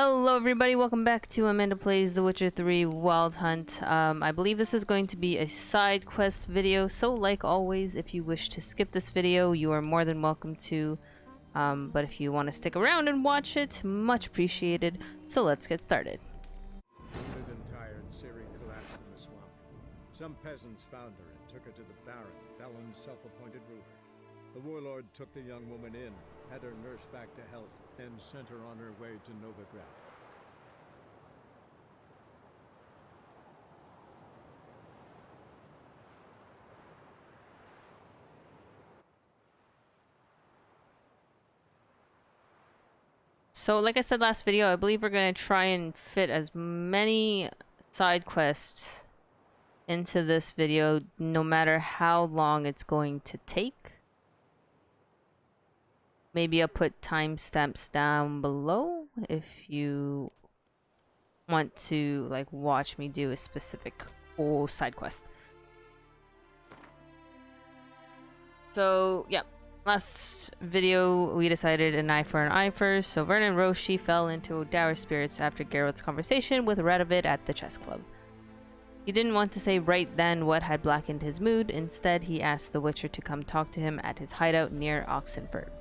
Hello everybody, welcome back to Amanda Plays The Witcher 3 Wild Hunt. I believe this is going to be a side quest video, so like always, if you wish to skip this video, you are more than welcome to. But if you want to stick around and watch it, much appreciated. So let's get started. Wounded and tired, Ciri collapsed in the swamp. Some peasants found her and took her to the Baron, Valen's self-appointed ruler. The warlord took the young woman in, had her nursed back to health, and sent her on her way to Novigrad. So like I said last video, I believe we're going to try and fit as many side quests into this video, no matter how long it's going to take. Maybe I'll put timestamps down below if you want to like watch me do a specific whole side quest. So yeah, last video we decided an eye for an eye first. So Vernon Roshi fell into dour spirits after Geralt's conversation with Radovid at the chess club. He didn't want to say right then what had blackened his mood. Instead, he asked the Witcher to come talk to him at his hideout near Oxenford.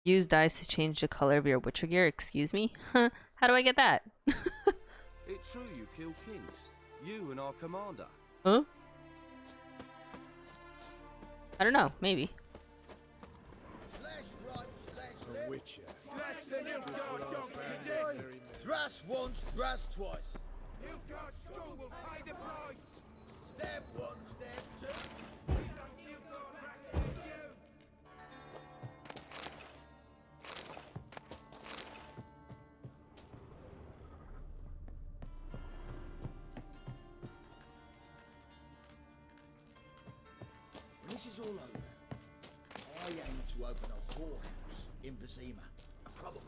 Use dice to change the color of your Witcher gear. Excuse me? Huh? How do I get that? It's true you killed kings. You and our commander. Huh? I don't know. Maybe. A witcher. Thrust once, thrust twice. Nilfgaard school will pay the price. Step one, step two. We don't Nilfgaard rats with you. When this is all over, I aim to open a whorehouse in Vizima. A probable.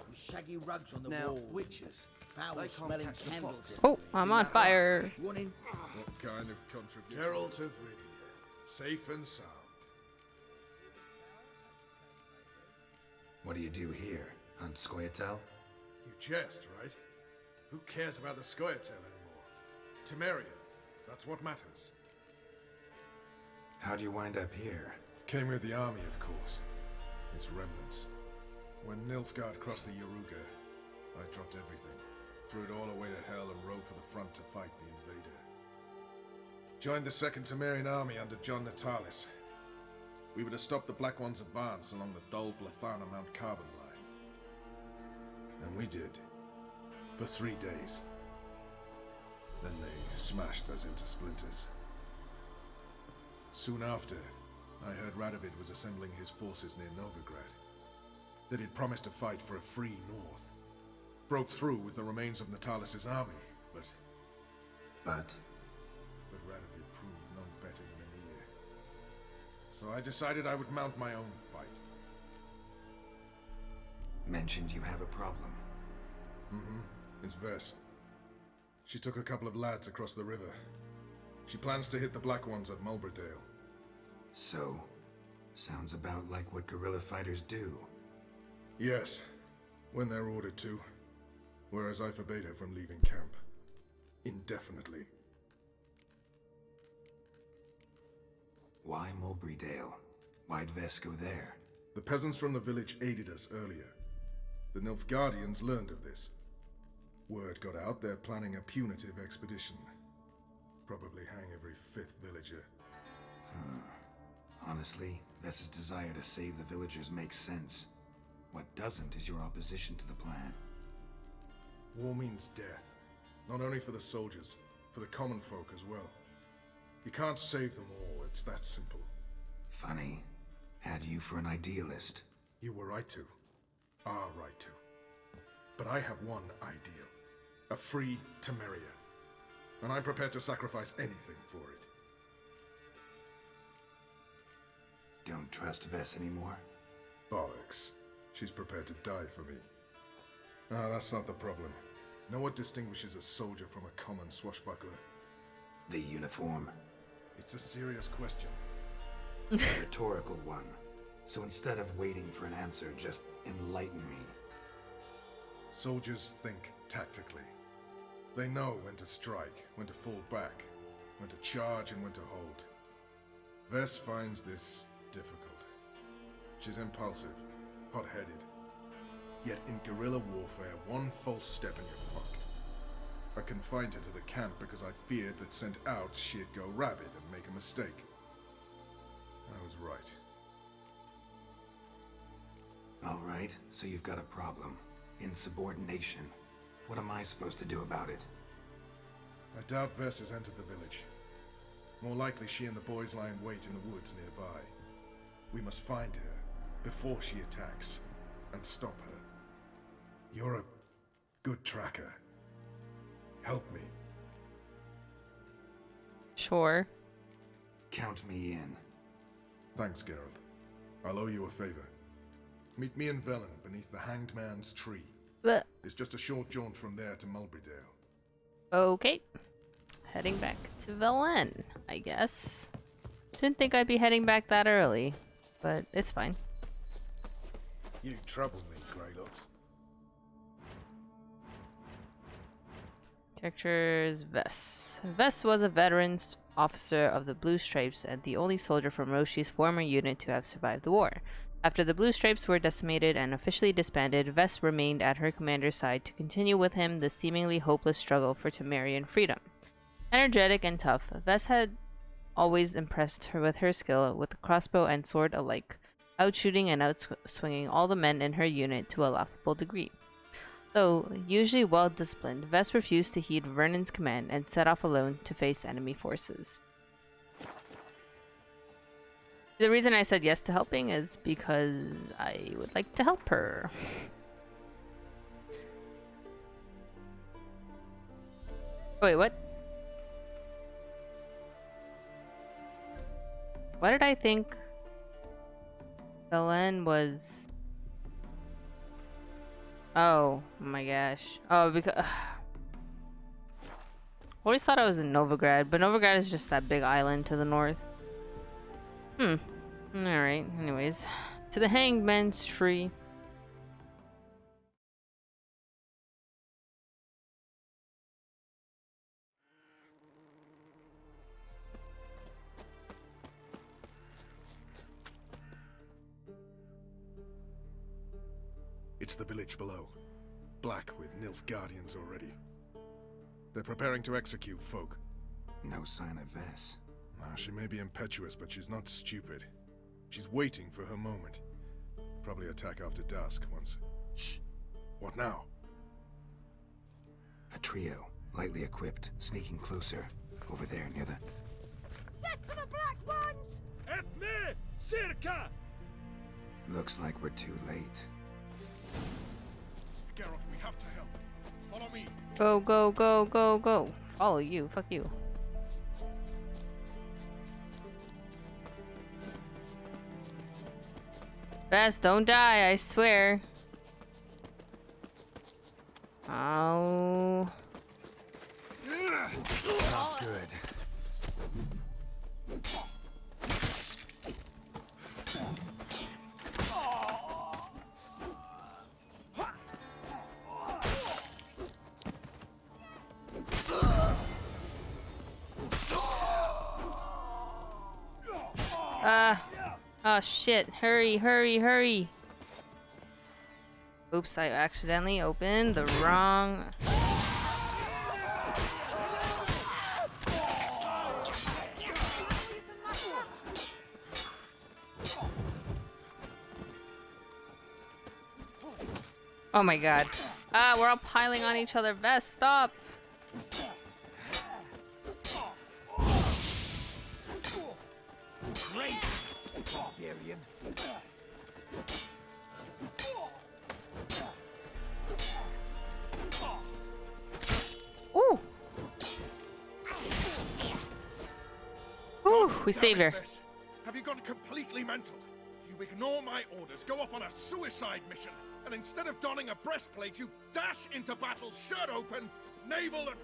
With shaggy rugs on the Now, walls. witches, they can't Foul-smelling catch the candles. fox. Oh, I'm on fire. One in. What kind of contribution? Geralt of Rivia, safe and sound. What do you do here? Hunt Scoia'tael? You jest, right? Who cares about the Scoia'tael anymore? Temeria, that's what matters. How'd you wind up here? Came with the army, of course. Its remnants. When Nilfgaard crossed the Yaruga, I dropped everything, threw it all away to hell and rode for the front to fight the invader. Joined the Second Temerian army under John Natalis. We were to stop the Black One's advance along the Dol Blathana Mount Carbon line. And we did. For 3 days. Then they smashed us into splinters. Soon after, I heard Radovid was assembling his forces near Novigrad. That he'd promised to fight for a free north. Broke through with the remains of Natalis' army, but Radovid proved no better than Emir. So I decided I would mount my own fight. Mentioned you have a problem. It's Vess. She took a couple of lads across the river. She plans to hit the Black Ones at Mulberdale. So, sounds about like what guerrilla fighters do. Yes, when they're ordered to. Whereas I forbade her from leaving camp. Indefinitely. Why Mulberrydale? Why'd Vess go there? The peasants from the village aided us earlier. The Nilfgaardians learned of this. Word got out they're planning a punitive expedition. Probably hang every 5th villager. Honestly, Vess's desire to save the villagers makes sense. What doesn't is your opposition to the plan. War means death. Not only for the soldiers, for the common folk as well. You can't save them all, it's that simple. Funny. Had you for an idealist. You were right to. Are right to. But I have one ideal. A free Temeria. And I'm prepared to sacrifice anything for it. Don't trust Vess anymore? Bollocks. She's prepared to die for me. Ah, that's not the problem. Know what distinguishes a soldier from a common swashbuckler? The uniform. It's a serious question. A rhetorical one. So instead of waiting for an answer, just enlighten me. Soldiers think tactically. They know when to strike, when to fall back, when to charge and when to hold. Vess finds this difficult. She's impulsive, hot-headed. Yet in guerrilla warfare, one false step and you're fucked. I confined her to the camp because I feared that sent out she'd go rabid and make a mistake. I was right. Alright, so you've got a problem. Insubordination. What am I supposed to do about it? I doubt Vess has entered the village. More likely she and the boys lie in wait in the woods nearby. We must find her before she attacks and stop her. You're a good tracker. Help me. Sure. Count me in. Thanks, Geralt. I'll owe you a favor. Meet me and Velen beneath the Hanged Man's tree. But It's just a short jaunt from there to Mulberydale. okay. Heading back to Velen, I guess. Didn't think I'd be heading back that early, but it's fine. You trouble me, Greylocks. Characters Vess. Vess was a veteran officer of the Blue Stripes and the only soldier from Roshi's former unit to have survived the war. After the Blue Stripes were decimated and officially disbanded, Vess remained at her commander's side to continue with him the seemingly hopeless struggle for Temerian freedom. Energetic and tough, Vess had always impressed her with her skill with the crossbow and sword alike, outshooting and outswinging all the men in her unit to a laughable degree. Though usually well-disciplined, Vess refused to heed Vernon's command and set off alone to face enemy forces. The reason I said yes to helping is because I would like to help her. Wait, what? What did I think Velen was? Oh my gosh. Oh, because always thought I was in Novigrad, but Novigrad is just that big island to the north. Alright, anyways. To the Hanged Man's tree. It's the village below. Black with Nilf guardians already. They're preparing to execute folk. No sign of Vess. She may be impetuous, but she's not stupid. She's waiting for her moment. Probably attack after dusk once. Shh. What now? A trio, lightly equipped, sneaking closer. Over there, near the... Death to the black ones! Et me, circa! Looks like we're too late. Geralt, we have to help. Follow me. Go, go, go, go, go. Follow you. Fuck you. Vess, don't die, I swear. Oh. Not good. Oh shit. Hurry, hurry, hurry. Oops, I accidentally opened the wrong... Oh my god. Ah, we're all piling on each other. Vess, stop. Great, barbarian. Ooh. Ooh, we saved her. Have you gone completely mental? You ignore my orders, go off on a suicide mission, and instead of donning a breastplate, you dash into battle, shirt open, navel and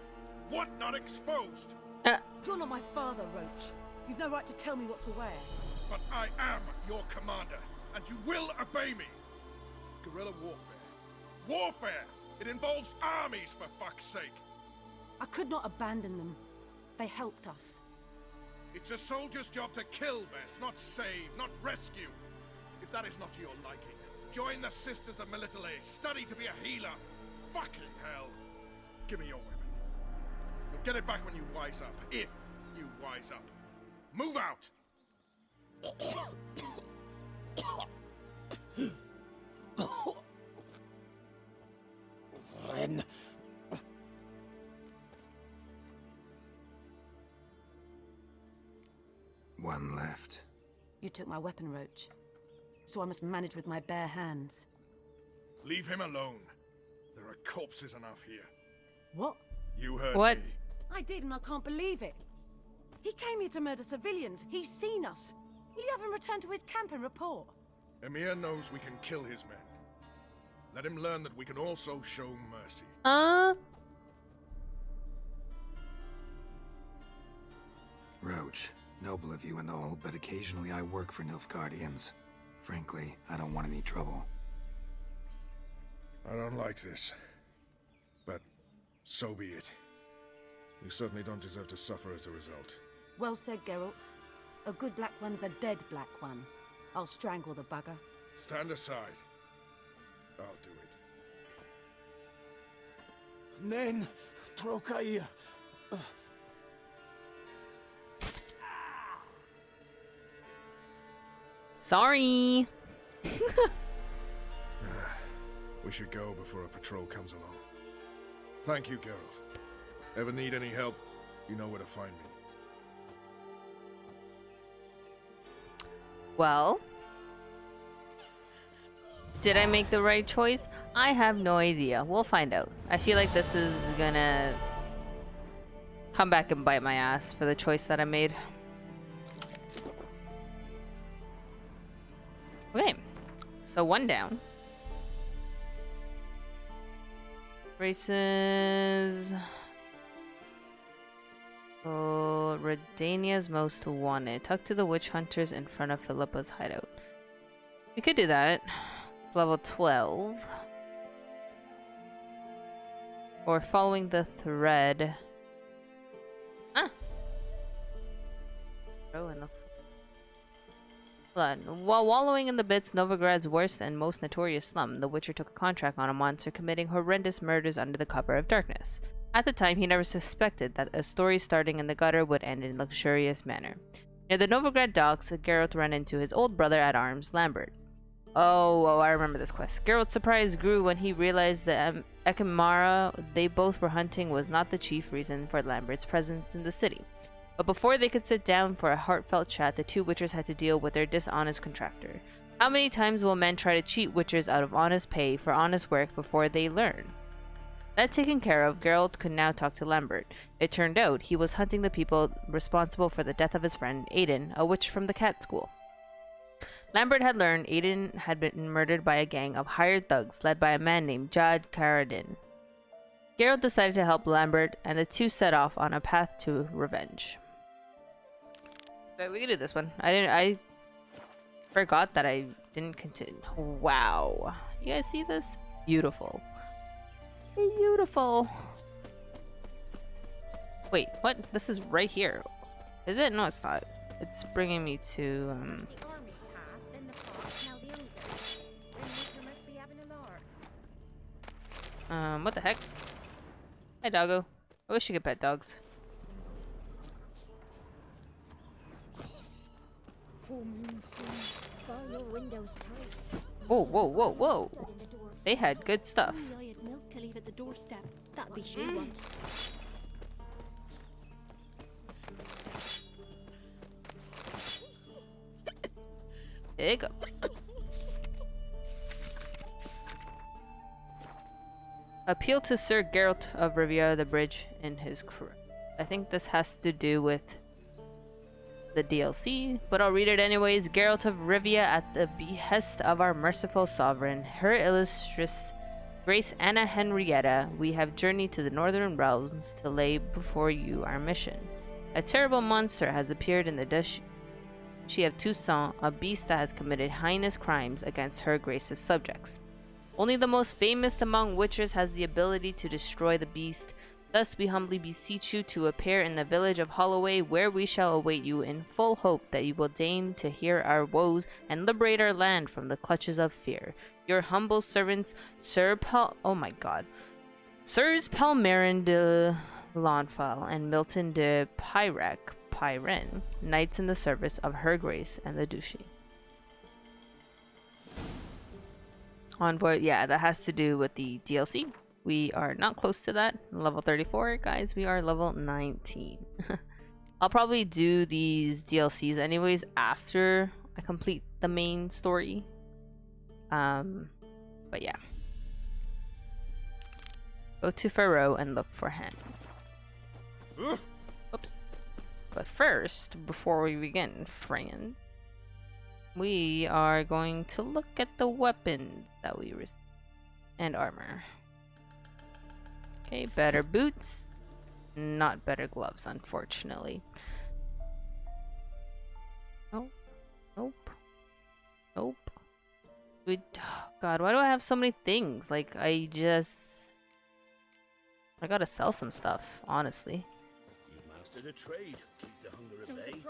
whatnot exposed. You're not my father, Roach. You've no right to tell me what to wear. But I am your commander, and you will obey me. Guerrilla warfare. Warfare! It involves armies, for fuck's sake. I could not abandon them. They helped us. It's a soldier's job to kill, Bess, not save, not rescue. If that is not to your liking, join the Sisters of Melitele, study to be a healer. Fucking hell. Give me your weapon. You'll get it back when you wise up, if you wise up. Move out! Ren. One left. You took my weapon, Roach. So I must manage with my bare hands. Leave him alone. There are corpses enough here. What? You heard What? me. I did, and I can't believe it. He came here to murder civilians. He's seen us. Will you have him return to his camp and report? Emir knows we can kill his men. Let him learn that we can also show mercy. Roach, noble of you and all, but occasionally I work for Nilfgaardians. Frankly, I don't want any trouble. I don't like this. But so be it. You certainly don't deserve to suffer as a result. Well said, Geralt. A good black one's a dead black one. I'll strangle the bugger. Stand aside. I'll do it. Nen. Trokair. Sorry. We should go before a patrol comes along. Thank you, Geralt. Ever need any help, you know where to find me. Well, did I make the right choice? I have no idea. We'll find out. I feel like this is gonna come back and bite my ass for the choice that I made. Okay, so one down. Races. Oh, Redania's most wanted. Tucked to the witch hunters in front of Philippa's hideout. We could do that. It's level 12. Or following the thread. Ah! Oh, enough. While wallowing in the bits, Novigrad's worst and most notorious slum, the Witcher took a contract on a monster committing horrendous murders under the cover of darkness. At the time, he never suspected that a story starting in the gutter would end in a luxurious manner. Near the Novigrad docks, Geralt ran into his old brother-at-arms, Lambert. Oh, I remember this quest. Geralt's surprise grew when he realized the Ekimara they both were hunting was not the chief reason for Lambert's presence in the city. But before they could sit down for a heartfelt chat, the two witchers had to deal with their dishonest contractor. How many times will men try to cheat witchers out of honest pay for honest work before they learn? That taken care of, Geralt could now talk to Lambert. It turned out he was hunting the people responsible for the death of his friend, Aiden, a witch from the cat school. Lambert had learned Aiden had been murdered by a gang of hired thugs led by a man named Jad Karadin. Geralt decided to help Lambert, and the two set off on a path to revenge. Okay, we can do this one. I forgot that I didn't continue. Wow. You guys see this? Beautiful. Beautiful. Wait, what? This is right here. Is it? No, it's not. It's bringing me to, First the army's passed, then the park, now the ogre. Then must be having a lark. what the heck? Hi, doggo. I wish you could pet dogs. Full moon soon. Bar your windows tight. Whoa, whoa, whoa, whoa. Stood in the door. They had good stuff. Only I had milk to leave at the doorstep. That'll be she want. There you go. Appeal to Sir Geralt of Rivia the Bridge and his crew. I think this has to do with the DLC, but I'll read it anyways. Geralt of Rivia, at the behest of our merciful sovereign, Her Illustrious Grace Anna Henrietta, we have journeyed to the Northern Realms to lay before you our mission. A terrible monster has appeared in the Duchy of Toussaint, a beast that has committed heinous crimes against Her Grace's subjects. Only the most famous among witchers has the ability to destroy the beast. Thus we humbly beseech you to appear in the village of Holloway, where we shall await you in full hope that you will deign to hear our woes and liberate our land from the clutches of fear. Your humble servants, Sirs Palmerin de Launfal and Milton de Pyren, knights in the service of Her Grace and the Duchy. Envoy, yeah, that has to do with the DLC. We are not close to that. Level 34, guys. We are level 19. I'll probably do these DLCs anyways after I complete the main story. But yeah. Go to Pharaoh and look for him. Oops. But first, before we begin, friend, we are going to look at the weapons that we received and armor. Okay, better boots, not better gloves, unfortunately. Nope. Nope. Nope. God, why do I have so many things? Like, I gotta sell some stuff, honestly. You've mastered a trade. Keeps the hunger at bay.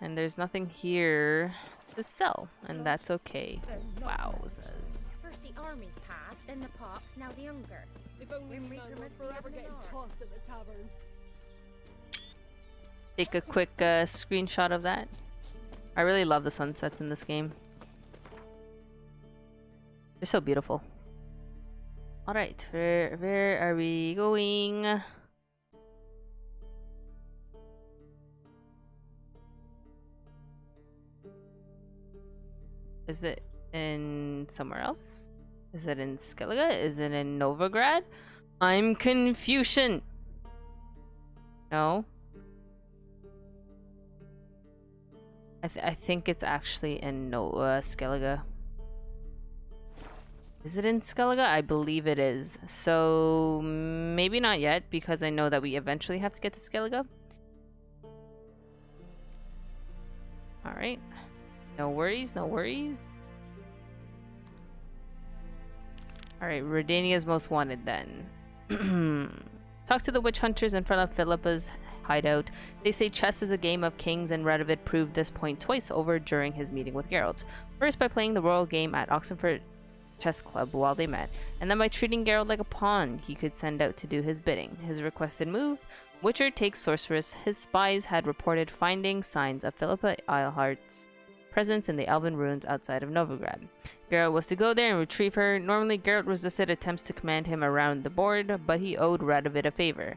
And there's nothing here to sell, and that's okay. Wow. First the armies passed, then the pox, now the hunger. If only Grim we Reaper were must be forever having getting an arc. tossed at the tavern. Take a quick screenshot of that. I really love the sunsets in this game. They're so beautiful. Alright, where are we going? Is it in somewhere else? Is it in Skellige? Is it in Novigrad? I'm Confucian. No. I think it's actually in Skellige. Is it in Skellige? I believe it is. So maybe not yet, because I know that we eventually have to get to Skellige. Alright. No worries, no worries. Alright, Redania's most wanted then. Talk to the witch hunters in front of Philippa's hideout. They say chess is a game of kings, and Radovid proved this point twice over during his meeting with Geralt. First by playing the royal game at Oxenford Chess Club while they met, and then by treating Geralt like a pawn he could send out to do his bidding. His requested move: Witcher takes sorceress. His spies had reported finding signs of Philippa Eilhart's presence in the elven ruins outside of Novigrad. Geralt was to go there and retrieve her. Normally, Geralt resisted attempts to command him around the board, but he owed Radovid a favor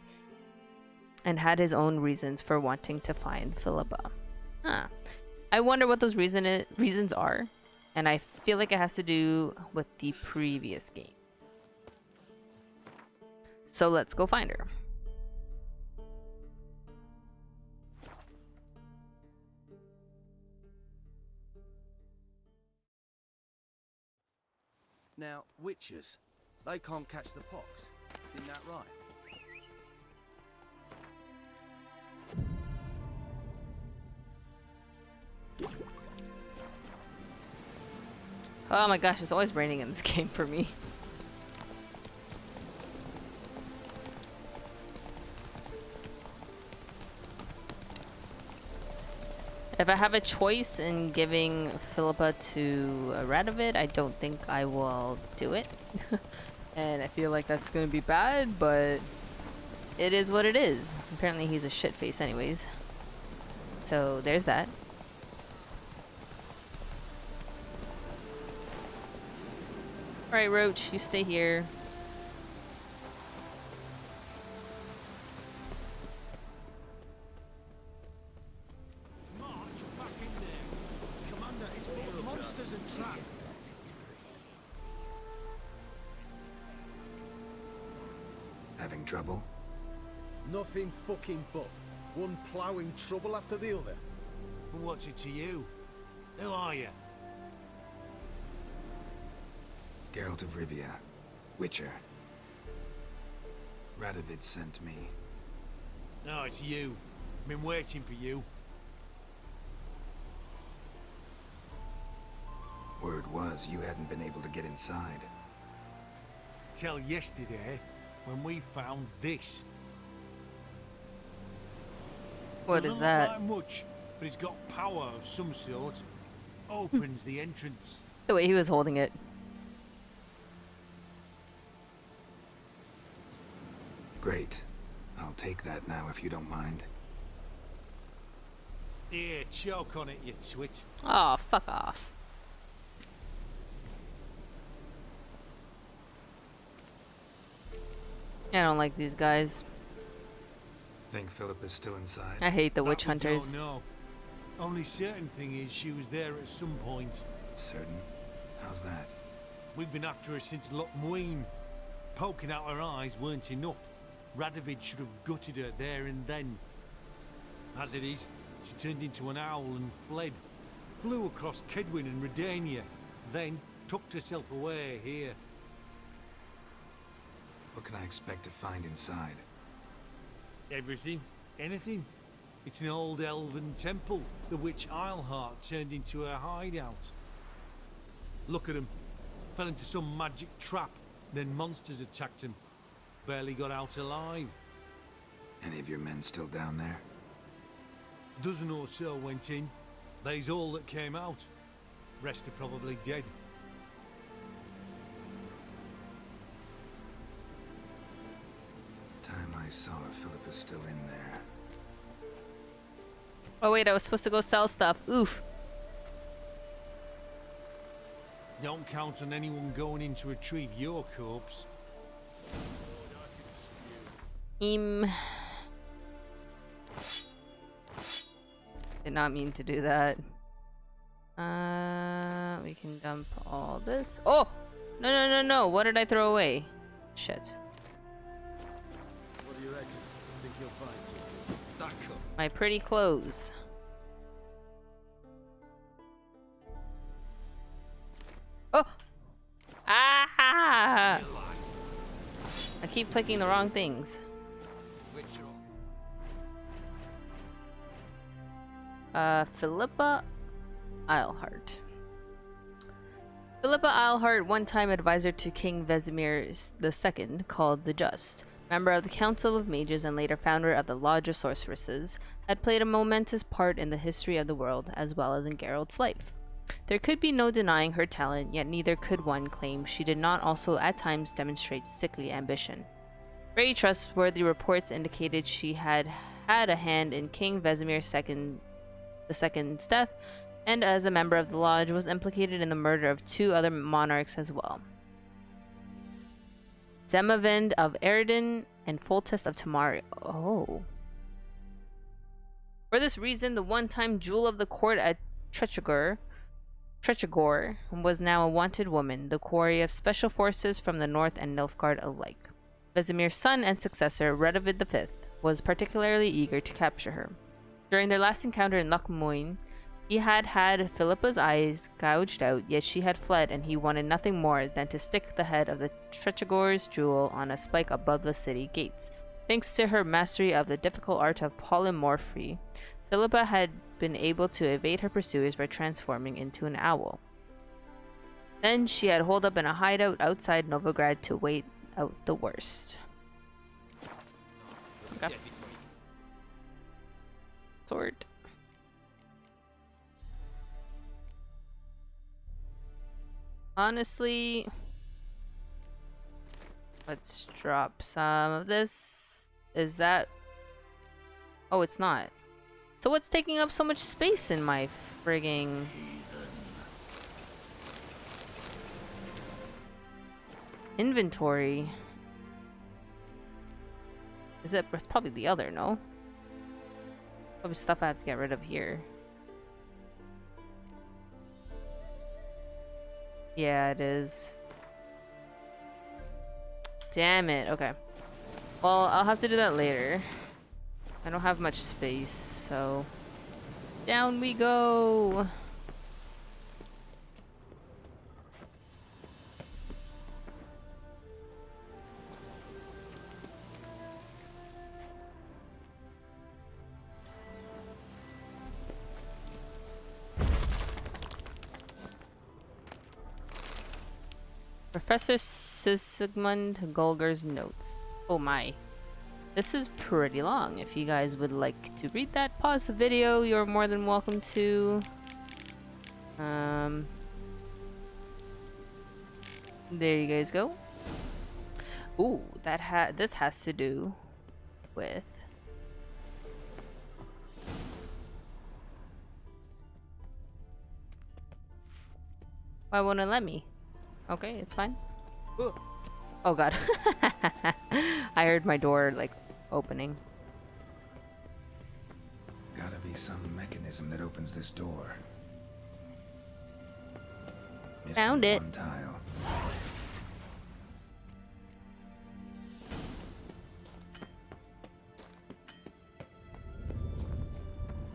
and had his own reasons for wanting to find Philippa. Huh. I wonder what those reasons are, and I feel like it has to do with the previous game. So let's go find her. Now, witches, they can't catch the pox. Isn't that right? Oh my gosh, it's always raining in this game for me. If I have a choice in giving Philippa to Radovid, I don't think I will do it. And I feel like that's gonna be bad, but it is what it is. Apparently he's a shit face anyways. So there's that. Alright, Roach, you stay here. Monsters and traps. Having trouble? Nothing fucking but. One ploughing trouble after the other. But what's it to you? Who are you? Geralt of Rivia, Witcher. Radovid sent me. No, it's you. Been waiting for you. Word was you hadn't been able to get inside. Till yesterday, when we found this. What Doesn't is look that? like much, but it's got power of some sort. Opens the entrance. The way he was holding it. Great. I'll take that now if you don't mind. Here, choke on it, you twit. Oh, fuck off. I don't like these guys. Think Philip is still inside? I hate the That witch we hunters. don't know. Only certain thing is she was there at some point. Certain? How's that? We've been after her since Lochmuin. Poking out her eyes weren't enough. Radovid should have gutted her there and then. As it is, she turned into an owl and fled. Flew across Kedwin and Redania, then tucked herself away here. What can I expect to find inside? Everything, anything. It's an old elven temple, the witch Isleheart turned into her hideout. Look at him. Fell into some magic trap, then monsters attacked him. Barely got out alive. Any of your men still down there? Dozen or so went in. They's all that came out. Rest are probably dead. Time I saw her, Philip is still in there. Oh wait, I was supposed to go sell stuff. Oof. Don't count on anyone going in to retrieve your corpse. Did not mean to do that. We can dump all this. Oh! No. What did I throw away? Shit. What do you reckon? Think you'll find something? That cup. My pretty clothes. Oh! Ah! I keep clicking the wrong things. Philippa Eilhart. Philippa Eilhart, one-time advisor to King Vesemir II, called the Just, member of the Council of Mages and later founder of the Lodge of Sorceresses, had played a momentous part in the history of the world as well as in Geralt's life. There could be no denying her talent, yet neither could one claim she did not also at times demonstrate sickly ambition. Very trustworthy reports indicated she had had a hand in King Vesemir II's death, and as a member of the Lodge was implicated in the murder of two other monarchs as well. Zemavend of Eredin and Foltest of Tamari. Oh. For this reason, the one-time jewel of the court at Trechagor was now a wanted woman, the quarry of special forces from the North and Nilfgaard alike. Vesemir's son and successor, Radovid V, was particularly eager to capture her. During their last encounter in Lochmuin, he had had Philippa's eyes gouged out, yet she had fled, and he wanted nothing more than to stick the head of the Trechagor's jewel on a spike above the city gates. Thanks to her mastery of the difficult art of polymorphy, Philippa had been able to evade her pursuers by transforming into an owl. Then she had holed up in a hideout outside Novigrad to wait out the worst. Okay. Sword. Honestly, let's drop some of this. Is that... Oh, it's not. So what's taking up so much space in my frigging... inventory? Is it? It's probably the other, no? Probably stuff I have to get rid of here. Yeah, it is. Damn it. Okay. Well, I'll have to do that later. I don't have much space, so down we go. Professor Sigmund Golger's notes. Oh my. This is pretty long. If you guys would like to read that, pause the video. You're more than welcome to. There you guys go. Ooh, this has to do with why won't it let me? Okay, it's fine. Ooh. Oh god. I heard my door like opening. Gotta be some mechanism that opens this door. Found it. One tile.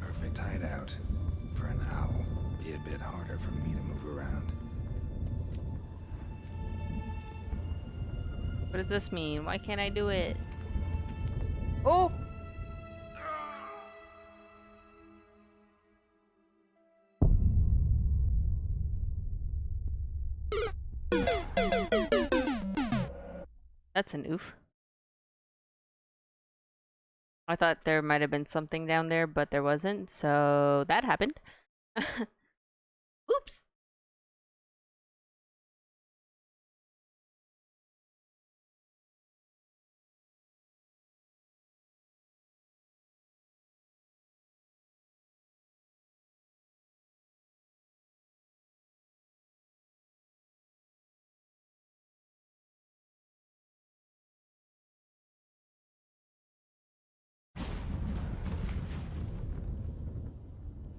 Perfect hideout for an owl. Be a bit harder for me to move around. What does this mean? Why can't I do it? Oh! That's an oof. I thought there might have been something down there, but there wasn't, so that happened. Oops!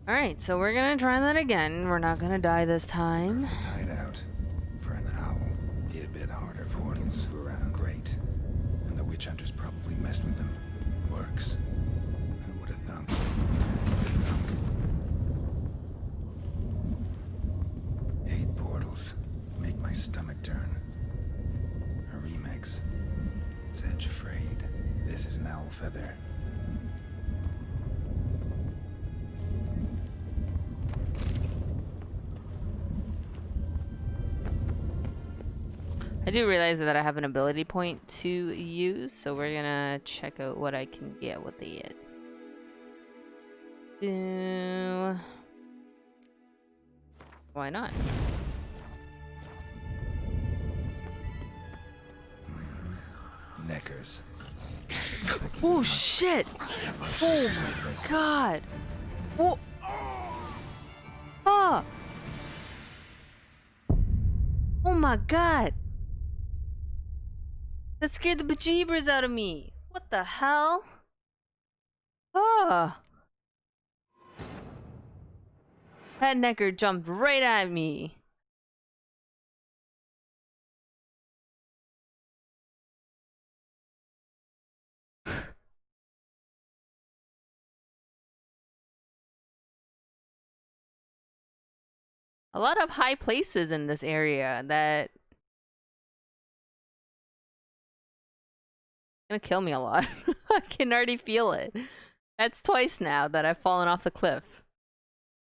Alright, so we're gonna try that again. We're not gonna die this time. Perfect hideout for an owl. Be a bit harder for me to move around. Great. And the witch hunters probably messed with them. Works. Who would have thunk? Eight portals. Make my stomach turn. A remix. It's edge frayed. This is an owl feather. I do realize that I have an ability point to use, so we're gonna check out what I can get with it. Why not? Neckers. Oh shit! Oh my god! Oh! Ah! Oh my god! That scared the bejeebers out of me! What the hell? Ah! That necker jumped right at me. A lot of high places in this area that gonna kill me a lot. I can already feel it. That's twice now that I've fallen off the cliff.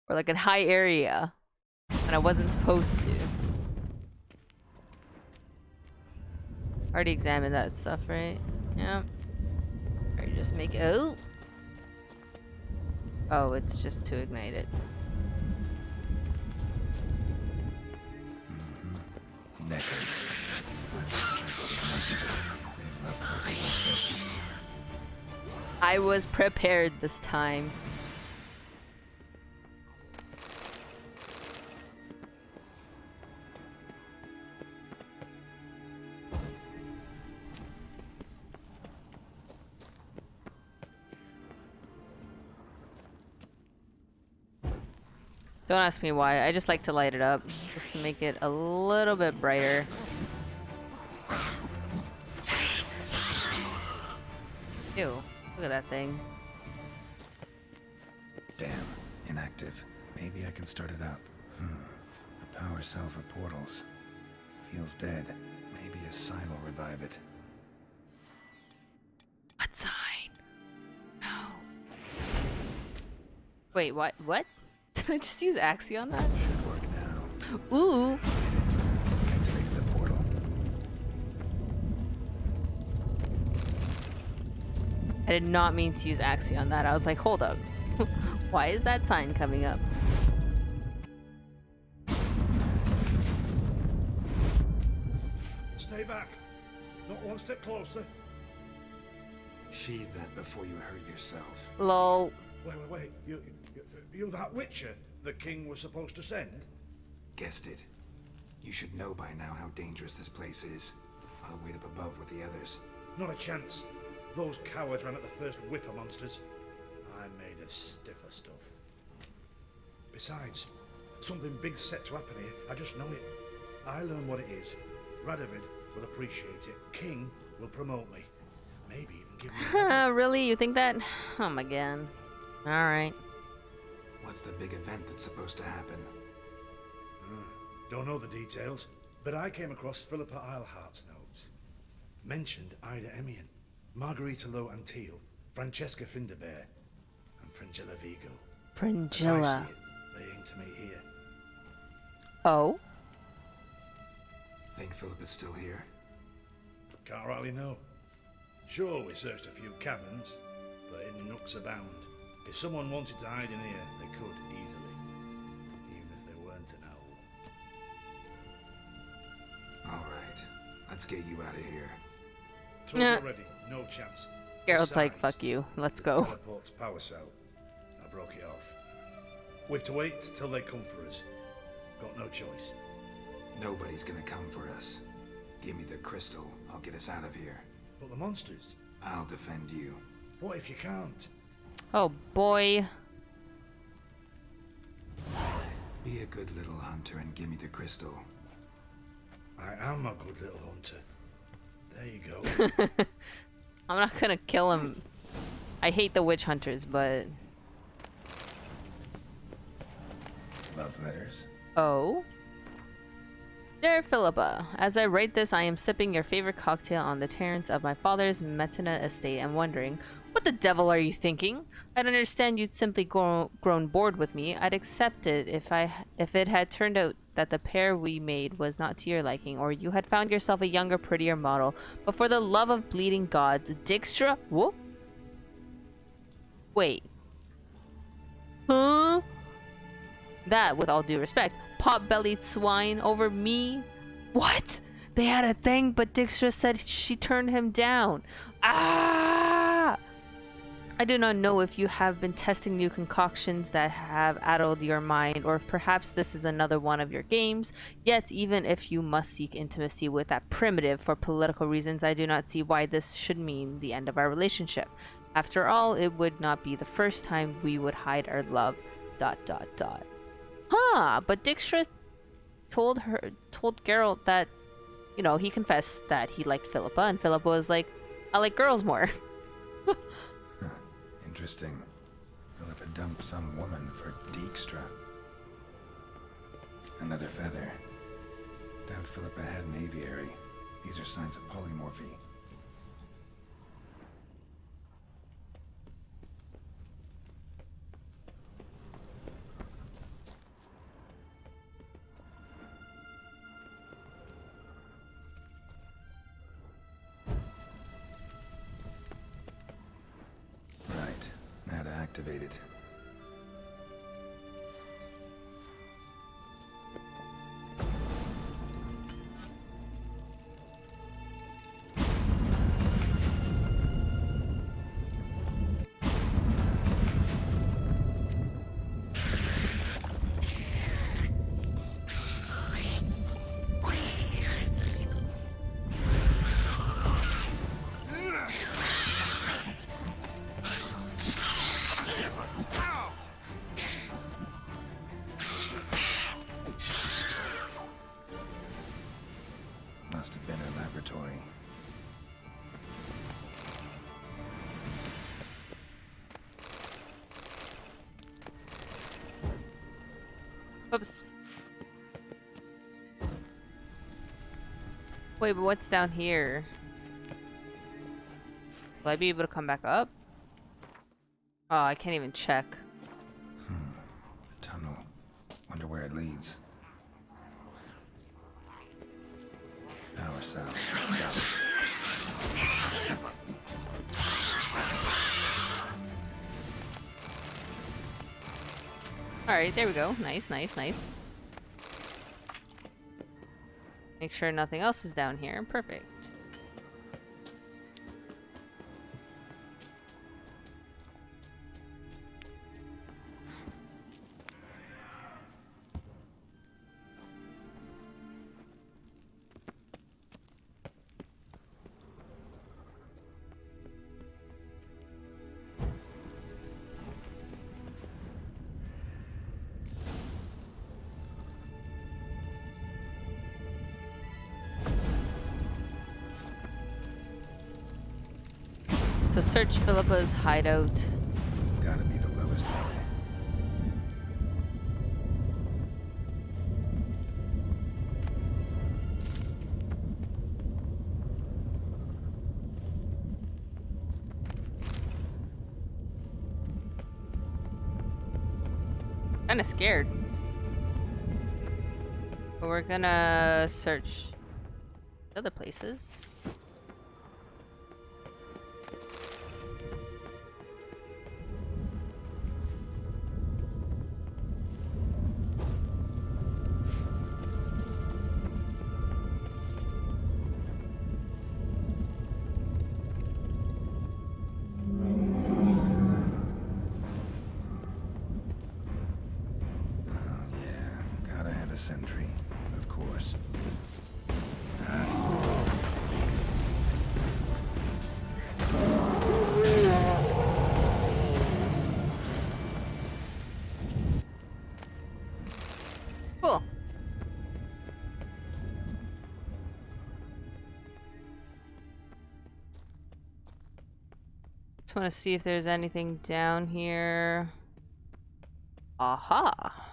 Or like a high area. And I wasn't supposed to. Already examined that stuff, right? Yeah. Or you just make it. Oh! Oh, it's just to ignite it. Neckers. I was prepared this time. Don't ask me why. I just like to light it up just to make it a little bit brighter. Ew. Look at that thing. inactive. Maybe I can start it up. A power cell for portals. Feels dead. Maybe a sign will revive it. What sign? No. Wait, what? What? Did I just use Axie on that? Should work now. Ooh. Activated the portal. I did not mean to use Axie on that. I was like, hold up. Why is that sign coming up? Stay back. Not one step closer. Sheathe that before you hurt yourself. Lol. Wait. You that Witcher the king was supposed to send? Guessed it. You should know by now how dangerous this place is. I'll wait up above with the others. Not a chance. Those cowards ran at the first whiff of monsters. I made a stiffer stuff. Besides, something big's set to happen here. I just know it. I learn what it is. Radovid will appreciate it. King will promote me. Maybe even give me Really? You think that? Oh my god. Alright. What's the big event that's supposed to happen? Don't know the details, but I came across Philippa Eilhart's notes. Mentioned Ida Emian, Margarita Low Antil, Francesca Finderbear, and Fringilla Vigo. Fringilla. As I see it, they aim to meet here. Oh? Think Philip is still here? Can't rightly know. Sure, we searched a few caverns, but hidden nooks abound. If someone wanted to hide in here, they could easily, even if they weren't an owl. All right, let's get you out of here. Told you already, no chance. Geralt's like, Besides, fuck you. Let's the go. teleport's power cell. I broke it off. We've to wait till they come for us. Got no choice. Nobody's gonna come for us. Give me the crystal, I'll get us out of here. But the monsters? I'll defend you. What if you can't? Oh boy. Be a good little hunter and give me the crystal. I am a good little hunter. There you go. I'm not gonna kill him. I hate the witch hunters, but... Love letters. Oh? Dear Philippa, as I write this, I am sipping your favorite cocktail on the terrace of my father's Metina estate and wondering, what the devil are you thinking? I'd understand you'd simply grown bored with me. I'd accept it if it had turned out that the pair we made was not to your liking, or you had found yourself a younger, prettier model. But for the love of bleeding gods, Dijkstra... Whoa? Wait. Huh? That, with all due respect, pot-bellied swine over me? What? They had a thing, but Dijkstra said she turned him down. Ah! I do not know if you have been testing new concoctions that have addled your mind, or if perhaps this is another one of your games. Yet, even if you must seek intimacy with that primitive for political reasons, I do not see why this should mean the end of our relationship. After all, it would not be the first time we would hide our love... ... Huh, but Dijkstra told Geralt that, you know, he confessed that he liked Philippa, and Philippa was like, I like girls more. Interesting. Philippa dumped some woman for Dijkstra. Another feather. Doubt Philippa had an aviary. These are signs of polymorphy. Right. Now to activate it. Must have been her laboratory. Wait, but what's down here? Will I be able to come back up? Oh, I can't even check. A tunnel. Wonder where it leads. Power cell. Got it. Alright, there we go. Nice, nice, nice. Make sure nothing else is down here. Perfect. So search Philippa's hideout. Gotta be the lowest level. Kinda scared. But we're gonna search other places. Sentry, of course. Cool. Just want to see if there's anything down here. Aha.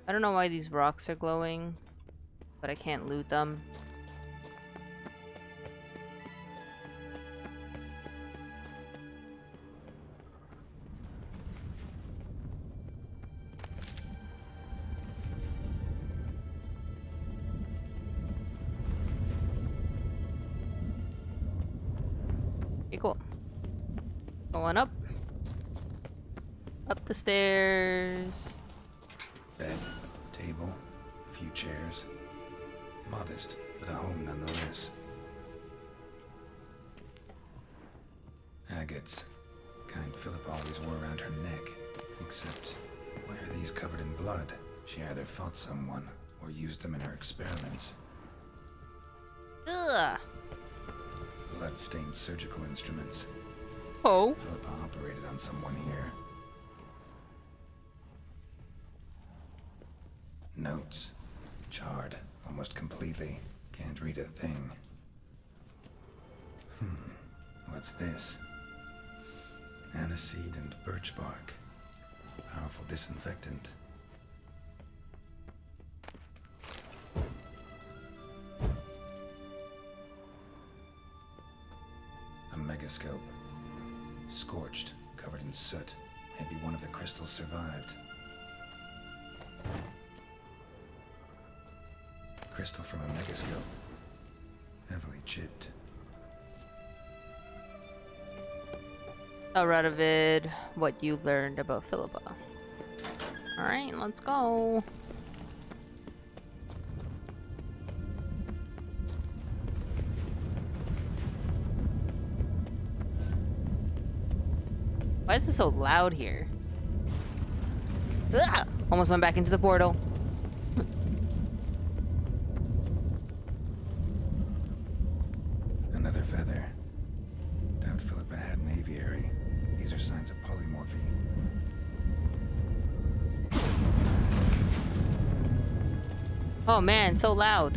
I don't know why these rocks are glowing, but I can't loot them. Okay, cool. Going up. Up the stairs. Bed, table, a few chairs. Modest, but a home nonetheless. Agates. Kind Philippa always wore around her neck. Except, why are these covered in blood? She either fought someone, or used them in her experiments. Ugh. Blood-stained surgical instruments. Oh. Philippa operated on someone here. Notes. Charred, almost completely. Can't read a thing. What's this? Aniseed and birch bark. Powerful disinfectant. A megascope. Scorched, covered in soot. Maybe one of the crystals survived. Crystal from a megascope. Heavily chipped. Radovid, what you learned about Philippa. Alright, let's go. Why is this so loud here? Ugh! Almost went back into the portal. Another feather. Doubt Philippa had an aviary. These are signs of polymorphy. Oh man, so loud.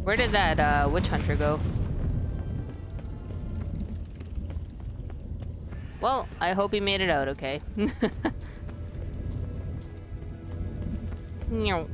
Where did that witch hunter go? Well, I hope he made it out okay. No.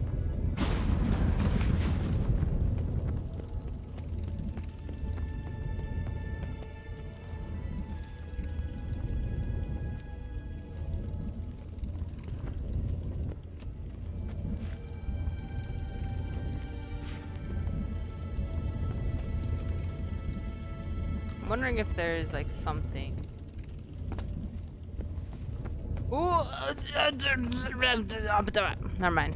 I'm wondering if there's like something. Ooh, never mind.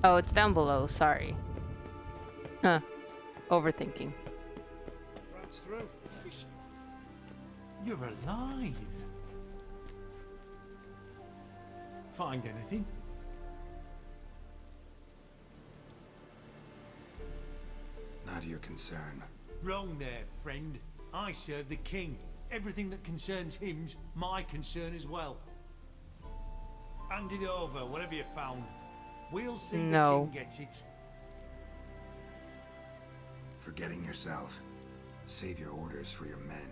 Oh, it's down below. Sorry. Huh. Overthinking. Runs through. You're alive. Find anything? Not your concern. Wrong there, friend. I serve the king. Everything that concerns him's my concern as well. Hand it over, whatever you found. We'll see No. the king gets it. Forgetting yourself. Save your orders for your men.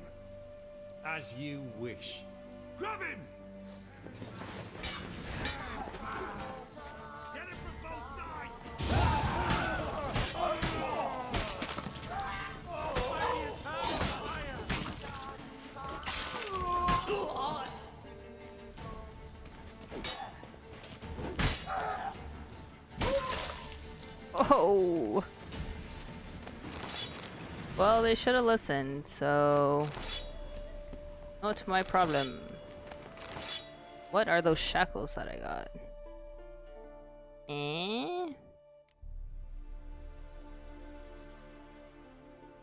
As you wish. Grab him! Get him from both sides! Oh. Well, they should have listened, so not my problem. What are those shackles that I got?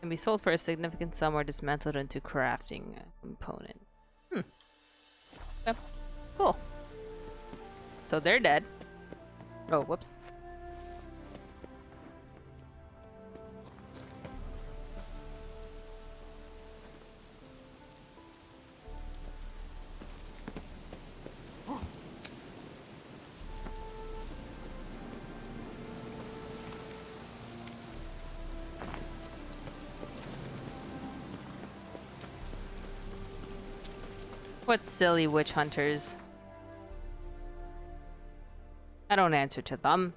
Can be sold for a significant sum or dismantled into crafting component. Yep. Cool. So they're dead. Oh, whoops. What silly witch hunters. I don't answer to them.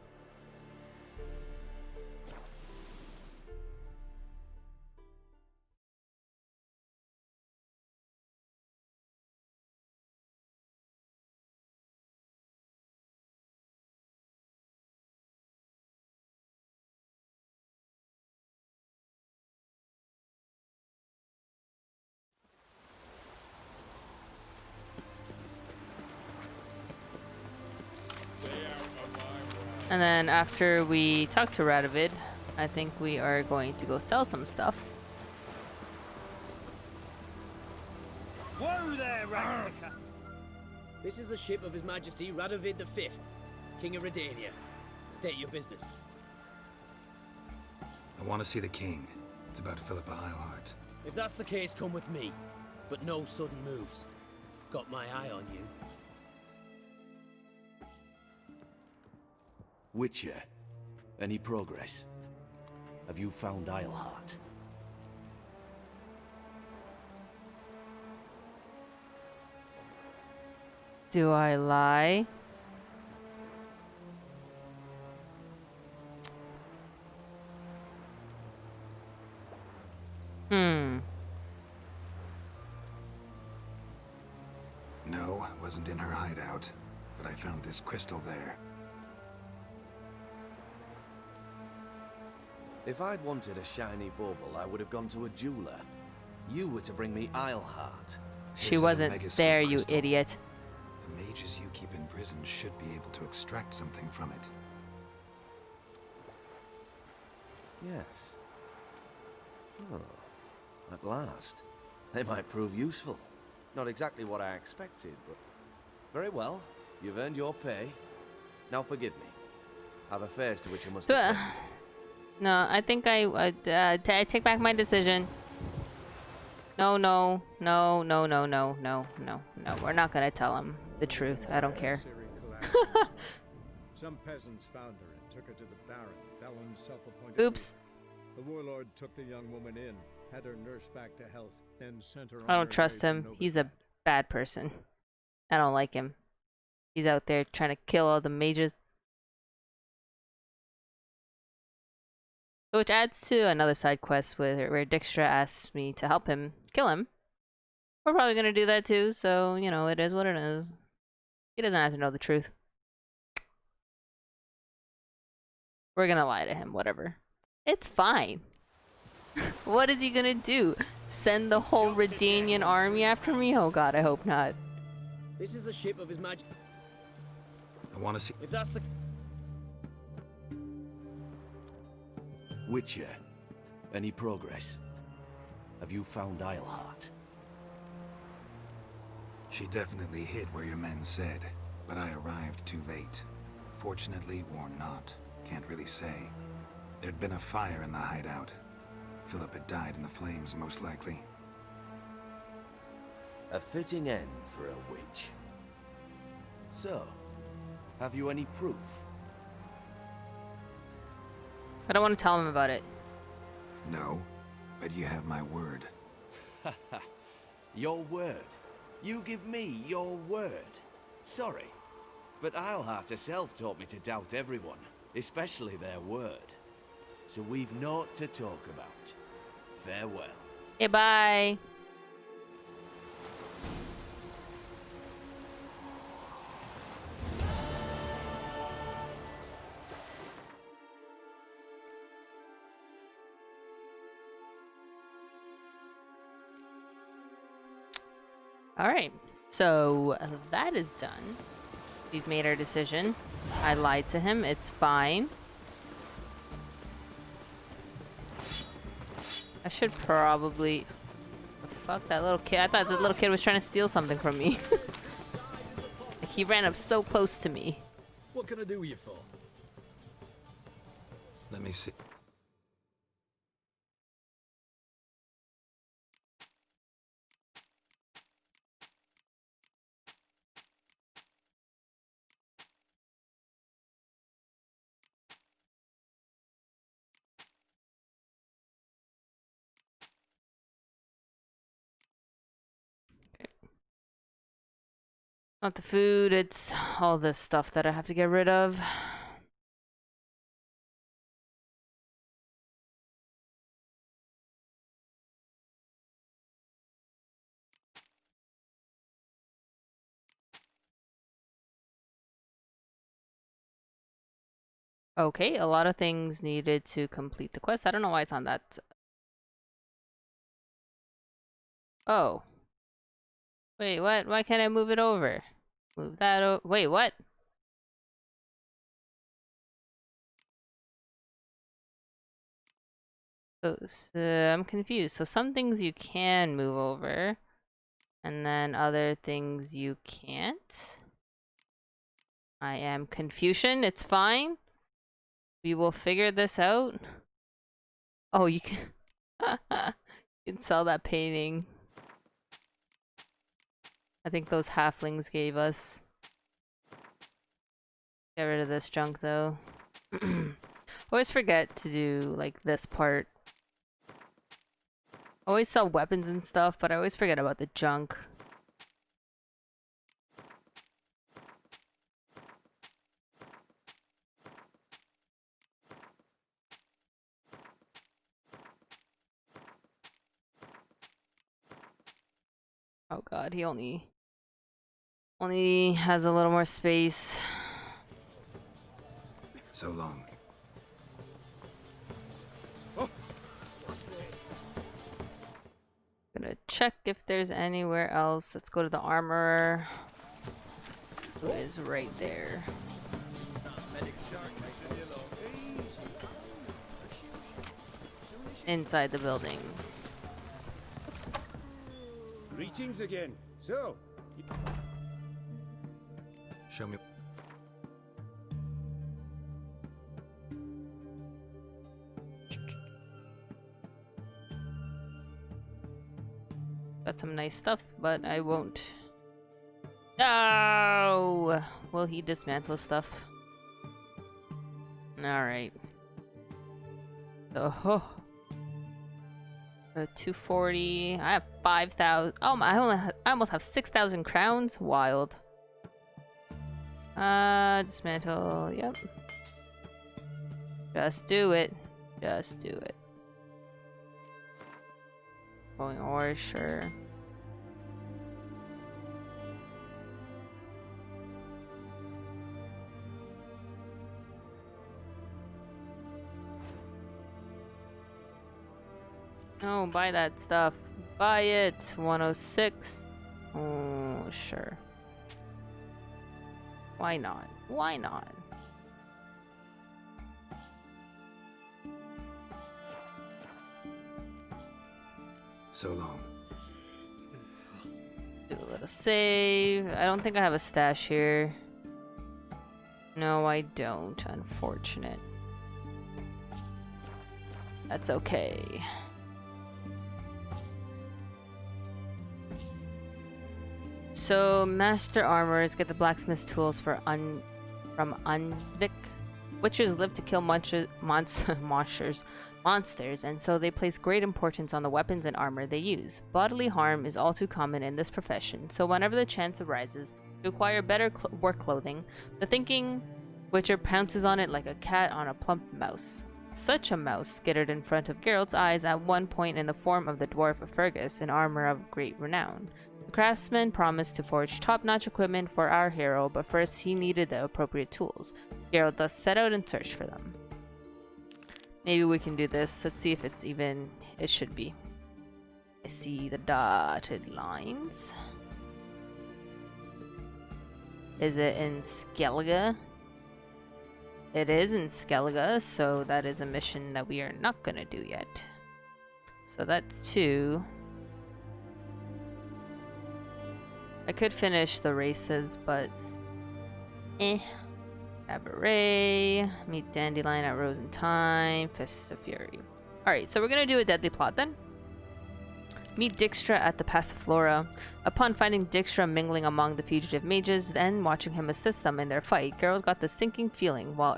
And then after we talk to Radovid, I think we are going to go sell some stuff. Whoa there, Ravnica! This is the ship of His Majesty Radovid V, King of Redania. State your business. I want to see the king. It's about Philippa Eilhart. If that's the case, come with me. But no sudden moves. Got my eye on you. Witcher, any progress? Have you found Eilhart? Do I lie? No, wasn't in her hideout. But I found this crystal there. If I'd wanted a shiny bauble, I would have gone to a jeweler. You were to bring me Eilhart. She wasn't there, you idiot. The mages you keep in prison should be able to extract something from it. Yes. Oh, at last. They might prove useful. Not exactly what I expected, but... Very well. You've earned your pay. Now forgive me. I've affairs to which I must attend. No, I think I take back my decision. No. We're not gonna tell him the truth. I don't care. Some peasants found her and took her to the Baron, Felon's self-appointed. Oops. The warlord took the young woman in, had her nursed back to health, then sent her on I her don't trust way to him. He's a Novigrad. bad person. I don't like him. He's out there trying to kill all the mages. Which adds to another side quest where Dijkstra asks me to help him kill him. We're probably gonna do that too, so, you know, it is what it is. He doesn't have to know the truth. We're gonna lie to him, whatever. It's fine. What is he gonna do? Send the whole Redanian army after me? Oh god, I hope not. This is the ship of His Majesty. I want to see. If that's the... Witcher, any progress? Have you found Eilhart? She definitely hid where your men said, but I arrived too late. Fortunately or not, can't really say. There'd been a fire in the hideout. Philip had died in the flames, most likely. A fitting end for a witch. So, have you any proof? I don't want to tell him about it. No, but you have my word. Your word? You give me your word? Sorry, but Eilhart herself taught me to doubt everyone, especially their word. So we've naught to talk about. Farewell. Okay, bye. Alright, so that is done. We've made our decision. I lied to him, it's fine. I should probably... Fuck that little kid. I thought the little kid was trying to steal something from me. He ran up so close to me. What can I do you for? Let me see. Not the food, it's all this stuff that I have to get rid of. Okay, a lot of things needed to complete the quest. I don't know why it's on that. Oh. Wait, what? Why can't I move it over? Move that over. Wait, what? So, I'm confused. So some things you can move over, and then other things you can't. I am Confucian. It's fine. We will figure this out. Oh, you can you can sell that painting. I think those halflings gave us. Get rid of this junk though. Always forget to do like this part. Always sell weapons and stuff, but I always forget about the junk. Oh god, he only has a little more space. So long. Gonna check if there's anywhere else. Let's go to the armorer, who is right there. Inside the building. Greetings again. So, Show me. Got some nice stuff, but I won't. No! Will he dismantle stuff? Alright. So, 240. I have 5,000. Oh my! I almost have 6,000 crowns. Wild. Dismantle. Yep. Just do it. Just do it. Going ore, sure. No, buy that stuff. Buy it. 106. Oh, sure. Why not? Why not? So long. Do a little save. I don't think I have a stash here. No, I don't. Unfortunate. That's okay. So, master armorers get the blacksmith's tools from Unvik. Witchers live to kill monsters, and so they place great importance on the weapons and armor they use. Bodily harm is all too common in this profession, so whenever the chance arises to acquire better work clothing, the thinking Witcher pounces on it like a cat on a plump mouse. Such a mouse skittered in front of Geralt's eyes at one point in the form of the dwarf Fergus in armor of great renown. The craftsman promised to forge top-notch equipment for our hero, but first he needed the appropriate tools. Geralt thus set out in search for them. Maybe we can do this. Let's see if it's even... It should be. I see the dotted lines. Is it in Skellige? It is in Skellige, so that is a mission that we are not going to do yet. So that's 2. I could finish the races, but... Cabaret, meet Dandelion at Rosentime, Fists of Fury. Alright, so we're gonna do a deadly plot then. Meet Dijkstra at the Passiflora. Upon finding Dijkstra mingling among the fugitive mages, then watching him assist them in their fight, Geralt got the sinking feeling while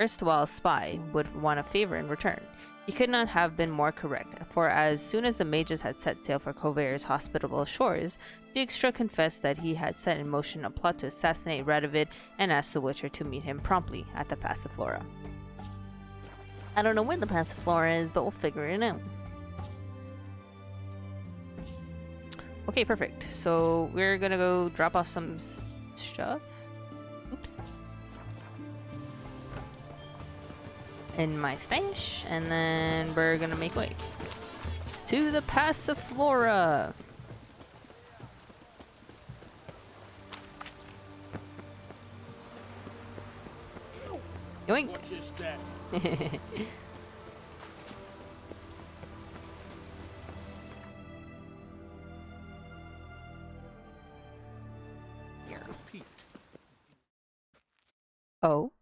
erstwhile spy would want a favor in return. He could not have been more correct, for as soon as the mages had set sail for Kovair's hospitable shores, Dijkstra confessed that he had set in motion a plot to assassinate Radovid and asked the Witcher to meet him promptly at the Passiflora. I don't know where the Passiflora is, but we'll figure it out. Okay, perfect. So we're gonna go drop off some stuff. Oops. In my stash, and then we're gonna make way to the Passiflora. Yoink. Watch your step. Oh.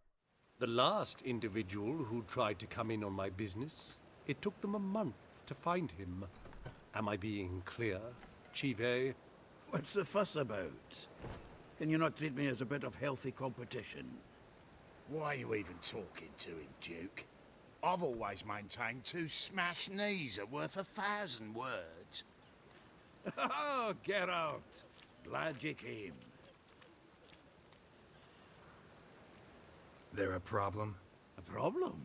The last individual who tried to come in on my business, it took them a month to find him. Am I being clear, Chive? What's the fuss about? Can you not treat me as a bit of healthy competition? Why are you even talking to him, Duke? I've always maintained 2 smashed knees are worth 1,000 words. Oh, Geralt. Glad you came. There a problem? A problem?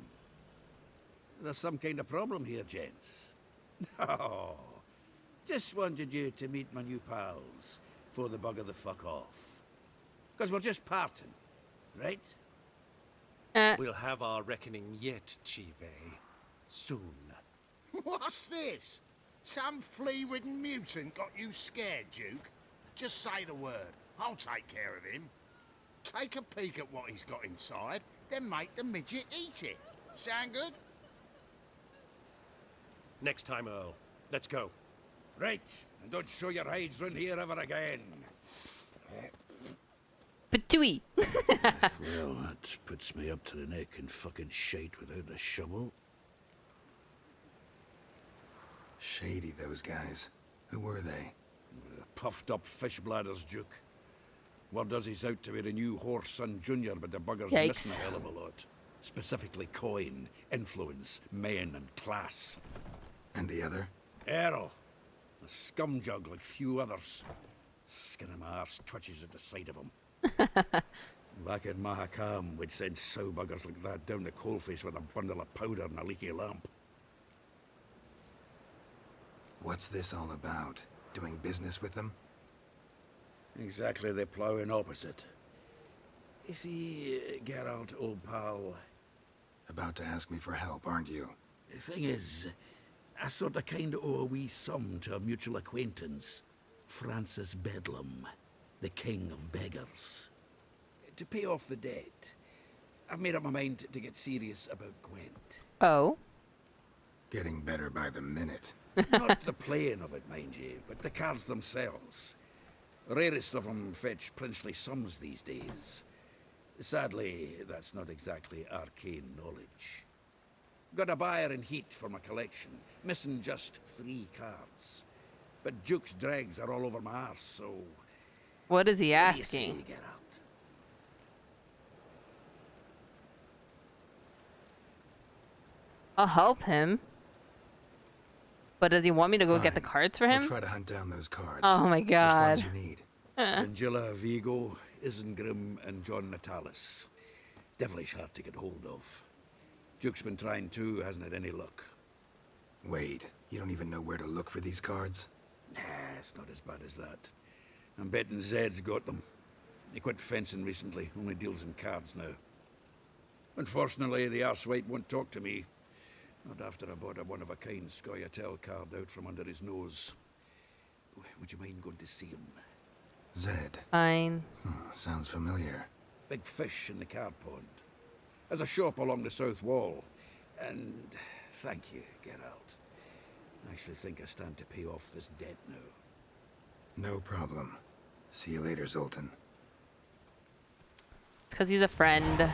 There's some kind of problem here, gents. Oh, just wanted you to meet my new pals before they bugger the fuck off. Because we're just parting, right? We'll have our reckoning yet, Chive. Soon. What's this? Some flea-ridden mutant got you scared, Duke? Just say the word. I'll take care of him. Take a peek at what he's got inside, then make the midget eat it. Sound good? Next time, Earl. Let's go. Right, and don't show your hides round here ever again. Patooey. Well, that puts me up to the neck in fucking shite without the shovel. Shady, those guys. Who were they? Puffed up fish bladders, Duke. Word does he's out to be the new Horse Son Jr., but the bugger's missing a hell of a lot. Specifically coin, influence, men, and class. And the other? Earl. A scumjug like few others. Skin of my arse twitches at the sight of him. Back in Mahakam, we'd send sow buggers like that down the coalface with a bundle of powder and a leaky lamp. What's this all about? Doing business with them? Exactly the ploughing opposite. You see, Geralt, old pal... About to ask me for help, aren't you? The thing is, I sort of kind of owe a wee sum to a mutual acquaintance. Francis Bedlam, the king of beggars. To pay off the debt, I've made up my mind to get serious about Gwent. Oh? Getting better by the minute. Not the playing of it, mind you, but the cards themselves. The rarest of them fetch princely sums these days. Sadly, that's not exactly arcane knowledge. Got a buyer in heat for my collection, missing just 3 cards. But Duke's dregs are all over my arse, so... What is he What do you asking? say, Geralt? I'll help him. But does he want me to go get the Fine. cards for him? We'll try to hunt down those cards. Oh my god. Which ones you need? Angela, Vigo, Isengrim, and John Natalis. Devilish hard to get hold of. Duke's been trying too, hasn't had any luck. Wait, you don't even know where to look for these cards? Nah, it's not as bad as that. I'm betting Zed's got them. He quit fencing recently, only deals in cards now. Unfortunately, the arsewite won't talk to me. Not after I bought a one-of-a-kind Scoia'tael card out from under his nose. Would you mind going to see him? Zed. Fine. Sounds familiar. Big fish in the card pond. Has a shop along the south wall. And thank you, Geralt. I actually think I stand to pay off this debt now. No problem. See you later, Zoltan. It's because he's a friend.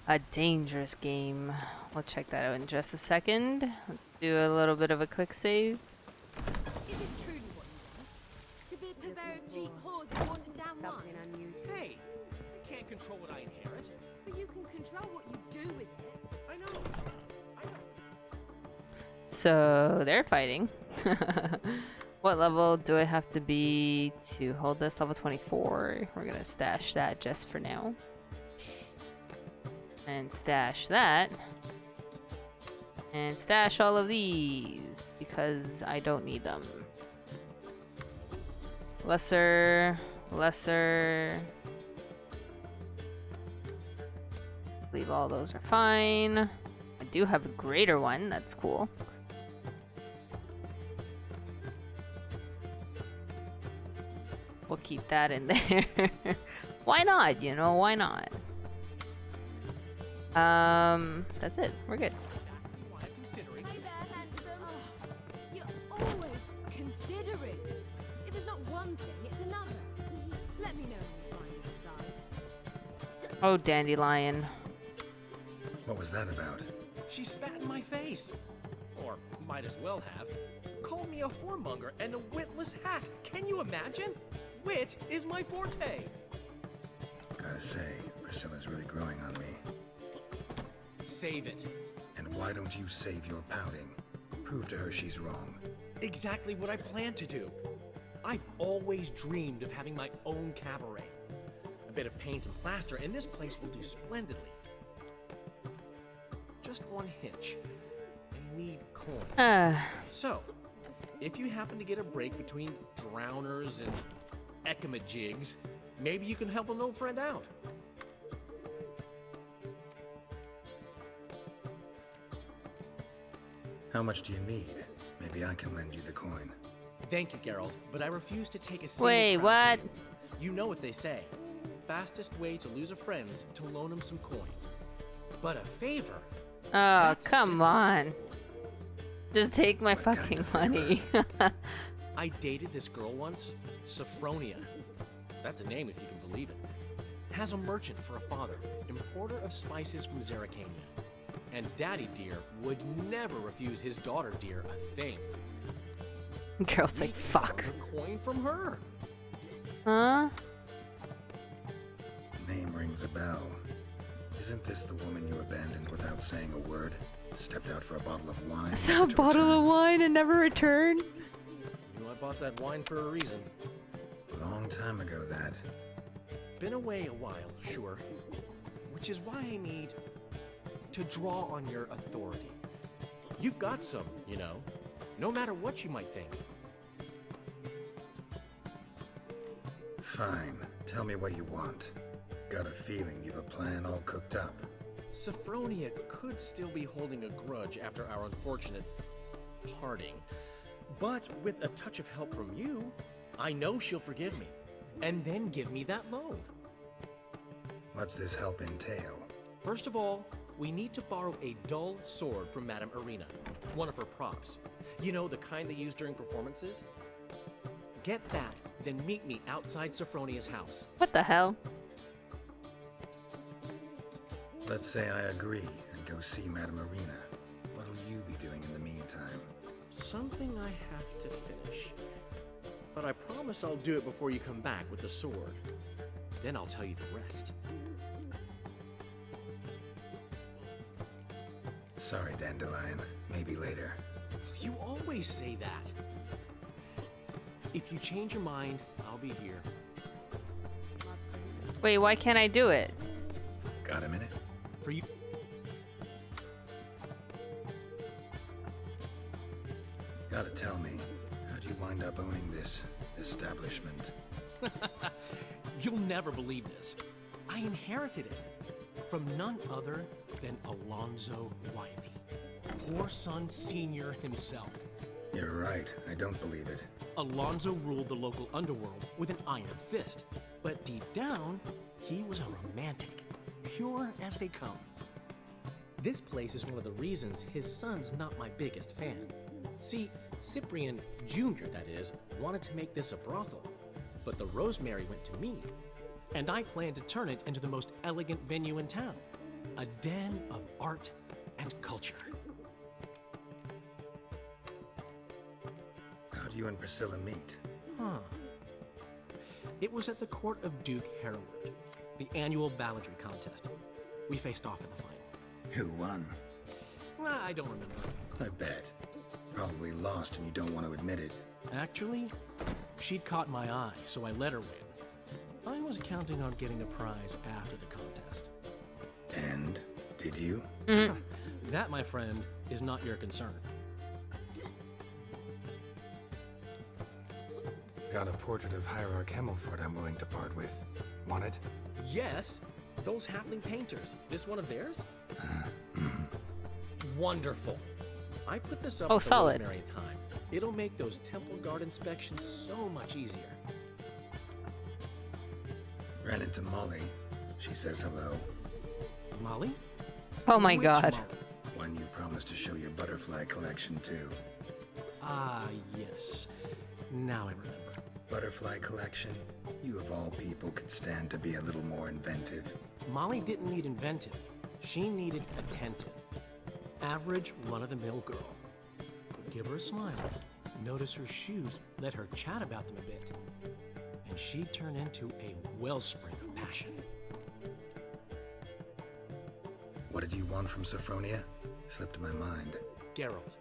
A dangerous game. We'll check that out in just a second. Let's do a little bit of a quick save. Is it truly what you want? To be a purveyor of cheap whores and watered down wine? Hey, I can't control what I inherit. But you can control what you do with it. I know. So they're fighting. What level do I have to be to hold this? Level 24. We're gonna stash that just for now. And stash that. And stash all of these because I don't need them. Lesser. I believe all those are fine. I do have a greater one. That's cool. We'll keep that in there. Why not? You know, why not? That's it. We're good. Hey there, handsome. You're always considering. If it's not one thing, it's another. Let me know when you finally decide. Oh, dandelion. What was that about? She spat in my face. Or might as well have. Called me a whoremonger and a witless hack. Can you imagine? Wit is my forte. Gotta say, Priscilla's really growing on me. Save it. And why don't you save your pouting? Prove to her she's wrong. Exactly what I plan to do. I've always dreamed of having my own cabaret. A bit of paint and plaster, and this place will do splendidly. Just one hitch. I need coin. So, if you happen to get a break between drowners and ekamajigs, maybe you can help an old friend out. How much do you need? Maybe I can lend you the coin. Thank you, Geralt, but I refuse to take a single Wait, crown what? from you. You know what they say. Fastest way to lose a friend's to loan him some coin. But a favor? Oh, That's come on. Just take my What kind fucking of money. I dated this girl once, Sophronia. That's a name if you can believe it. Has a merchant for a father, importer of spices from Zerrikania. And Daddy Dear would never refuse his daughter Dear a thing. Girl's like, fuck. A coin from her. Huh? Name rings a bell. Isn't this the woman you abandoned without saying a word? Stepped out for a bottle of wine. A bottle of wine and never returned? You know I bought that wine for a reason. Long time ago, that. Been away a while, sure. Which is why I need to draw on your authority. You've got some, you know, no matter what you might think. Fine. Tell me what you want. Got a feeling you've a plan all cooked up. Sophronia could still be holding a grudge after our unfortunate parting. But with a touch of help from you, I know she'll forgive me. And then give me that loan. What's this help entail? First of all, we need to borrow a dull sword from Madame Irina, one of her props. You know, the kind they use during performances? Get that, then meet me outside Sophronia's house. What the hell? Let's say I agree and go see Madame Irina. What'll you be doing in the meantime? Something I have to finish. But I promise I'll do it before you come back with the sword. Then I'll tell you the rest. Sorry, Dandelion. Maybe later. You always say that. If you change your mind, I'll be here. Wait, why can't I do it? Got a minute? For you. Gotta tell me, how'd you wind up owning this establishment? You'll never believe this. I inherited it from none other than Alonzo Wiley, Whoreson Sr. himself. You're right, I don't believe it. Alonzo ruled the local underworld with an iron fist, but deep down, he was a romantic, pure as they come. This place is one of the reasons his son's not my biggest fan. See, Cyprian Jr., that is, wanted to make this a brothel, but the Rosemary went to me, and I planned to turn it into the most elegant venue in town, a den of art and culture. How'd you and Priscilla meet? It was at the court of Duke Hereward, the annual balladry contest. We faced off in the final. Who won? I don't remember. I bet. Probably lost and you don't want to admit it. Actually, she'd caught my eye, so I let her win. I was counting on getting a prize after the contest. And? Did you? That, my friend, is not your concern. Got a portrait of Hierarch Himmelford I'm willing to part with. Want it? Yes, those halfling painters. This one of theirs? Wonderful. I put this up Oh, for solid. Rosemary time. It'll make those temple guard inspections so much easier. Ran into Molly. She says hello. Molly? Oh my Which god. Molly? One you promised to show your butterfly collection to. Ah, yes. Now I remember. Butterfly collection? You of all people could stand to be a little more inventive. Molly didn't need inventive. She needed attentive. Average, run-of-the-mill girl. But give her a smile. Notice her shoes. Let her chat about them a bit. And she'd turn into a wellspring of passion. What did you want from Sophronia? Slipped my mind. Geralt,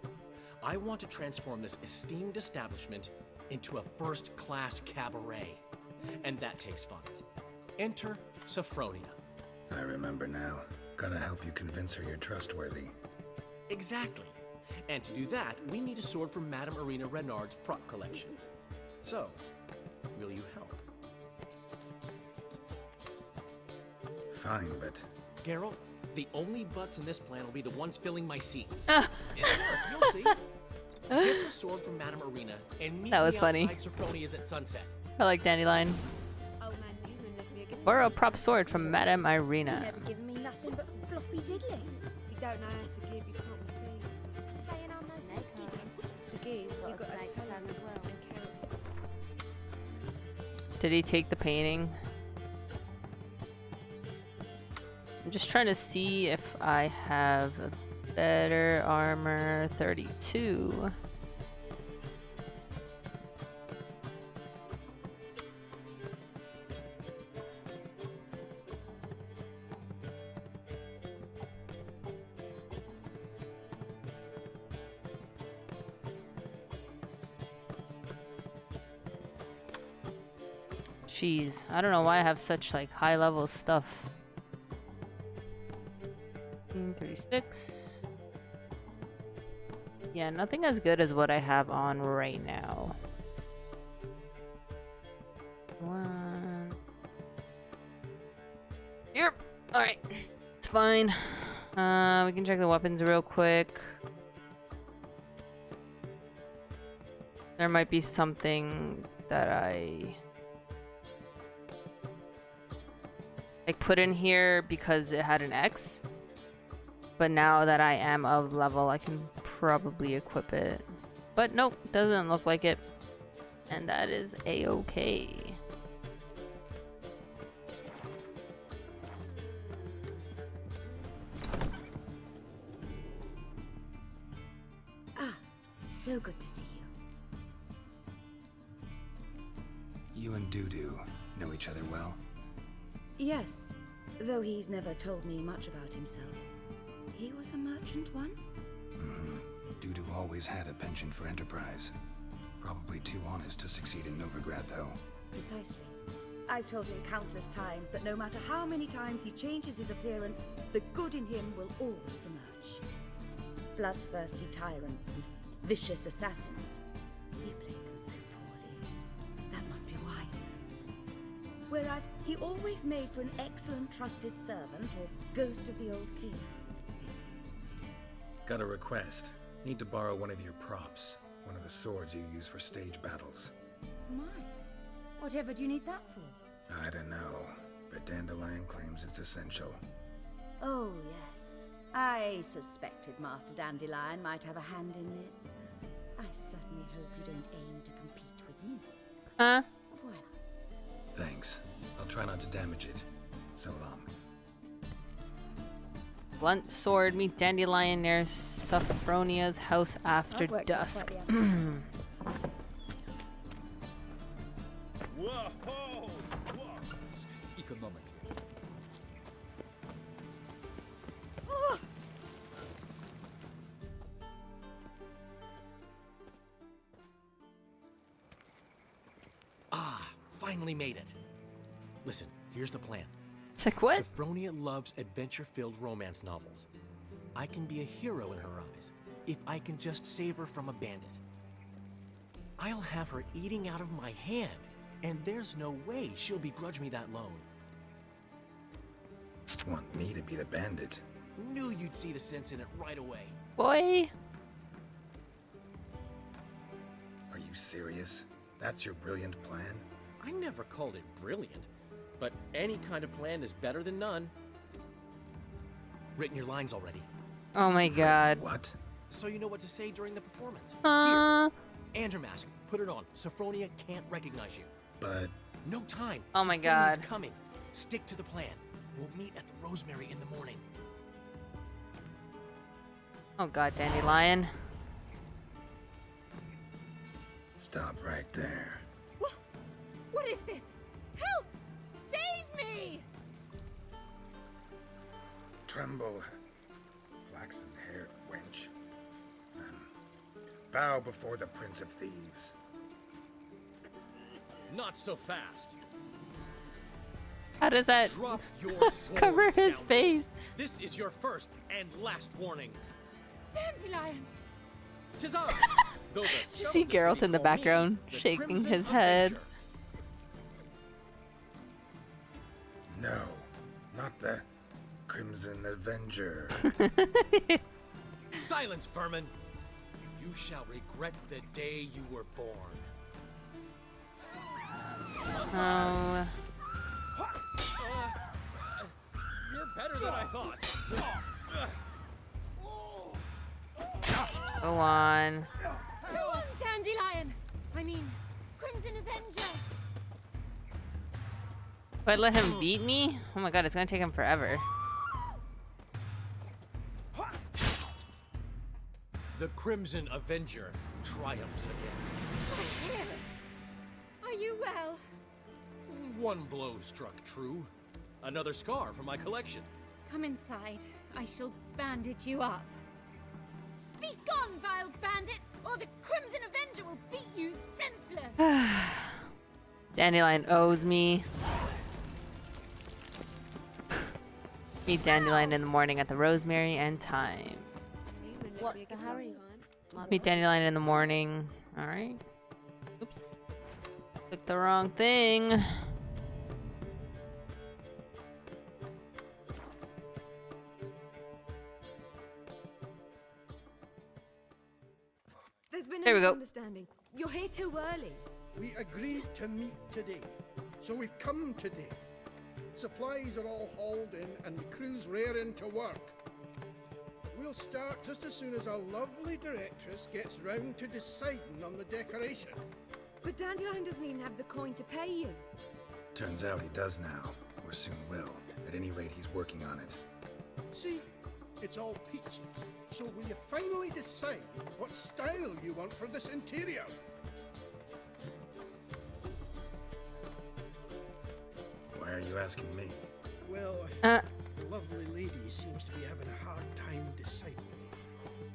I want to transform this esteemed establishment into a first-class cabaret. And that takes funds. Enter Sophronia. I remember now. Gotta help you convince her you're trustworthy. Exactly. And to do that, we need a sword from Madame Irina Renard's prop collection. So, will you help? Fine, but... Geralt, the only butts in this plan will be the ones filling my seats. You'll see. Get the sword from Madame Irina and meet That was me funny. outside Sophronia's at sunset. I like Dandelion. Old man Newman left me a gift. Borrow a prop sword from Madame Irina. Never given me nothing but floppy diddly. If you don't know how to give, you can't receive. Saying I'm no good giving. To give, you've got to tell him as well. And carrot. Did he take the painting? I'm just trying to see if I have a better armor 32. Jeez, I don't know why I have such like high level stuff. 36. Yeah, nothing as good as what I have on right now. One. Yep. Alright. It's fine. We can check the weapons real quick. There might be something that I put in here because it had an X. But now that I am of level, I can probably equip it. But nope, doesn't look like it. And that is a-okay. Ah, so good to see you. You and Dudu know each other well? Yes, though he's never told me much about himself. He was a merchant once? Mm-hmm. Dudu always had a penchant for enterprise. Probably too honest to succeed in Novigrad, though. Precisely. I've told him countless times that no matter how many times he changes his appearance, the good in him will always emerge. Bloodthirsty tyrants and vicious assassins. He played them so poorly. That must be why. Whereas he always made for an excellent trusted servant or ghost of the old king. Got a request. Need to borrow one of your props. One of the swords you use for stage battles. My, whatever do you need that for? I don't know, but Dandelion claims it's essential. Oh, yes. I suspected Master Dandelion might have a hand in this. I certainly hope you don't aim to compete with me. Huh? Voilà. Thanks. I'll try not to damage it. So long. Blunt sword, meet Dandelion near Sophronia's house after dusk. Whoa! Economically. Ah, finally made it. Listen, here's the plan. It's like, what? Sophronia loves adventure-filled romance novels. I can be a hero in her eyes if I can just save her from a bandit. I'll have her eating out of my hand, and there's no way she'll begrudge me that loan. Want me to be the bandit? Knew you'd see the sense in it right away. Boy. Are you serious? That's your brilliant plan? I never called it brilliant, but any kind of plan is better than none. Written your lines already. Oh my god. What? So you know what to say during the performance. Here. And your mask. Put it on. Sophronia can't recognize you. But... No time. Oh my Sophronia's god. Coming. Stick to the plan. We'll meet at the Rosemary in the morning. Oh god, Dandelion. Stop right there. What is this? Help! Save me! Tremble, flaxen-haired wench. Bow before the Prince of Thieves. Not so fast. How does that Drop your sword, cover his scoundrel. face? This is your first and last warning. Dandelion! Tis I, though the You scum see of the Geralt city in the call me background, the shaking Crimson his head. Avenger. No, not the Crimson Avenger. Silence, vermin! You shall regret the day you were born. Oh. You're better than I thought. Go on. Go on, Dandelion! I mean, Crimson Avenger! If I let him beat me? Oh my god, it's gonna take him forever. The Crimson Avenger triumphs again. My hair! Are you well? One blow struck true. Another scar from my collection. Come inside. I shall bandage you up. Be gone, vile bandit, or the Crimson Avenger will beat you senseless! Dandelion owes me. Meet Dandelion in the morning at the Rosemary and Thyme. What's the hurry? Meet Dandelion in the morning. Alright. Oops. Clicked the wrong thing. There's been There a we go. misunderstanding. You're here too early. We agreed to meet today, so we've come today. Supplies are all hauled in and the crew's raring to work. We'll start just as soon as our lovely directress gets round to deciding on the decoration. But Dandelion doesn't even have the coin to pay you. Turns out he does now, or soon will. At any rate, he's working on it. See, it's all peachy. So will you finally decide what style you want for this interior? Why are you asking me? Well, the lovely lady seems to be having a hard time deciding.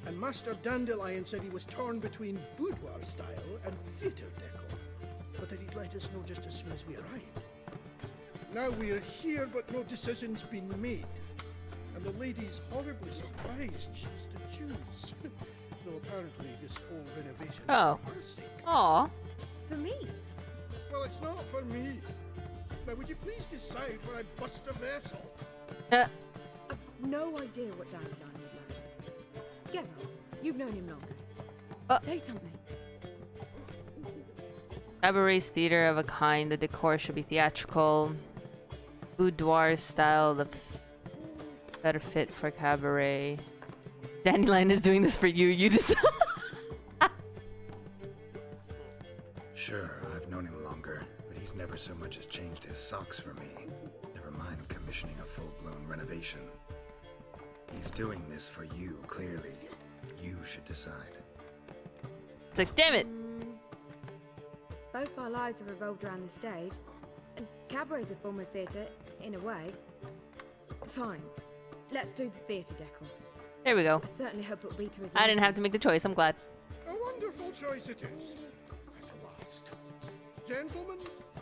And Master Dandelion said he was torn between boudoir style and theatre decor, but that he'd let us know just as soon as we arrived. Now we're here, but no decision's been made. And the lady's horribly surprised she's to choose. Though apparently this whole renovation is for her sake. Aw. For me? Well, it's not for me. Now, would you please decide where I bust a vessel? I've no idea what Dandelion would like. Geralt, you've known him longer. Say something. Cabaret's theater of a kind. The decor should be theatrical. Boudoir style. The better fit for cabaret. Dandelion is doing this for you. You just. Sure, I've known him longer, but he's never so much as changed his socks for me. Never mind commissioning a full-blown renovation. He's doing this for you, clearly. You should decide. It's like, damn it! Both our lives have revolved around the stage, and cabaret's a form of theatre, in a way. Fine. Let's do the theatre decor. There we go. I certainly hope it'll be to his I didn't liking. have to make the choice. I'm glad. A wonderful choice it is. At last. Gentlemen,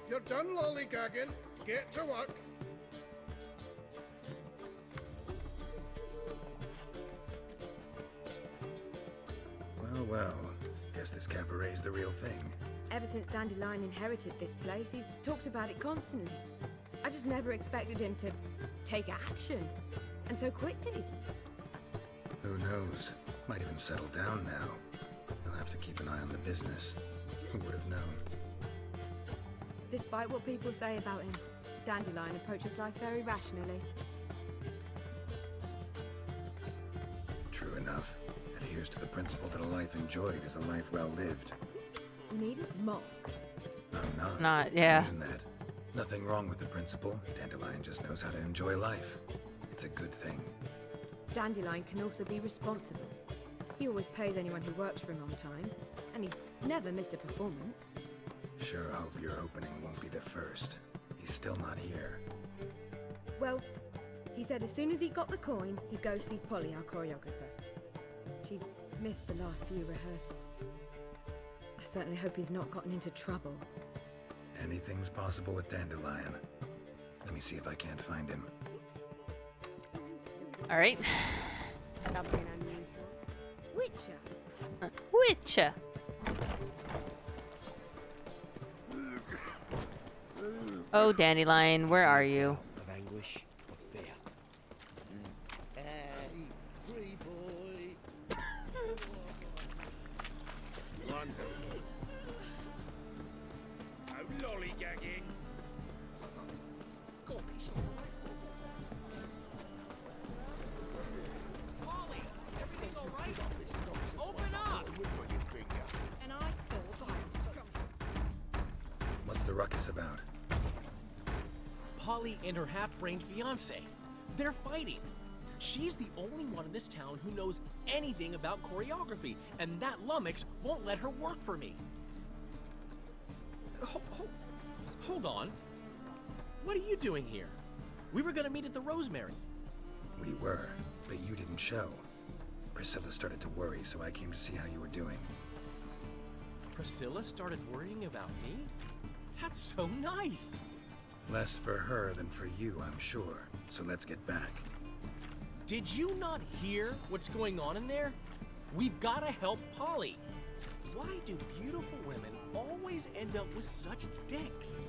you're done lollygagging. Get to work. Well, well. Guess this cabaret's the real thing. Ever since Dandelion inherited this place, he's talked about it constantly. I just never expected him to take action. And so quickly. Who knows? Might even settle down now. He'll have to keep an eye on the business. Who would have known? Despite what people say about him, Dandelion approaches life very rationally. True enough. Adheres to the principle that a life enjoyed is a life well lived. You needn't mock. I'm not, yeah. I mean that. Nothing wrong with the principle. Dandelion just knows how to enjoy life. It's a good thing. Dandelion can also be responsible. He always pays anyone who works for him on time, and he's never missed a performance. Sure hope your opening won't be the first. He's still not here. Well, he said as soon as he got the coin, he'd go see Polly, our choreographer. She's missed the last few rehearsals. I certainly hope he's not gotten into trouble. Anything's possible with Dandelion. Let me see if I can't find him. Alright. Something unusual. Witcher. Witcher. Oh, Dandelion, where are you? Of anguish, of fear. Hey, free boy. Wonderful. No lollygagging. Go, Bishop. Molly, everything all right? Open up! And I thought I'd struck. What's the ruckus about? Polly and her half-brained fiancé. They're fighting. She's the only one in this town who knows anything about choreography, and that lummox won't let her work for me. Hold on. What are you doing here? We were gonna meet at the Rosemary. We were, but you didn't show. Priscilla started to worry, so I came to see how you were doing. Priscilla started worrying about me? That's so nice. Less for her than for you, I'm sure. So let's get back. Did you not hear what's going on in there? We've got to help Polly. Why do beautiful women always end up with such dicks?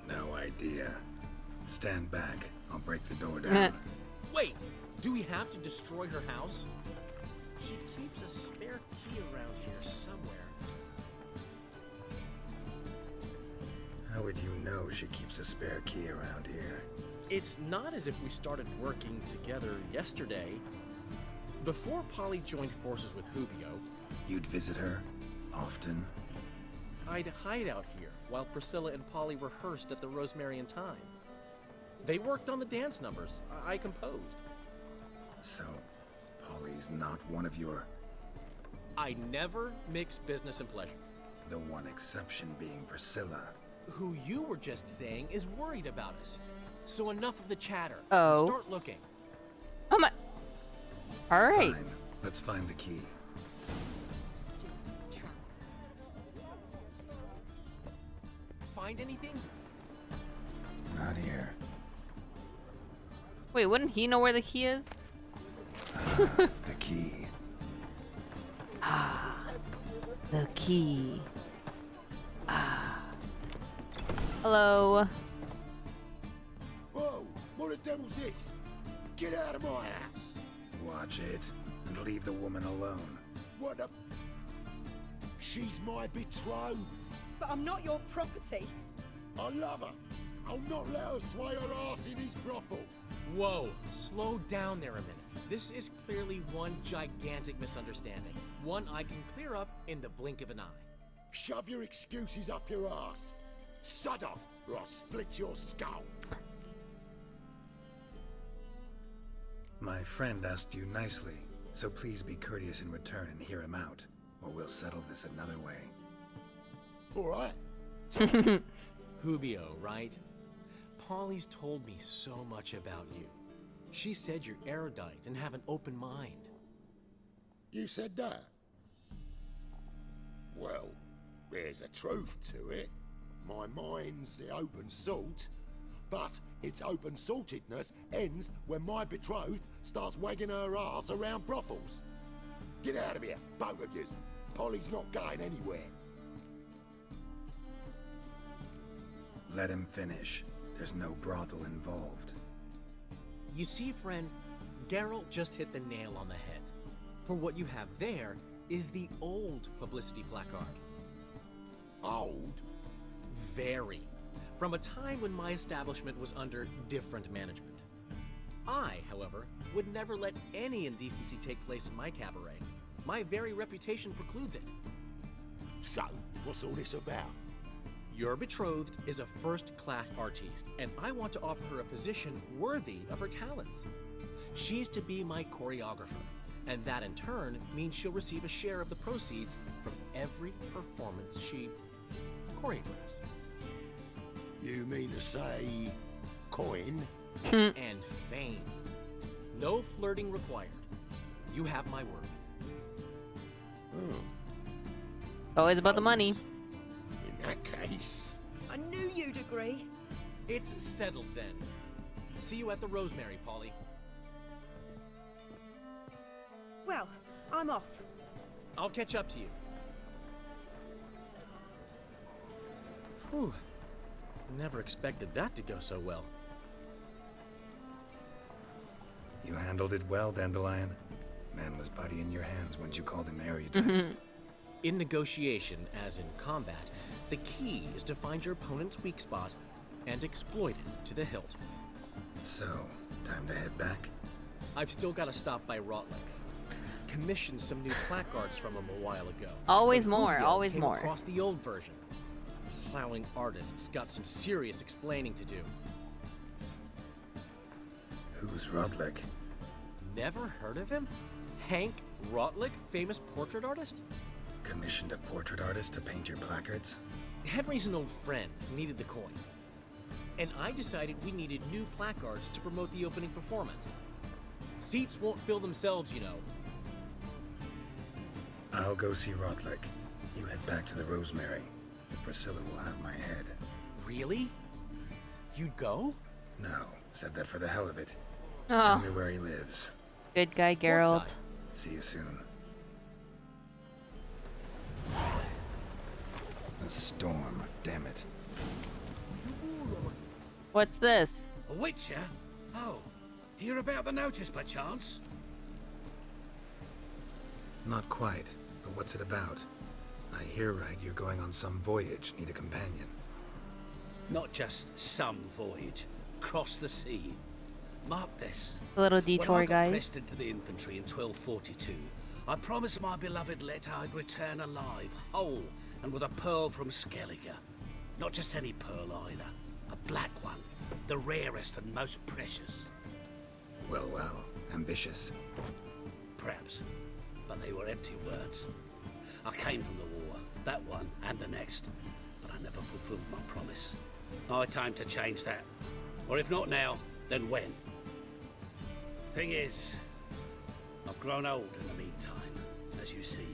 No idea. Stand back. I'll break the door down. Wait, do we have to destroy her house? She keeps a spare key around here somewhere. How would you know she keeps a spare key around here? It's not as if we started working together yesterday. Before Polly joined forces with Hubio, You'd visit her? Often? I'd hide out here while Priscilla and Polly rehearsed at the Rosemary and Thyme. They worked on the dance numbers I composed. So, Polly's not one of your... I never mix business and pleasure. The one exception being Priscilla. Who you were just saying is worried about us. So enough of the chatter. Oh. Start looking. Oh my... Alright. Fine. Let's find the key. Find anything? Not here. Wait, wouldn't he know where the key is? The key. Ah. The key. Ah. Hello. Whoa! What the devil's this? Get out of my house! Watch it, and leave the woman alone. What the... She's my betrothed. But I'm not your property. I love her. I'll not let her sway her ass in his brothel. Whoa, slow down there a minute. This is clearly one gigantic misunderstanding. One I can clear up in the blink of an eye. Shove your excuses up your ass. Sod off, or I'll split your skull. My friend asked you nicely, so please be courteous in return and hear him out, or we'll settle this another way. All right. Hubio, right? Polly's told me so much about you. She said you're erudite and have an open mind. You said that? Well, there's a truth to it. My mind's the open salt, but its open saltedness ends when my betrothed starts wagging her ass around brothels. Get out of here, both of yous. Polly's not going anywhere. Let him finish. There's no brothel involved. You see, friend, Geralt just hit the nail on the head. For what you have there is the old publicity placard. Old? Very. From a time when my establishment was under different management. I, however, would never let any indecency take place in my cabaret. My very reputation precludes it. So, what's all this about? Your betrothed is a first-class artiste, and I want to offer her a position worthy of her talents. She's to be my choreographer, and that in turn means she'll receive a share of the proceeds from every performance she choreographs. You mean to say... coin? And fame. No flirting required. You have my word. Always about the money. In that case... I knew you'd agree. It's settled then. See you at the Rosemary, Polly. Well, I'm off. I'll catch up to you. Whew. Never expected that to go so well. You handled it well, Dandelion. Man was buddy in your hands once you called him erudite. In negotiation, as in combat, the key is to find your opponent's weak spot and exploit it to the hilt. So, time to head back? I've still got to stop by Rotlick's. Commissioned some new placards from him a while ago. Always But more, Hubio always came more. across the old version. Plowing artists got some serious explaining to do. Who's Rotlick? Never heard of him? Hank Rotlick, famous portrait artist? Commissioned a portrait artist to paint your placards? Henry's an old friend, needed the coin. And I decided we needed new placards to promote the opening performance. Seats won't fill themselves, you know. I'll go see Rotlick. You head back to the Rosemary. but Priscilla will have my head. Really? You'd go? No, said that for the hell of it. Oh. Tell me where he lives. Good guy, Geralt. See you soon. A storm, damn it. What's this? A witcher? Oh, hear about the notice by chance? Not quite, but what's it about? I hear right you're going on some voyage, need a companion. Not just some voyage. Cross the sea. Mark this. A little detour, when I got guys. pressed into the infantry in 1242, I promised my beloved Let I'd return alive, whole, and with a pearl from Skellige. Not just any pearl either. A black one. The rarest and most precious. Well, well, ambitious. Perhaps. But they were empty words. I came from the war, that one and the next, but I never fulfilled my promise. High time to change that. Or if not now, then when? Thing is, I've grown old in the meantime, as you see.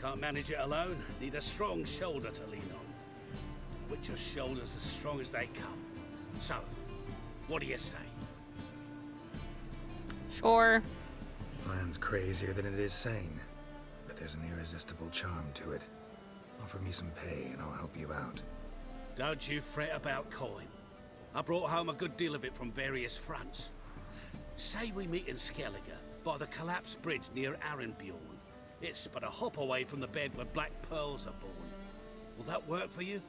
Can't manage it alone, need a strong shoulder to lean on. Witcher's shoulders as strong as they come. So, what do you say? Sure. Plan's crazier than it is sane, but there's an irresistible charm to it. Offer me some pay and I'll help you out. Don't you fret about coin. I brought home a good deal of it from various fronts. Say we meet in Skellige, by the collapsed bridge near Arenbjorn. It's but a hop away from the bed where black pearls are born. Will that work for you?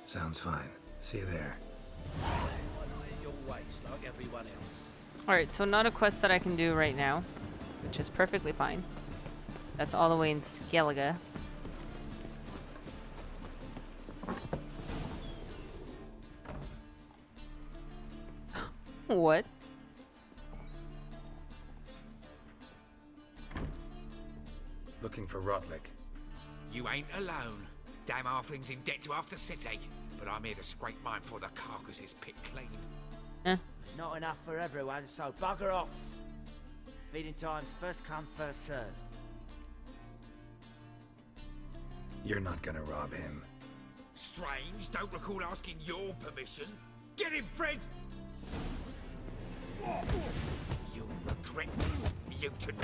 Sounds fine. See you there. Your waist, like everyone else. Alright, so not a quest that I can do right now, which is perfectly fine. That's all the way in Skellige. What? Looking for Rotlick. You ain't alone. Damn halfling's in debt to half the city. But I'm here to scrape mine before the carcass is picked clean. Not enough for everyone, so bugger off. Feeding time's first come, first served. You're not gonna rob him. Strange, don't recall asking your permission. Get him, Fred! You'll regret this, mutant.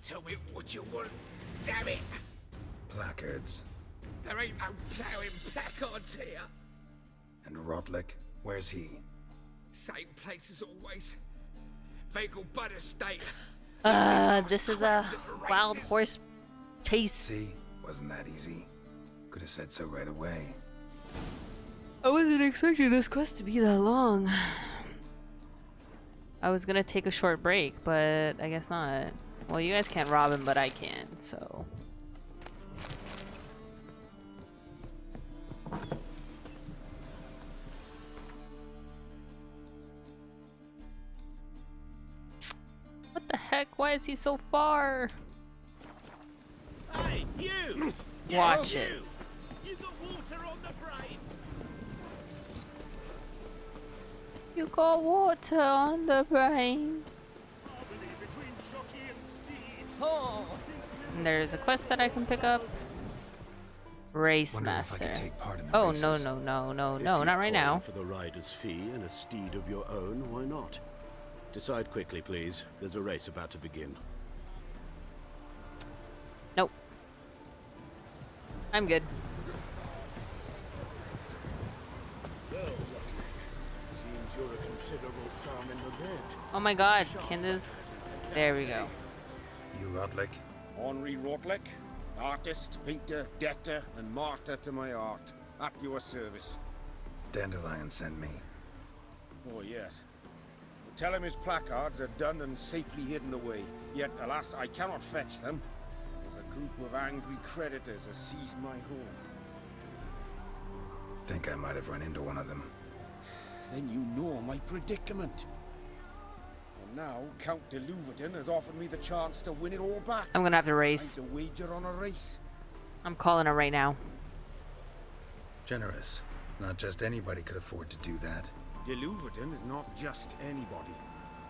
Tell me what you want, damn it! Placards. There ain't no ploughing placards here. And Rotlick, where's he? Same place as always. Vegal Bud Estate. This is a wild horse chase. See? Wasn't that easy? Could have said so right away. I wasn't expecting this quest to be that long. I was gonna take a short break, but I guess not. Well, you guys can't rob him, but I can, so. What the heck? Why is he so far? Hey, you! Watch it. You got water on the brain! You got water on the brain. Oh. And there's a quest that I can pick up. Race Wondering if I master. could take part in the Oh races. no, not right now. For the rider's fee and a steed of your own, why not? Decide quickly, please. There's a race about to begin. Nope. I'm good. Well, seems you're a considerable sum in the bed. Oh my god, Candace. There we go. You Rotlick? Henri Rotlick, artist, painter, debtor, and martyr to my art. At your service. Dandelion sent me. Oh, yes. Tell him his placards are done and safely hidden away. Yet, alas, I cannot fetch them, as a group of angry creditors has seized my home. Think I might have run into one of them. Then you know my predicament. And now, Count de Louverton has offered me the chance to win it all back. I'm gonna have to race. I'd wager on a race. I'm calling it right now. Generous. Not just anybody could afford to do that. De Louverton is not just anybody.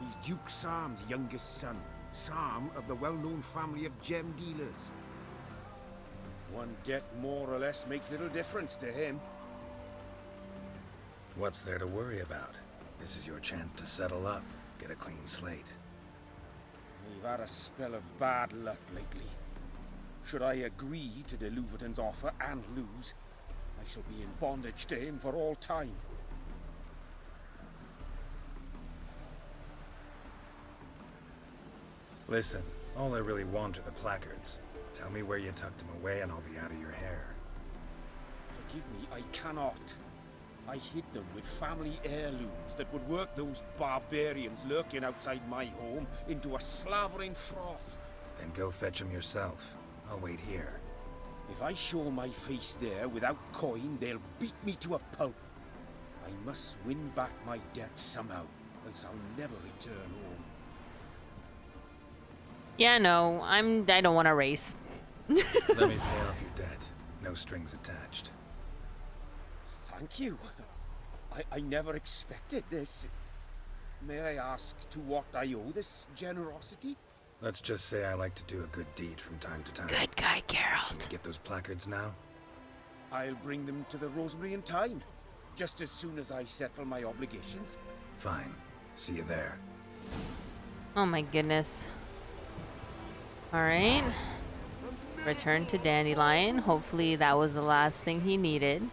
He's Duke Sam's youngest son. Sam of the well-known family of gem dealers. One debt more or less makes little difference to him. What's there to worry about? This is your chance to settle up, get a clean slate. We've had a spell of bad luck lately. Should I agree to de Louverton's offer and lose, I shall be in bondage to him for all time. Listen, all I really want are the placards. Tell me where you tucked them away and I'll be out of your hair. Forgive me, I cannot. I hid them with family heirlooms that would work those barbarians lurking outside my home into a slavering froth. Then go fetch them yourself. I'll wait here. If I show my face there without coin, they'll beat me to a pulp. I must win back my debt somehow, else I'll never return home. Yeah, no, I don't want to race. Let me pay off your debt. No strings attached. Thank you. I never expected this. May I ask to what I owe this generosity? Let's just say I like to do a good deed from time to time. Good guy, Geralt. Can we get those placards now? I'll bring them to the Rosemary in time, just as soon as I settle my obligations. Fine. See you there. Oh my goodness. Alright. Return to Dandelion. Hopefully that was the last thing he needed.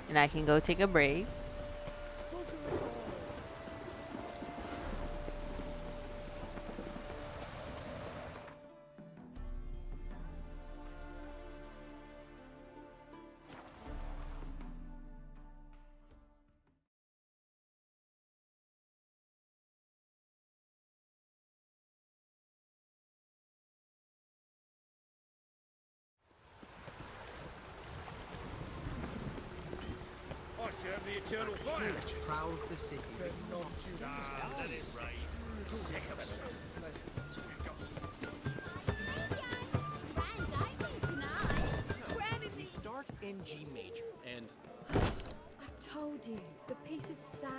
And I can go take a break. I serve the eternal fire. Prowls the city. That is right. Sick of it. We start in G major, and I've told you, the piece is sad,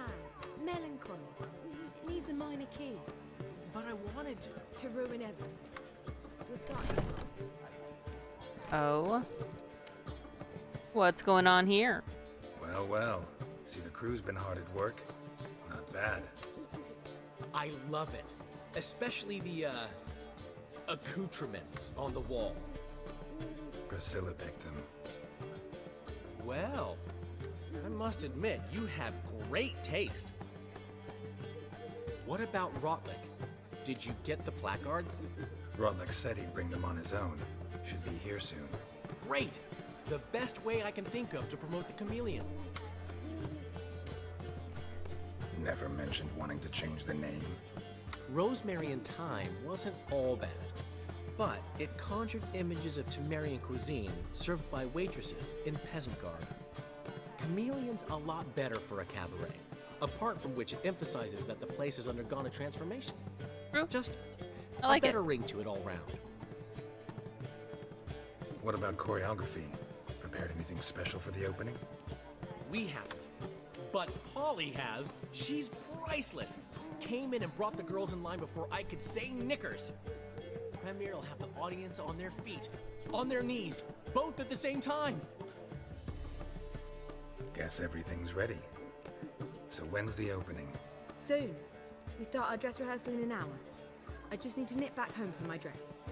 melancholy. It needs a minor key. but I wanted To ruin everything. We'll start Oh. What's going on here? Well, well. See, the crew's been hard at work. Not bad. I love it, especially the accoutrements on the wall. Priscilla picked them. Well, I must admit, you have great taste. What about Rotlick? Did you get the placards? Rotlick said he'd bring them on his own. Should be here soon. Great! The best way I can think of to promote the chameleon. Never mentioned wanting to change the name. Rosemary in Time wasn't all bad, but it conjured images of Temerian cuisine served by waitresses in peasant garb. Chameleon's a lot better for a cabaret, apart from which it emphasizes that the place has undergone a transformation. Just I like a better ring to it all round. What about choreography? Prepared anything special for the opening? We haven't. But Polly has. She's priceless. Came in and brought the girls in line before I could say knickers. Premier will have the audience on their feet, on their knees, both at the same time. Guess everything's ready. So when's the opening? Soon. We start our dress rehearsal in an hour. I just need to nip back home for my dress.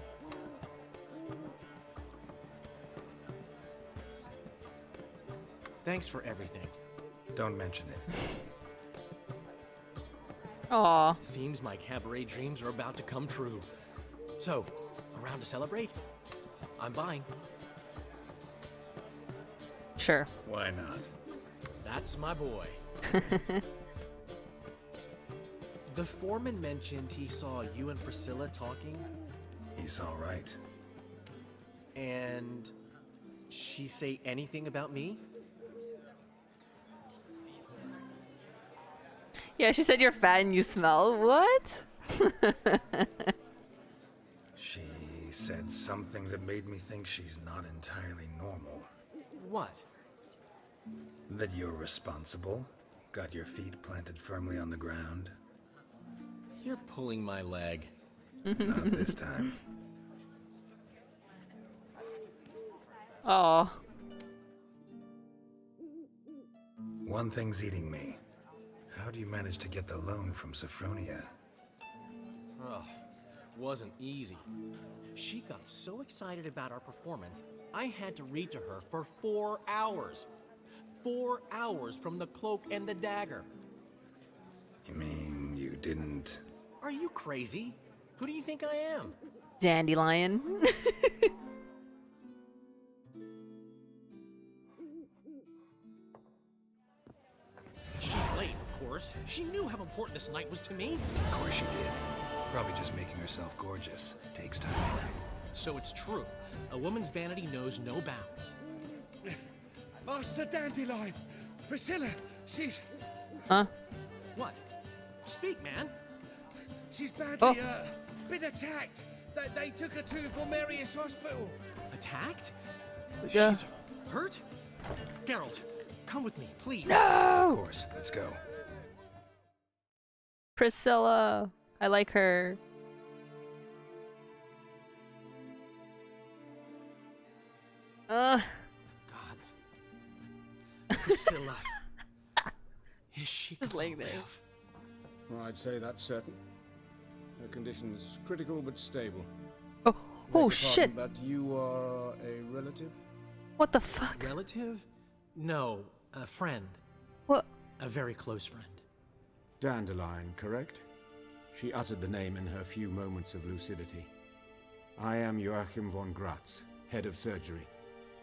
Thanks for everything. Don't mention it. Aw. Seems my cabaret dreams are about to come true. So, around to celebrate? I'm buying. Sure. Why not? That's my boy. The foreman mentioned he saw you and Priscilla talking. He's all right. And she say anything about me? Yeah, she said you're fat and you smell. What? She said something that made me think she's not entirely normal. What? That you're responsible, got your feet planted firmly on the ground. You're pulling my leg. Not this time. Oh. One thing's eating me. How do you manage to get the loan from Sophronia? Oh, wasn't easy. She got so excited about our performance, I had to read to her for 4 hours. 4 hours from the Cloak and the Dagger. You mean you didn't... Are you crazy? Who do you think I am? Dandelion. She's late, of course. She knew how important this night was to me. Of course she did. Probably just making herself gorgeous. Takes time. So it's true. A woman's vanity knows no bounds. Master Dandelion! Priscilla, she's... Huh? What? Speak, man. She's badly, been attacked. They took her to Vulmerius Hospital. Attacked? Yeah. She's hurt? Geralt, come with me, please. No! Of course, let's go. Priscilla. I like her. Gods. Priscilla. Is she Just gonna like this. live? Well, I'd say that's certain. Her condition's critical but stable. Oh, Beg oh your shit. pardon, but you are a relative? What the fuck? Relative? No, a friend. What? A very close friend. Dandelion, correct? She uttered the name in her few moments of lucidity. I am Joachim von Gratz, head of surgery.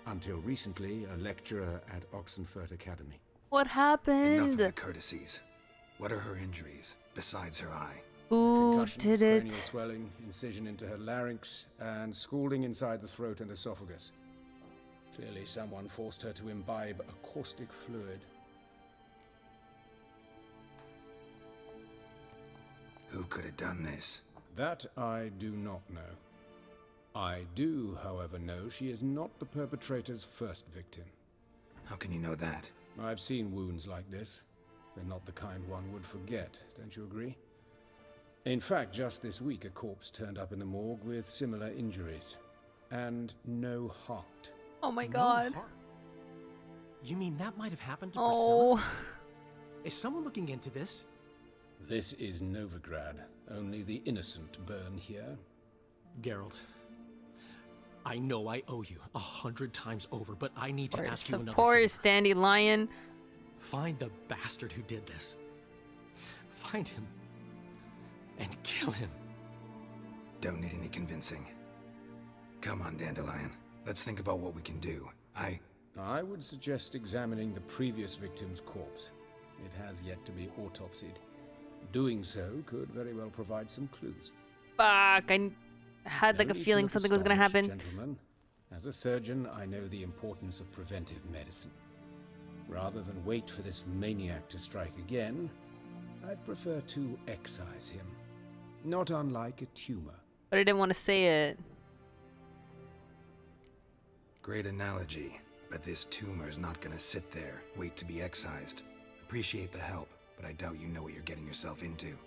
Until recently, a lecturer at Oxenfurt Academy. What happened? Enough of the courtesies. What are her injuries, besides her eye? Who Concussion, did cranial it? swelling, incision into her larynx, and scalding inside the throat and esophagus. Clearly someone forced her to imbibe a caustic fluid. Who could have done this? That I do not know. I do, however, know she is not the perpetrator's first victim. How can you know that? I've seen wounds like this. They're not the kind one would forget, don't you agree? In fact, just this week a corpse turned up in the morgue with similar injuries. And no heart. Oh my No god. heart. You mean that might have happened to Oh. Priscilla? Is someone looking into this? This is Novigrad. Only the innocent burn here. Geralt, I know I owe you 100 times over, but I need to ask you another Of course, favor. Dandelion. Find the bastard who did this. Find him and kill him. Don't need any convincing. Come on, Dandelion. Let's think about what we can do. I would suggest examining the previous victim's corpse. It has yet to be autopsied. Doing so could very well provide some clues. Fuck, I had like No a need to feeling look something was gonna astonished, happen. Gentlemen. As a surgeon, I know the importance of preventive medicine. Rather than wait for this maniac to strike again, I'd prefer to excise him. Not unlike a tumor. But I didn't want to say it. Great analogy, but this tumor's not gonna sit there, wait to be excised. Appreciate the help, but I doubt you know what you're getting yourself into.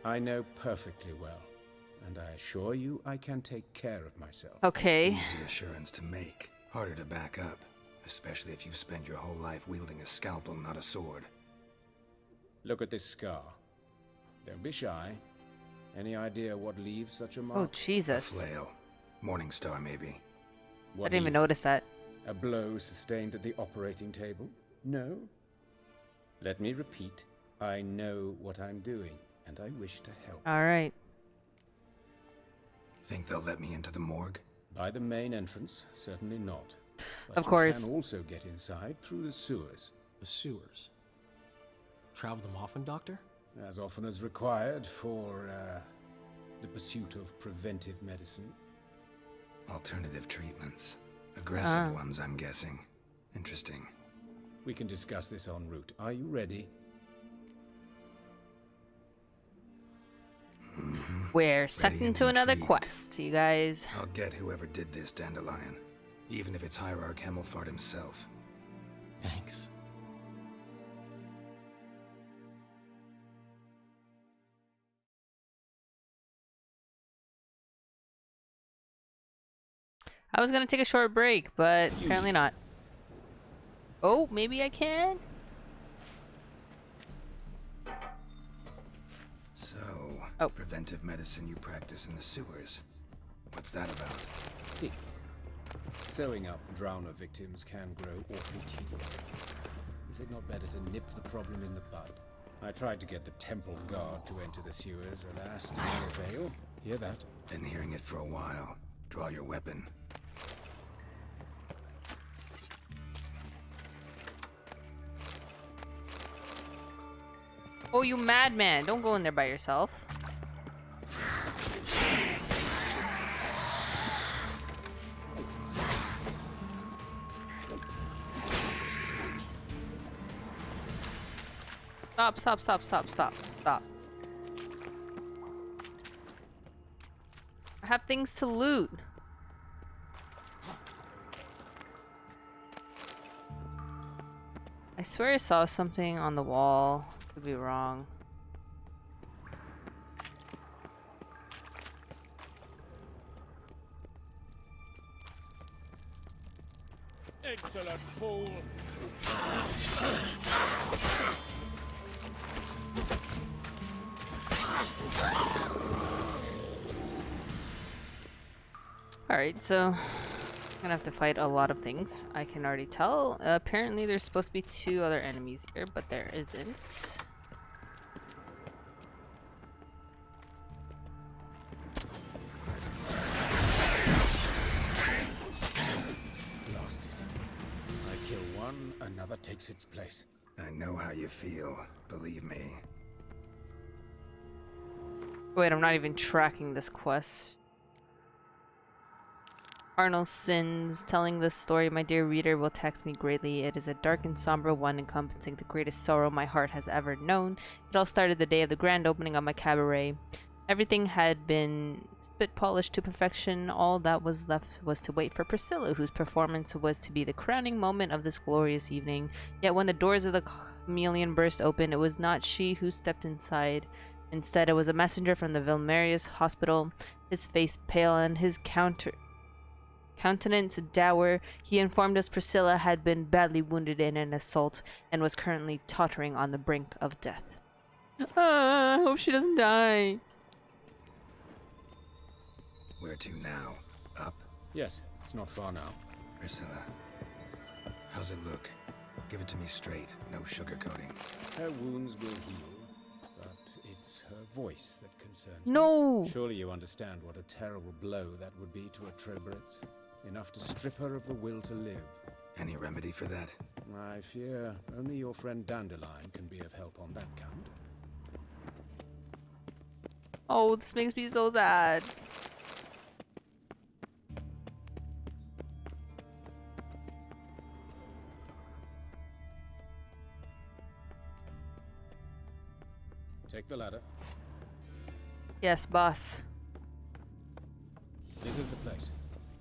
I know perfectly well, and I assure you I can take care of myself. Okay. Easy assurance to make, harder to back up, especially if you've spent your whole life wielding a scalpel, not a sword. Look at this scar. Don't be shy. Any idea what leaves such a mark? Oh, Jesus. A flail. Morningstar, maybe. What I didn't even do you notice that. think? A blow sustained at the operating table? No? Let me repeat. I know what I'm doing, and I wish to help. Alright. Think they'll let me into the morgue? By the main entrance, certainly not. But Of course. You can also get inside through the sewers. The sewers. Travel them often, Doctor? As often as required for, the pursuit of preventive medicine. Alternative treatments. Aggressive ones, I'm guessing. Interesting. We can discuss this en route. Are you ready? We're sucked and into another intrigued. quest, you guys. I'll get whoever did this, Dandelion. Even if it's Hierarch Hemmelfart himself. Thanks. I was gonna take a short break, but apparently not. Oh, maybe I can? So, oh. Preventive medicine you practice in the sewers. What's that about? Sewing up drowner victims can grow awfully tedious. Is it not better to nip the problem in the bud? I tried to get the temple guard to enter the sewers, alas, to no avail. Hear that? Been hearing it for a while. Draw your weapon. Oh, you madman. Don't go in there by yourself. Stop, stop, stop, stop, stop, stop. I have things to loot. I swear I saw something on the wall. Could be wrong. Excellent fool! Alright, so I'm gonna have to fight a lot of things. I can already tell. Apparently there's supposed to be 2 other enemies here, but there isn't. Lost it. I kill one, another takes its place. I know how you feel, believe me. Wait, I'm not even tracking this quest. Arnold's sins. Telling this story, my dear reader, will tax me greatly. It is a dark and somber one, encompassing the greatest sorrow my heart has ever known. It all started the day of the grand opening of my cabaret. Everything had been spit polished to perfection. All that was left was to wait for Priscilla, whose performance was to be the crowning moment of this glorious evening. Yet when the doors of the chameleon burst open, it was not she who stepped inside. Instead, it was a messenger from the Vilmerius Hospital, his face pale and his countenance dour. He informed us Priscilla had been badly wounded in an assault and was currently tottering on the brink of death. I hope she doesn't die. Where to now? Up? Yes, it's not far now. Priscilla, how's it look? Give it to me straight, no sugarcoating. Her wounds will heal, but it's her voice that concerns No. me. Surely you understand what a terrible blow that would be to a Trobritz. Enough to strip her of the will to live. Any remedy for that? I fear only your friend Dandelion can be of help on that count. Oh, this makes me so sad. Take the ladder. Yes, boss. This is the place.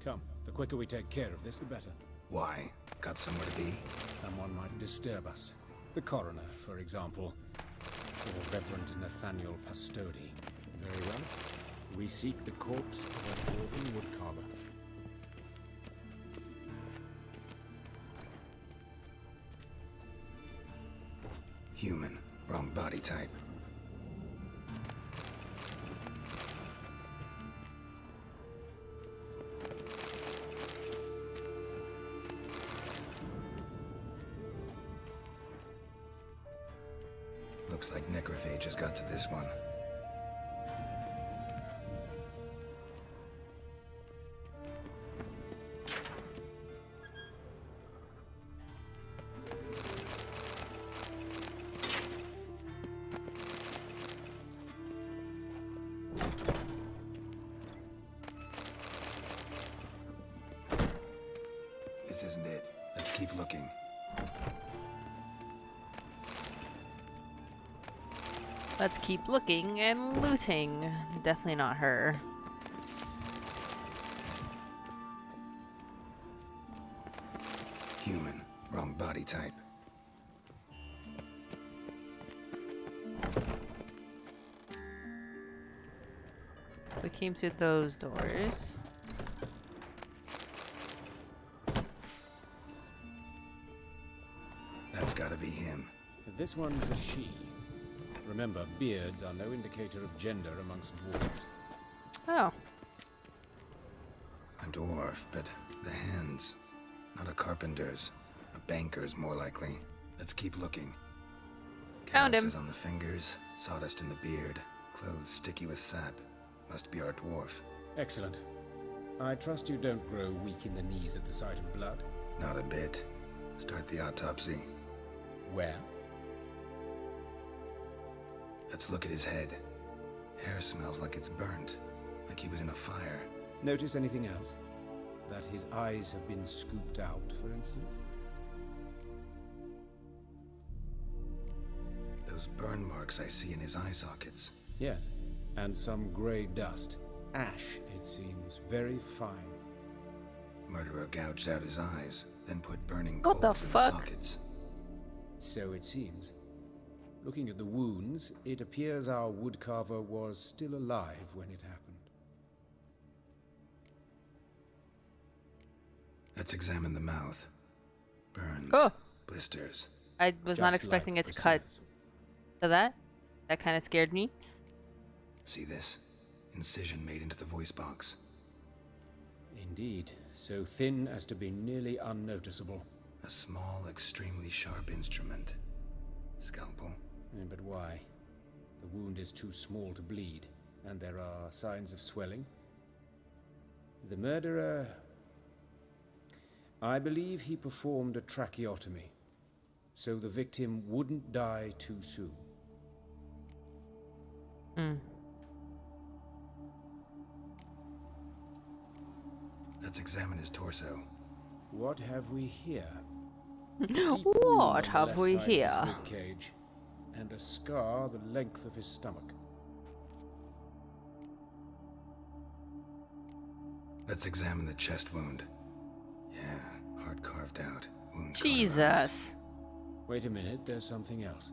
Come, the quicker we take care of this, the better. Why? Got somewhere to be? Someone might disturb us. The coroner, for example. Or Reverend Nathaniel Pastodi. Very well. We seek the corpse of a dwarven woodcarver. Human. Wrong body type. Looks like necrophages got to this one. This isn't it. Let's keep looking. Let's keep looking and looting. Definitely not her. Human. Wrong body type. We came through those doors. That's gotta be him. This one's a she. Remember, beards are no indicator of gender amongst dwarves. Oh. A dwarf, but the hands. Not a carpenter's. A banker's, more likely. Let's keep looking. Found him. Calluses on the fingers, sawdust in the beard, clothes sticky with sap. Must be our dwarf. Excellent. I trust you don't grow weak in the knees at the sight of blood. Not a bit. Start the autopsy. Where? Let's look at his head. Hair smells like it's burnt, like he was in a fire. Notice anything else? That his eyes have been scooped out, for instance? Those burn marks I see in his eye sockets. Yes, and some grey dust. Ash, it seems. Very fine. Murderer gouged out his eyes, then put burning What the coals in the fuck? sockets. So it seems. Looking at the wounds, it appears our woodcarver was still alive when it happened. Let's examine the mouth. Burns. Oh. Blisters. I was not Just expecting like it to cut Priscilla's. to that. That kind of scared me. See this? Incision made into the voice box. Indeed, so thin as to be nearly unnoticeable. A small, extremely sharp instrument. Scalpel. But why? The wound is too small to bleed, and there are signs of swelling. The murderer... I believe he performed a tracheotomy, so the victim wouldn't die too soon. Hmm. Let's examine his torso. What have we here? What have we here? Cage, and a scar the length of his stomach. Let's examine the chest wound. Yeah, heart carved out. Wound cauterized. Jesus. Wait a minute, there's something else.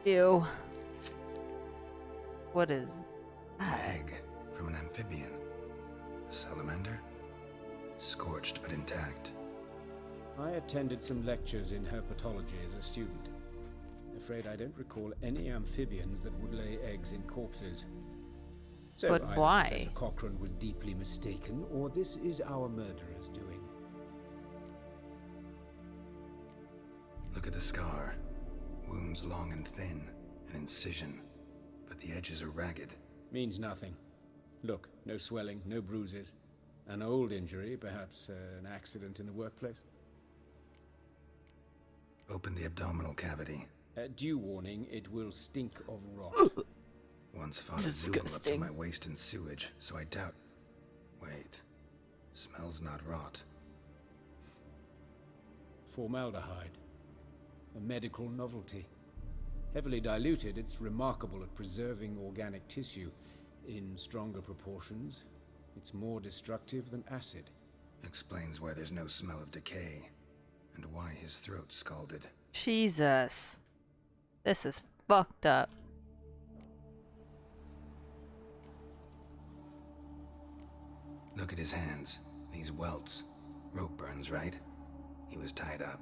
Ew. What is An egg from an amphibian. A salamander? Scorched but intact. I attended some lectures in herpetology as a student. Afraid I don't recall any amphibians that would lay eggs in corpses. So But either why? Professor Cochrane was deeply mistaken, or this is our murderer's doing. Look at the scar. Wounds long and thin. An incision. But the edges are ragged. Means nothing. Look, no swelling, no bruises. An old injury, perhaps an accident in the workplace. Open the abdominal cavity. Due warning, it will stink of rot. Once fought a zoogle up to my waist in sewage, so I doubt... Wait. Smells not rot. Formaldehyde. A medical novelty. Heavily diluted, it's remarkable at preserving organic tissue. In stronger proportions, it's more destructive than acid. Explains why there's no smell of decay, and why his throat's scalded. Jesus. This is fucked up. Look at his hands. These welts. Rope burns, right? He was tied up.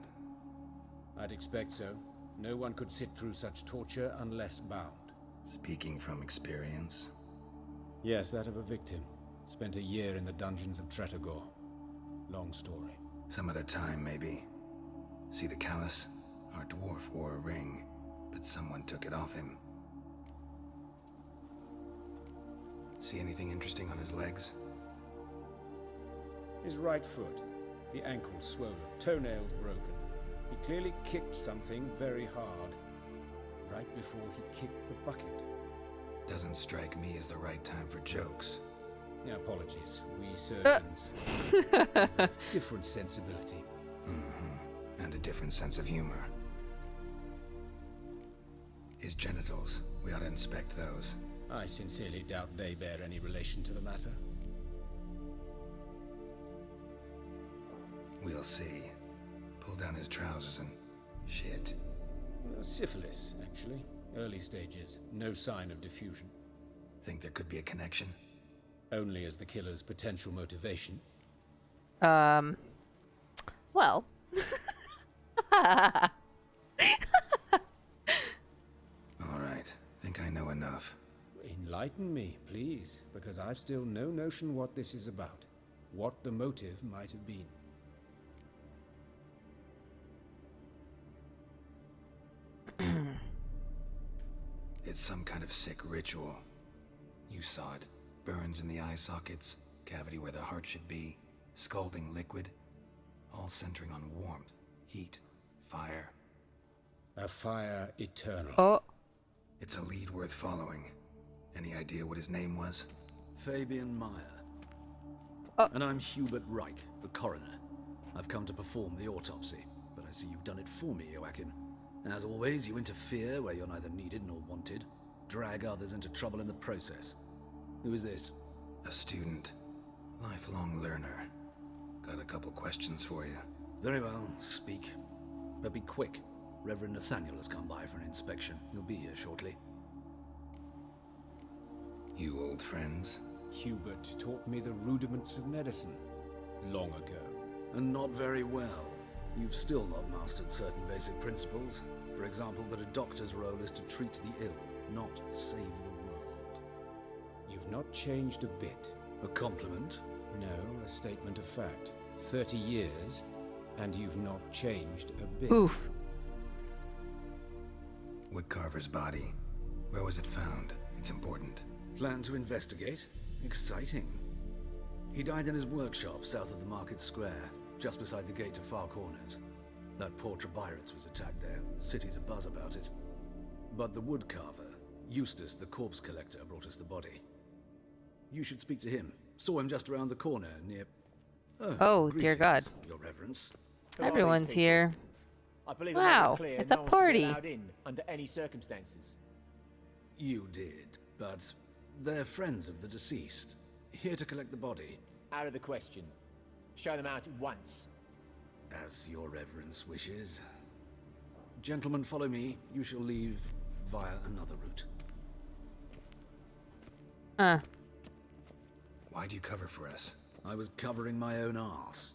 I'd expect so. No one could sit through such torture unless bound. Speaking from experience? Yes, that of a victim. Spent a year in the dungeons of Tretogor. Long story. Some other time, maybe. See the callus? Our dwarf wore a ring, but someone took it off him. See anything interesting on his legs? His right foot. The ankle swollen, toenails broken. He clearly kicked something very hard. Right before he kicked the bucket. Doesn't strike me as the right time for jokes. Apologies. We surgeons have a different sensibility. Mm-hmm. And a different sense of humor. His genitals. We ought to inspect those. I sincerely doubt they bear any relation to the matter. We'll see. Pull down his trousers and... shit. Syphilis, actually. Early stages. No sign of diffusion. Think there could be a connection? Only as the killer's potential motivation. Well. Alright, think I know enough. Enlighten me, please, because I've still no notion what this is about. What the motive might have been. It's some kind of sick ritual. You saw it. Burns in the eye sockets, cavity where the heart should be, scalding liquid, all centering on warmth, heat, fire. A fire eternal. Oh. It's a lead worth following. Any idea what his name was? Fabian Meyer. And I'm Hubert Reich, the coroner. I've come to perform the autopsy, but I see you've done it for me, Joachim. As always, you interfere where you're neither needed nor wanted, drag others into trouble in the process. Who is this? A student. Lifelong learner. Got a couple questions for you. Very well, speak. But be quick. Reverend Nathaniel has come by for an inspection. He'll be here shortly. You old friends? Hubert taught me the rudiments of medicine. Long ago. And not very well. You've still not mastered certain basic principles. For example, that a doctor's role is to treat the ill, not save the world. You've not changed a bit. A compliment? No, a statement of fact. 30 years, and you've not changed a bit. Oof. Woodcarver's body. Where was it found? It's important. Plan to investigate? Exciting. He died in his workshop south of the Market Square, just beside the gate to Far Corners. That poor Trebirates was attacked there. City's abuzz about it. But the woodcarver, Eustace the corpse collector, brought us the body. You should speak to him. Saw him just around the corner near... Oh, dear God. Your Reverence. Everyone's here. I believe Wow, I made it clear it's no a one's to be party. allowed in under any circumstances. You did, but they're friends of the deceased. Here to collect the body. Out of the question. Show them out at once. As your reverence wishes. Gentlemen, follow me. You shall leave via another route. Why do you cover for us? I was covering my own arse.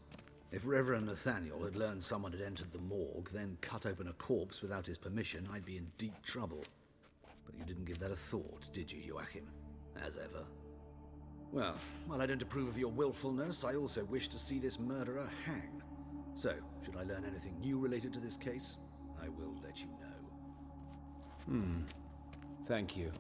If Reverend Nathaniel had learned someone had entered the morgue, then cut open a corpse without his permission, I'd be in deep trouble. But you didn't give that a thought, did you, Joachim? As ever. Well, while I don't approve of your willfulness, I also wish to see this murderer hang. So, should I learn anything new related to this case, I will let you know. Thank you.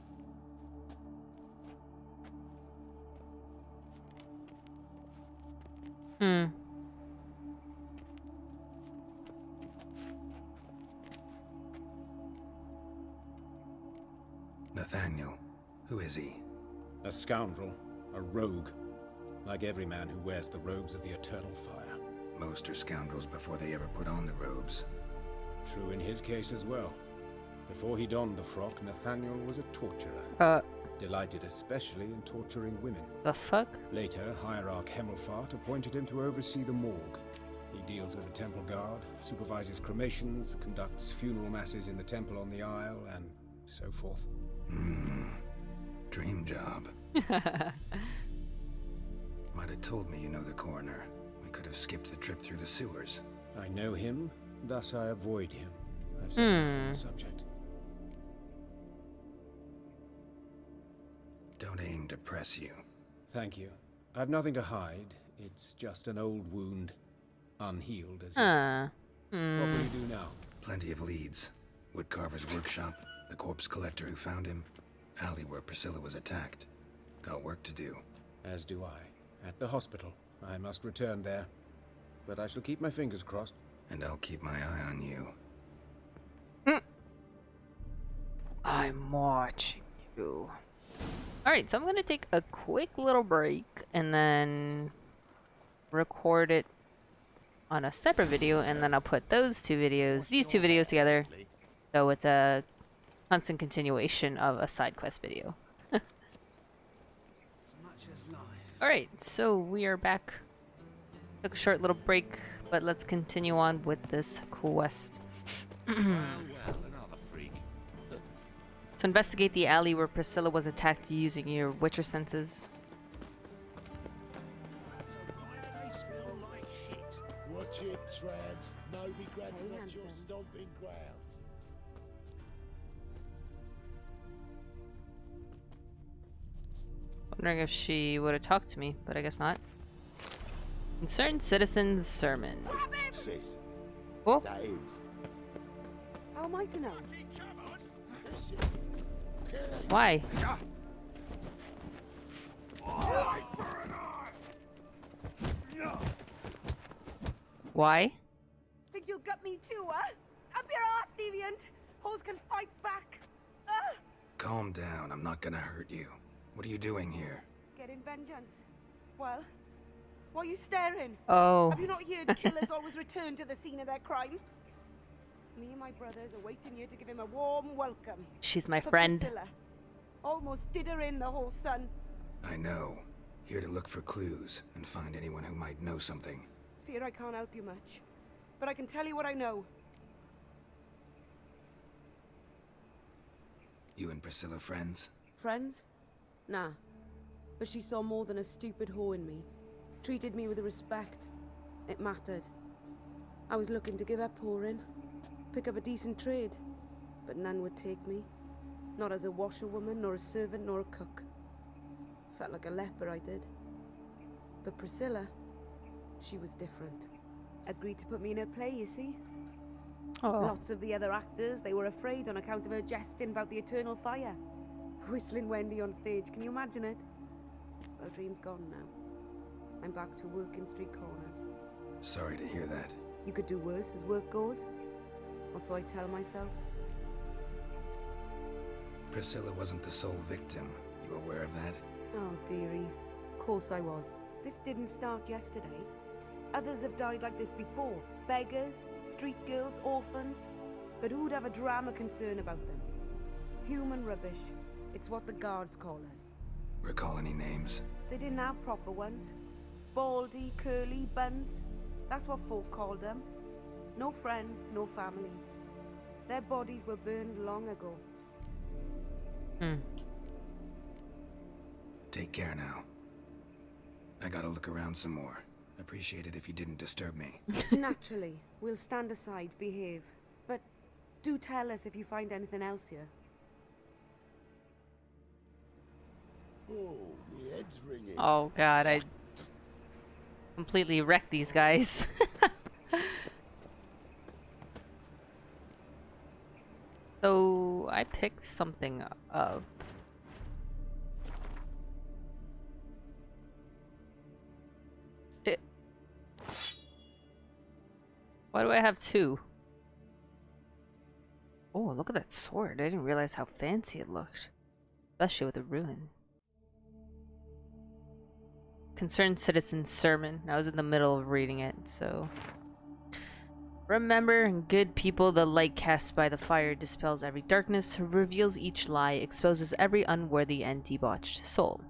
Nathaniel. Who is he? A scoundrel. A rogue. Like every man who wears the robes of the Eternal Fire. Most are scoundrels before they ever put on the robes. True in his case as well. Before he donned the frock, Nathaniel was a torturer. Delighted especially in torturing women. The fuck? Later, Hierarch Hemmelfart appointed him to oversee the morgue. He deals with the temple guard, supervises cremations, conducts funeral masses in the temple on the Isle, and so forth. Dream job. Might have told me you know the coroner. We could have skipped the trip through the sewers. I know him, thus I avoid him. I've said enough on the subject. Don't aim to press you. Thank you. I've nothing to hide. It's just an old wound. Unhealed as yet. What will you do now? Plenty of leads. Woodcarver's workshop, the corpse collector who found him, alley where Priscilla was attacked. Got work to do. As do I. At the hospital. I must return there. But I shall keep my fingers crossed. And I'll keep my eye on you. I'm watching you. Alright, so I'm going to take a quick little break and then record it on a separate video, and then I'll put these two videos together, so it's a constant continuation of a side quest video. Alright, so we are back. Took a short little break, but let's continue on with this quest. Well, another So investigate the alley where Priscilla was attacked using your Witcher senses. They smell like shit. Watch it, tramp. No regrets, your stomping ground. Wondering if she would have talked to me, but I guess not. Concerned citizen's sermon. Sis. Oh. How am I to know? Why? Why? Think you'll gut me too, huh? Up your ass, deviant! Hoes can fight back! Calm down, I'm not gonna hurt you. What are you doing here? Getting vengeance. Well, why are you staring? Oh. Have you not heard killers always return to the scene of their crime? Me and my brothers are waiting here to give him a warm welcome. She's my For friend. Priscilla. Almost did her in, the whole son. I know. Here to look for clues and find anyone who might know something. Fear I can't help you much. But I can tell you what I know. You and Priscilla friends? Friends? Nah. But she saw more than a stupid whore in me. Treated me with respect. It mattered. I was looking to give her pouring. Pick up a decent trade. But none would take me. Not as a washerwoman, nor a servant, nor a cook. Felt like a leper, I did. But Priscilla, she was different. Agreed to put me in her play, you see? Oh. Lots of the other actors, they were afraid on account of her jesting about the eternal fire. Whistling Wendy on stage, can you imagine it? Well, dream's gone now. I'm back to working street corners. Sorry to hear that. You could do worse as work goes. Or so I tell myself. Priscilla wasn't the sole victim. You aware of that? Oh, dearie. Of course I was. This didn't start yesterday. Others have died like this before. Beggars, street girls, orphans. But who'd have a drama concern about them? Human rubbish. It's what the guards call us. Recall any names? They didn't have proper ones. Baldy, curly, buns. That's what folk called them. No friends, no families. Their bodies were burned long ago. Take care now. I gotta look around some more. Appreciate it if you didn't disturb me. Naturally. We'll stand aside, behave. But do tell us if you find anything else here. Oh, my head's ringing. Oh god, I completely wrecked these guys. So I picked something up. Why do I have two? Oh, look at that sword. I didn't realize how fancy it looked. Especially with the ruin. Concerned Citizen's Sermon. I was in the middle of reading it, so... Remember, good people, the light cast by the fire dispels every darkness, reveals each lie, exposes every unworthy and debauched soul.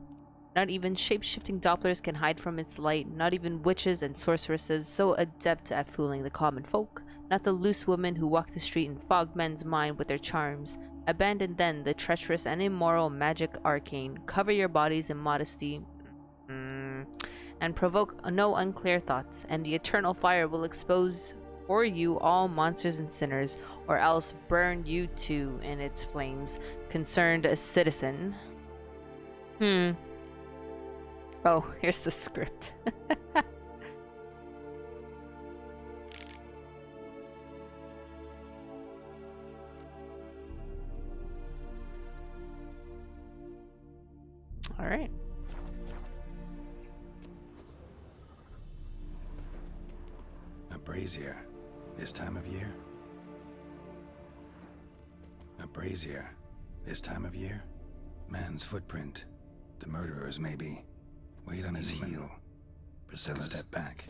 Not even shape-shifting Dopplers can hide from its light, not even witches and sorceresses so adept at fooling the common folk, not the loose women who walk the street and fog men's mind with their charms. Abandon then the treacherous and immoral magic arcane, cover your bodies in modesty, and provoke no unclear thoughts, and the eternal fire will expose for you all monsters and sinners, or else burn you too in its flames. Concerned citizen. Oh, here's the script. All right. A brazier. This time of year? A brazier. This time of year? Man's footprint. The murderer's maybe. Weight on his heel. Priscilla stepped back.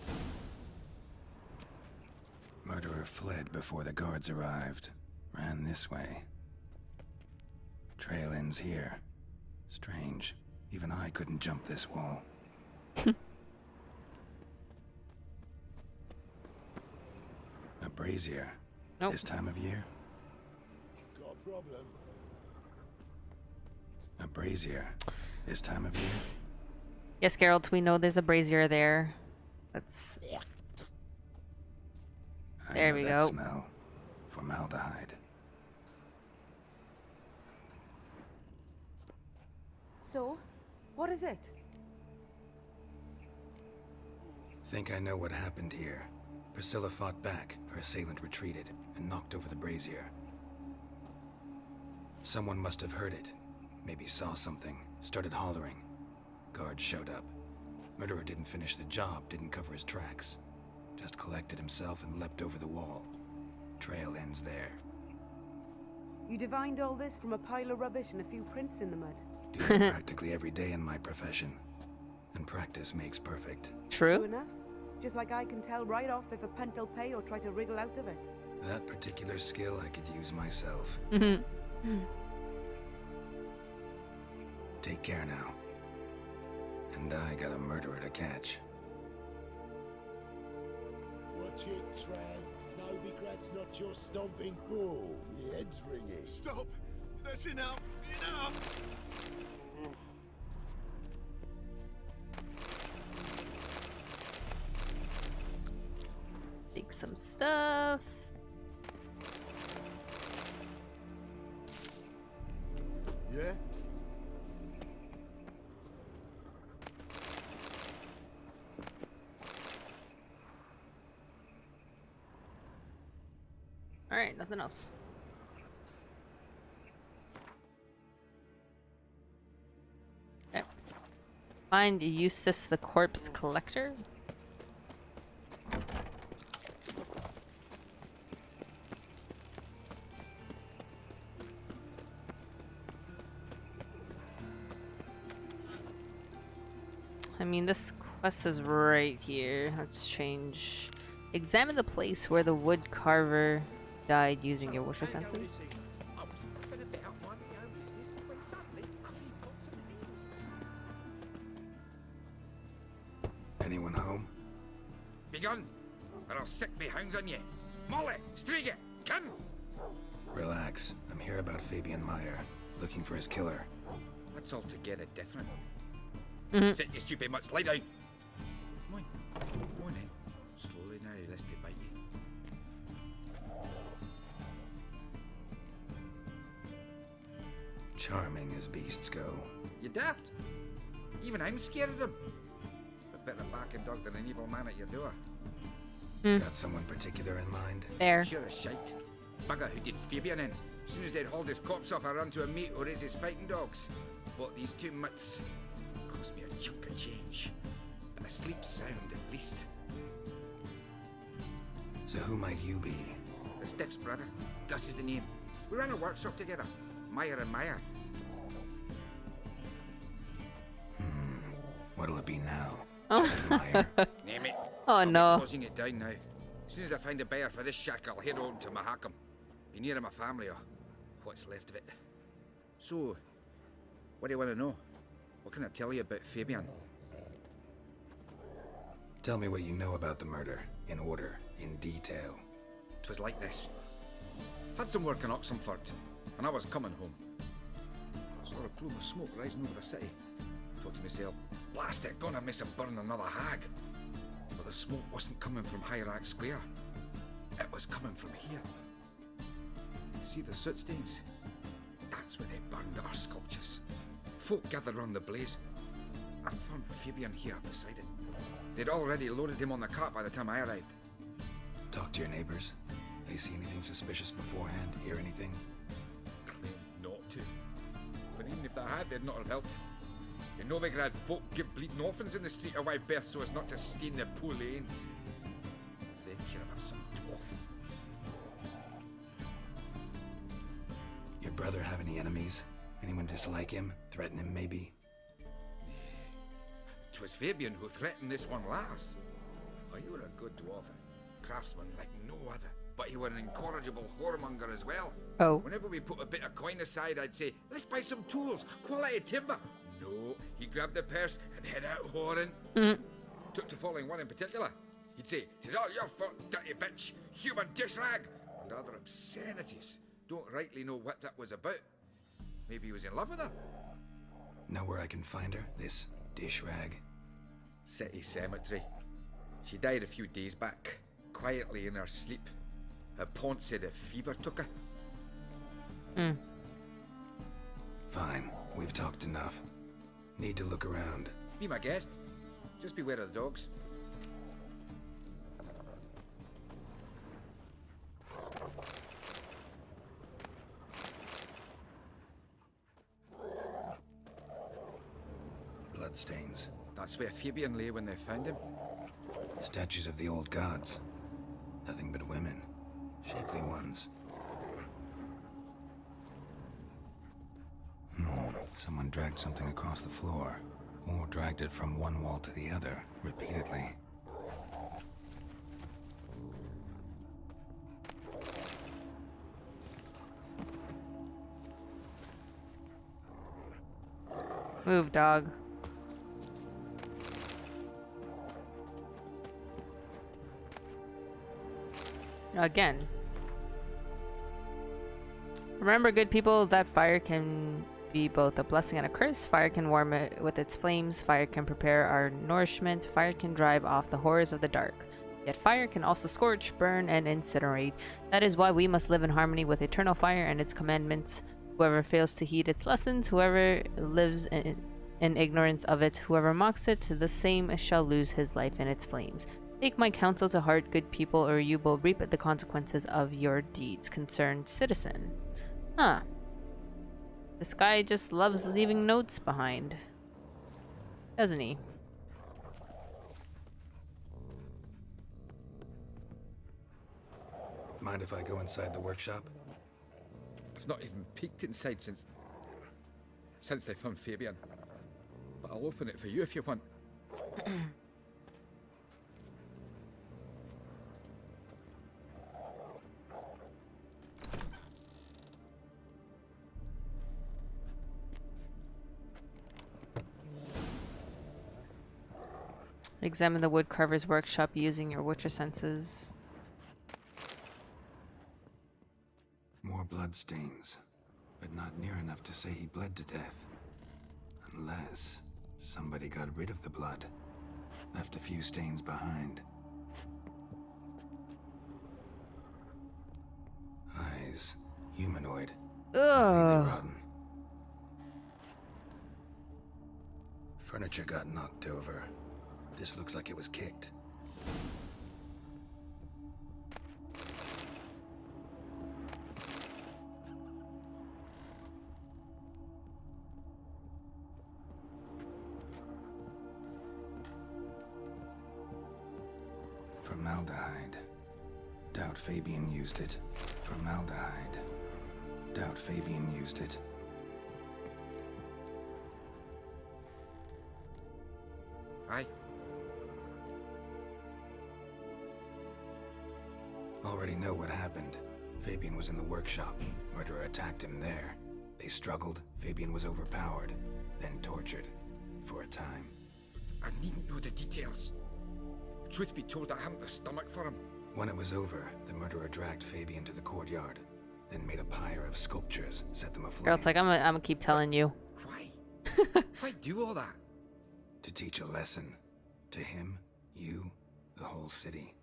Murderer fled before the guards arrived. Ran this way. Trail ends here. Strange. Even I couldn't jump this wall. A brazier. This time of year? Got a problem? A brazier. This time of year? Yes, Geralt, we know there's a brazier there. That's... There we go. Smell. Formaldehyde. So, what is it? Think I know what happened here. Priscilla fought back, her assailant retreated, and knocked over the brazier. Someone must have heard it. Maybe saw something, started hollering. Guards showed up. Murderer didn't finish the job, didn't cover his tracks. Just collected himself and leapt over the wall. Trail ends there. You divined all this from a pile of rubbish and a few prints in the mud. Do it practically every day in my profession. And practice makes perfect. True enough. Just like I can tell right off if a punt will pay or try to wriggle out of it. That particular skill I could use myself. Take care now. And I got a murderer to catch. Watch it, Tran. No regrets, not your stomping. Oh, my head's ringing. Stop! That's enough! Enough! Take some stuff. Yeah? Alright, nothing else. Okay. Find Eustace the Corpse Collector. I mean, this quest is right here. Let's change. Examine the place where the wood carver died using your wisher senses. Anyone home? Begone, or I'll sick me hounds on you. Molly, Striga, come! Relax. I'm here about Fabian Meyer, looking for his killer. That's altogether different. Mhm. Sit, you stupid mutts, lie down. Come on, go on then. Slowly now, lest they bite you. Charming as beasts go. You daft? Even I'm scared of them. But better back and dog than an evil man at your door. Got someone particular in mind? There. Sure as shite. Bugger who did Fabian in. As soon as they'd hauled his corpse off, I ran to a mate who raised his fighting dogs. Bought these two mutts. Cost me a chunk of change. But I sleep sound at least. So who might you be? The Stiff's brother. Gus is the name. We ran a workshop together. Meyer and Meyer. What'll it be now? Oh. Just Meyer? Name it. Oh, I'll no. be closing it down now. As soon as I find a buyer for this shack, I'll head home to Mahakam. Be near my family or what's left of it. So, what do you want to know? What can I tell you about Fabian? Tell me what you know about the murder, in order, in detail. 'Twas like this. Had some work in Oxenford, and I was coming home. Saw a plume of smoke rising over the city. Thought to myself, blast it, gonna miss and burn another hag. But the smoke wasn't coming from Hierarch Square. It was coming from here. See the soot stains? That's where they burned our sculptures. Folk gathered round the blaze. I found Fabian here beside it. They'd already loaded him on the cart by the time I arrived. Talk to your neighbors. They see anything suspicious beforehand? Hear anything? Claimed not to. But even if they had, they'd not have helped. In Novigrad, folk give bleeding orphans in the street a wide berth so as not to stain their poor lanes. They'd care about some dwarf. Your brother have any enemies? Anyone dislike him? Threaten him, maybe? 'Twas Fabian who threatened this one last. Oh, you were a good dwarf. Craftsman like no other. But you were an incorrigible whoremonger as well. Oh. Whenever we put a bit of coin aside, I'd say, let's buy some tools, quality timber. No, he grabbed the purse and head out whoring. Took to following one in particular. He'd say, "'Tis all your fault, dirty bitch, human dish rag," and other obscenities. Don't rightly know what that was about. Maybe he was in love with her. Know where I can find her? This dish rag? City cemetery. She died a few days back, quietly in her sleep. Her pont said a fever took her. Fine, we've talked enough. Need to look around. Be my guest. Just beware of the dogs. Bloodstains. That's where Fabian lay when they found him. Statues of the old gods. Nothing but women. Shapely ones. Someone dragged something across the floor. Or dragged it from one wall to the other, repeatedly. Move, dog. Again. Remember, good people, that fire can be both a blessing and a curse. Fire can warm it with its flames. Fire can prepare our nourishment. Fire can drive off the horrors of the dark. Yet fire can also scorch, burn, and incinerate. That is why we must live in harmony with eternal fire and its commandments. Whoever fails to heed its lessons, whoever lives in ignorance of it, whoever mocks it, the same shall lose his life in its flames. Take my counsel to heart, good people, or you will reap the consequences of your deeds. Concerned citizen. Huh. This guy just loves leaving notes behind. Doesn't he? Mind if I go inside the workshop? I've not even peeked inside since they found Fabian. But I'll open it for you if you want. Examine the woodcarver's workshop using your Witcher senses. More bloodstains, but not near enough to say he bled to death. Unless somebody got rid of the blood, left a few stains behind. Eyes, humanoid. Ugh. Rotten. Furniture got knocked over. This looks like it was kicked. Formaldehyde. Doubt Fabian used it. Formaldehyde. Doubt Fabian used it. Aye. Already know what happened. Fabian was in the workshop. Murderer attacked him there. They struggled. Fabian was overpowered, then tortured. For a time. I needn't know the details. Truth be told, I hadn't the stomach for him. When it was over, the murderer dragged Fabian to the courtyard, then made a pyre of sculptures, set them aflame. Girl, it's like, I'm gonna keep telling you. Why? Why do all that? To teach a lesson. To him, you, the whole city.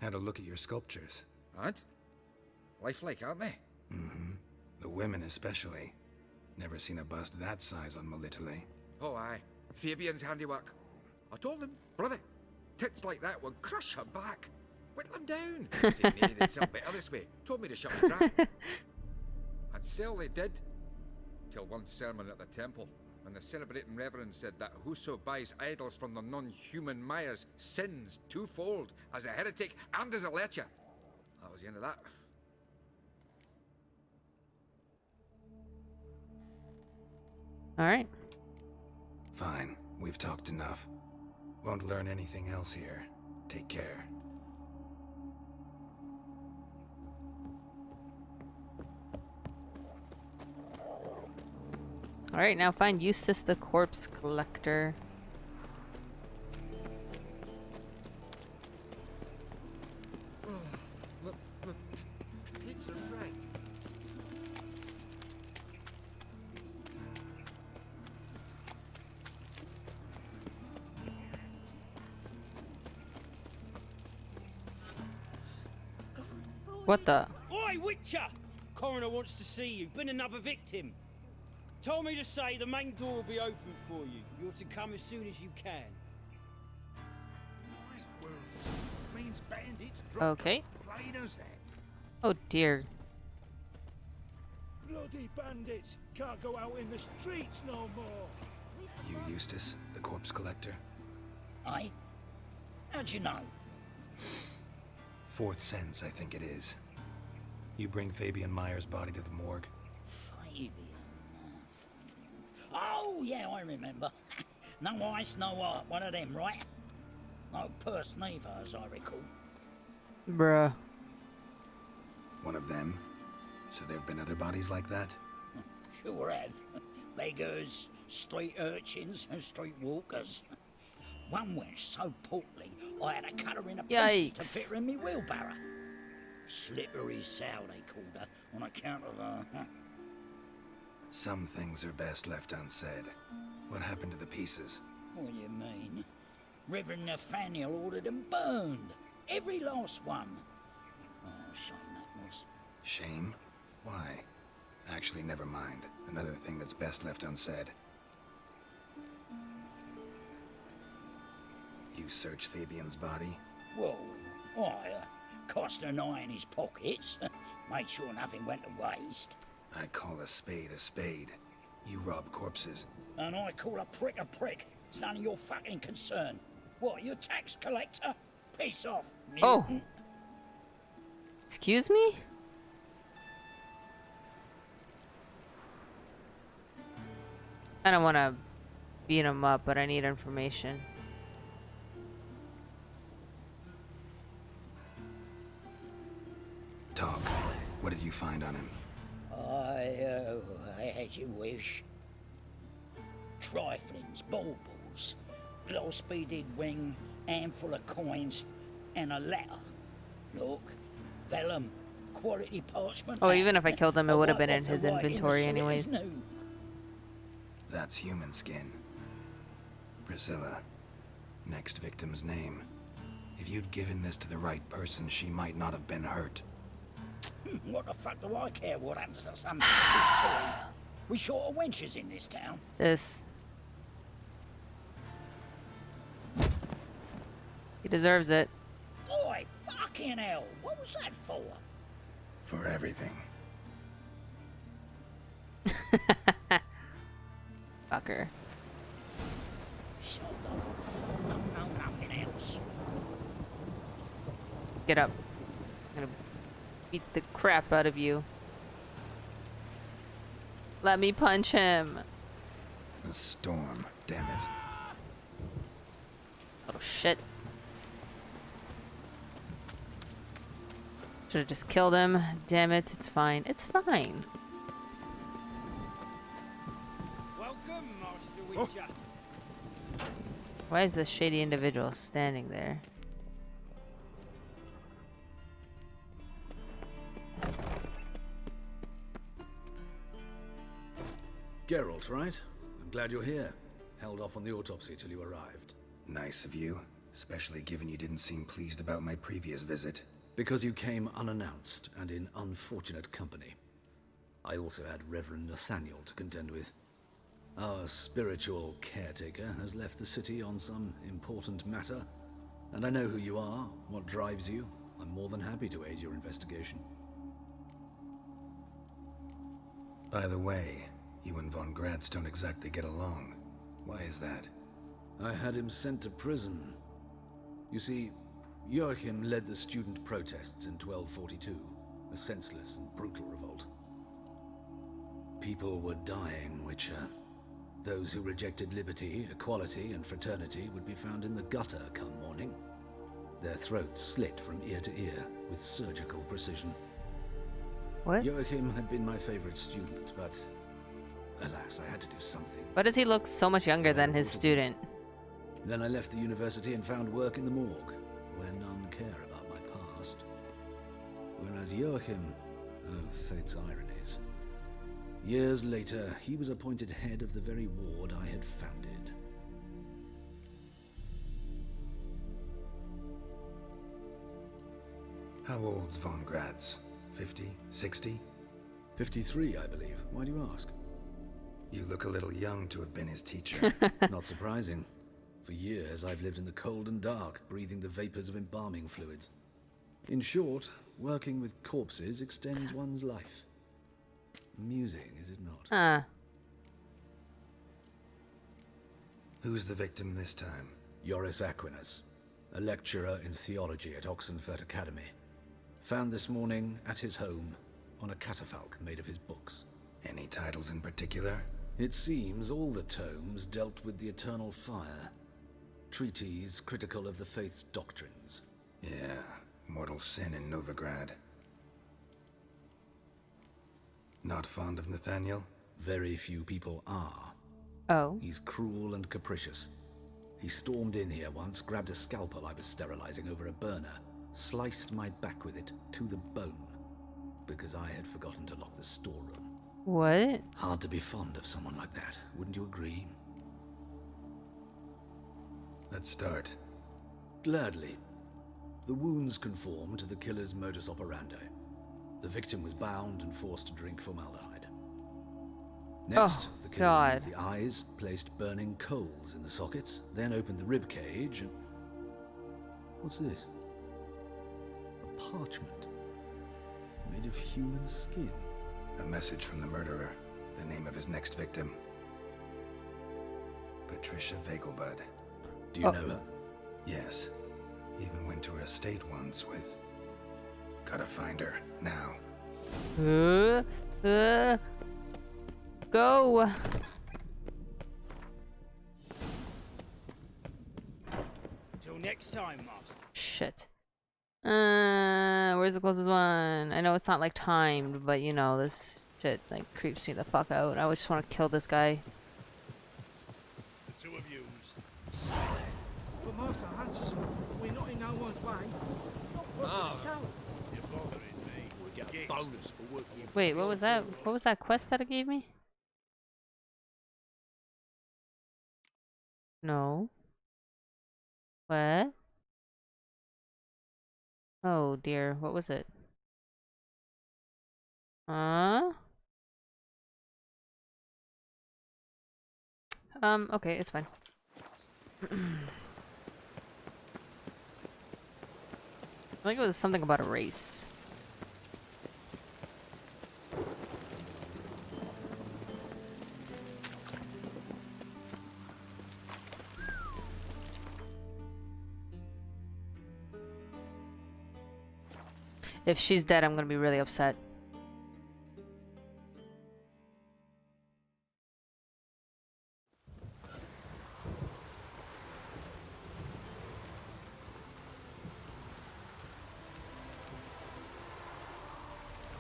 Had a look at your sculptures. And? Lifelike, aren't they? Mm-hmm. The women especially. Never seen a bust that size on Melitele. Oh, aye. Fabian's handiwork. I told him, brother, tits like that will crush her back. Whittle him down. He said, "Nay, they'd sell better this way." Told me to shut my trap. And sell they did. Till one sermon at the temple, when the celebrating reverend said that whoso buys idols from the non-human Myers sins twofold, as a heretic and as a lecher. That was the end of that. Alright. Fine. We've talked enough. Won't learn anything else here. Take care. Alright, now find Eustace the corpse collector. It's a rank. What the? Oi, Witcher! Coroner wants to see you. Been another victim. Told me to say the main door will be open for you. You're to come as soon as you can. Means bandits Okay. plain as that. Oh dear. Bloody bandits can't go out in the streets no more. You Eustace, the corpse collector? Aye? How'd you know? Fourth sense, I think it is. You bring Fabian Meyer's body to the morgue? Fabian. Oh, yeah, I remember. No ice, no art. One of them, right? No purse neither, as I recall. Bruh. One of them? So there have been other bodies like that? Sure have. Beggars, street urchins, and street walkers. One went so portly, I had to cut her into pieces to fit her in me wheelbarrow. Slippery sow, they called her, on account of her. Some things are best left unsaid. What happened to the pieces? What do you mean? Reverend Nathaniel ordered them burned. Every last one. Oh, shame that was. Shame? Why? Actually, never mind. Another thing that's best left unsaid. You searched Fabian's body? Well, I cast an eye in his pockets. Made sure nothing went to waste. I call a spade a spade. You rob corpses. And I call a prick a prick. It's none of your fucking concern. What, you tax collector? Piss off, mutant. Oh. Excuse me? I don't want to beat him up, but I need information. Talk. What did you find on him? I as you wish. Triflings, baubles, gloss-beaded ring, handful of coins, and a letter. Look, vellum, quality parchment. Oh, even if I killed him, it would have been in his inventory anyways. That's human skin. Priscilla. Next victim's name. If you'd given this to the right person, she might not have been hurt. What the fuck do I care what happens to some silly? We short of wenches in this town. This. He deserves it. Oi, fucking hell! What was that for? For everything. Fucker. So don't know nothing else. Get up. I'm gonna beat the crap out of you. Let me punch him. A storm. Damn it. Oh shit. Should have just killed him. Damn it. It's fine. It's fine. Welcome, Master Witcher. Why is this shady individual standing there? Geralt, right? I'm glad you're here. Held off on the autopsy till you arrived. Nice of you, especially given you didn't seem pleased about my previous visit. Because you came unannounced and in unfortunate company. I also had Reverend Nathaniel to contend with. Our spiritual caretaker has left the city on some important matter, and I know who you are, what drives you. I'm more than happy to aid your investigation. By the way, you and Von Gratz don't exactly get along. Why is that? I had him sent to prison. You see, Joachim led the student protests in 1242, a senseless and brutal revolt. People were dying, Witcher. Those who rejected liberty, equality, and fraternity would be found in the gutter come morning. Their throats slit from ear to ear with surgical precision. What? Joachim had been my favorite student, but alas, I had to do something. Why does he look so much younger than his student? Then I left the university and found work in the morgue, where none care about my past. Whereas Joachim, oh, fate's ironies. Years later, he was appointed head of the very ward I had founded. How old's von Graz? 50? 60? 53, I believe. Why do you ask? You look a little young to have been his teacher. Not surprising. For years, I've lived in the cold and dark, breathing the vapors of embalming fluids. In short, working with corpses extends one's life. Amusing, is it not? Who's the victim this time? Joris Aquinas, a lecturer in theology at Oxenfurt Academy. Found this morning at his home on a catafalque made of his books. Any titles in particular? It seems all the tomes dealt with the eternal fire. Treatises critical of the faith's doctrines. Yeah, mortal sin in Novigrad. Not fond of Nathaniel? Very few people are. Oh. He's cruel and capricious. He stormed in here once, grabbed a scalpel I was sterilizing over a burner, sliced my back with it to the bone, because I had forgotten to lock the storeroom. What? Hard to be fond of someone like that, wouldn't you agree? Let's start. Gladly. The wounds conform to the killer's modus operandi. The victim was bound and forced to drink formaldehyde. Next, the killer removed the eyes, placed burning coals in the sockets, then opened the rib cage and... What's this? A parchment. Made of human skin. A message from the murderer. The name of his next victim. Patricia Vegelbud. Do you know her? Yes. Even went to her estate once with... Gotta find her, now. Go! Till next time, Master. Shit. Where's the closest one? I know it's not like timed, but you know, this shit like creeps me the fuck out. I just want to kill this guy. The two of you. But Master Hanson, we're not in no one's way. You're bothering me. We'll get a bonus for working in Wait, what was that? What was that quest that it gave me? No. What? Oh dear, what was it? Okay, it's fine. I think it was something about a race. If she's dead, I'm gonna be really upset.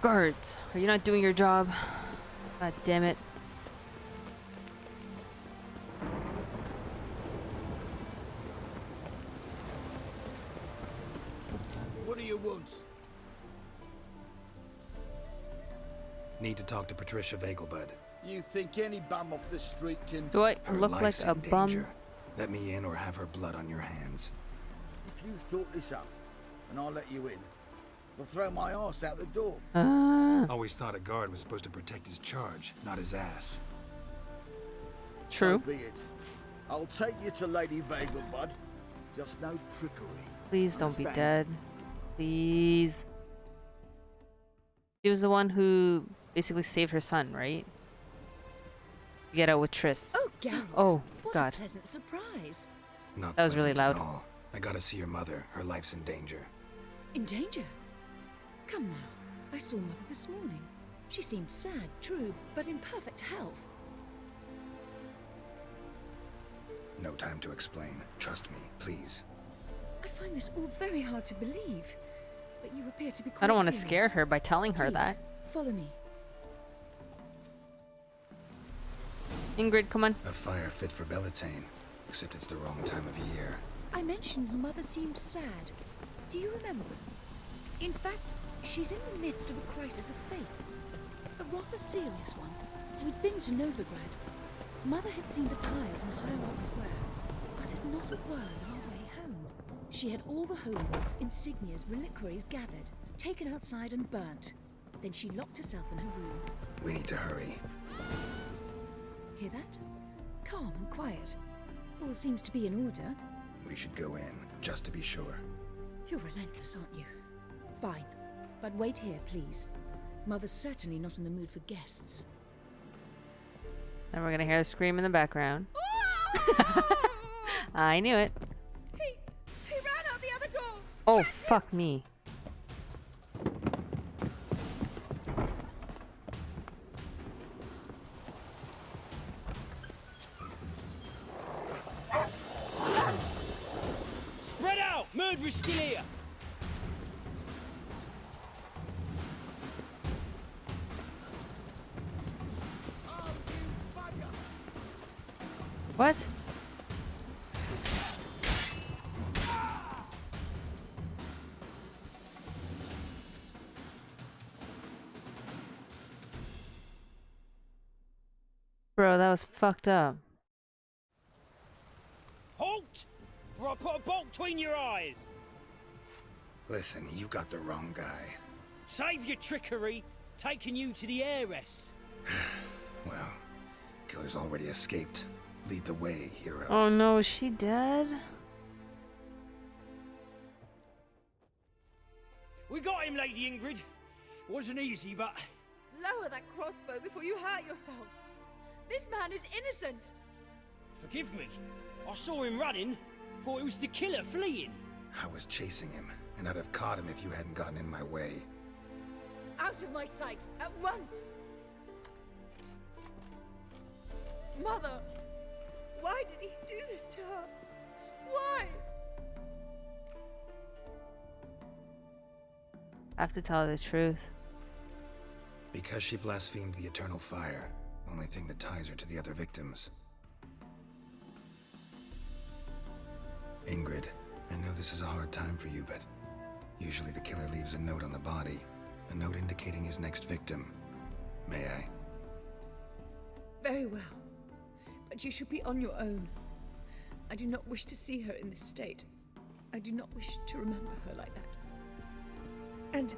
Guards, are you not doing your job? God damn it. What do you want? Need to talk to Patricia Vegelbud. You think any bum off the street can... Do I Her look like life's a in bum? danger. Let me in or have her blood on your hands. If you thought this up, and I'll let you in, they'll throw my arse out the door. Always thought a guard was supposed to protect his charge, not his ass. True. So be it. I'll take you to Lady Vegelbud. Just no trickery. Please don't be Understand? dead. Please. She was the one who basically saved her son, right? To get out with Triss. Oh, Geralt. Oh, what God. a pleasant surprise. Not That was really pleasant at loud. all. I gotta see your mother. Her life's in danger. In danger? Come now. I saw Mother this morning. She seemed sad, true, but in perfect health. No time to explain. Trust me, please. I find this all very hard to believe, but you appear to be quite I don't want to serious. scare her by telling her Please, that. follow me. Ingrid, come on. A fire fit for Bellatane, except it's the wrong time of year. I mentioned your mother seemed sad. Do you remember? In fact, she's in the midst of a crisis of faith. A rather serious one. We'd been to Novigrad. Mother had seen the pyres in Hierarch Square, uttered not a word on our way home. She had all the holy books, insignias, reliquaries gathered, taken outside and burnt. Then she locked herself in her room. We need to hurry. Hear that? Calm and quiet. All seems to be in order. We should go in, just to be sure. You're relentless, aren't you? Fine. But wait here, please. Mother's certainly not in the mood for guests. Then we're gonna hear a scream in the background. I knew it. He ran out the other door! Oh, fuck me. Spread out! Murderer's still here! What? Bro, that was fucked up. Halt! For I put a bolt between your eyes! Listen, you got the wrong guy. Save your trickery! Taking you to the heiress! Well, killer's already escaped. Lead the way, hero. Oh no, is she dead? We got him, Lady Ingrid. Wasn't easy, but... Lower that crossbow before you hurt yourself. This man is innocent. Forgive me. I saw him running. Thought it was the killer fleeing. I was chasing him, and I'd have caught him if you hadn't gotten in my way. Out of my sight, at once. Mother, why did he do this to her? Why? I have to tell her the truth. Because she blasphemed the eternal fire. Only thing that ties her to the other victims. Ingrid, I know this is a hard time for you, but usually the killer leaves a note on the body. A note indicating his next victim. May I? Very well. But you should be on your own. I do not wish to see her in this state. I do not wish to remember her like that. And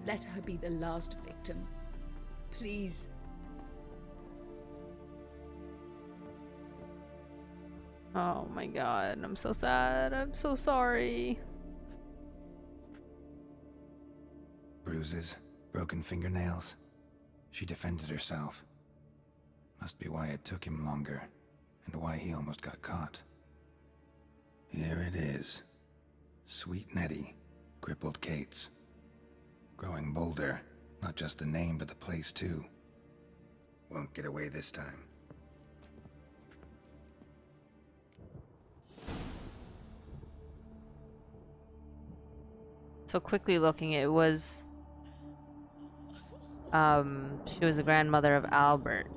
let her be the last victim. Please. Oh my god, I'm so sad. I'm so sorry. Bruises, broken fingernails. She defended herself. Must be why it took him longer, and why he almost got caught. Here it is. Sweet Nettie, crippled Kate's. Growing bolder, not just the name but the place too. Won't get away this time. So quickly looking, it was she was the grandmother of Albert.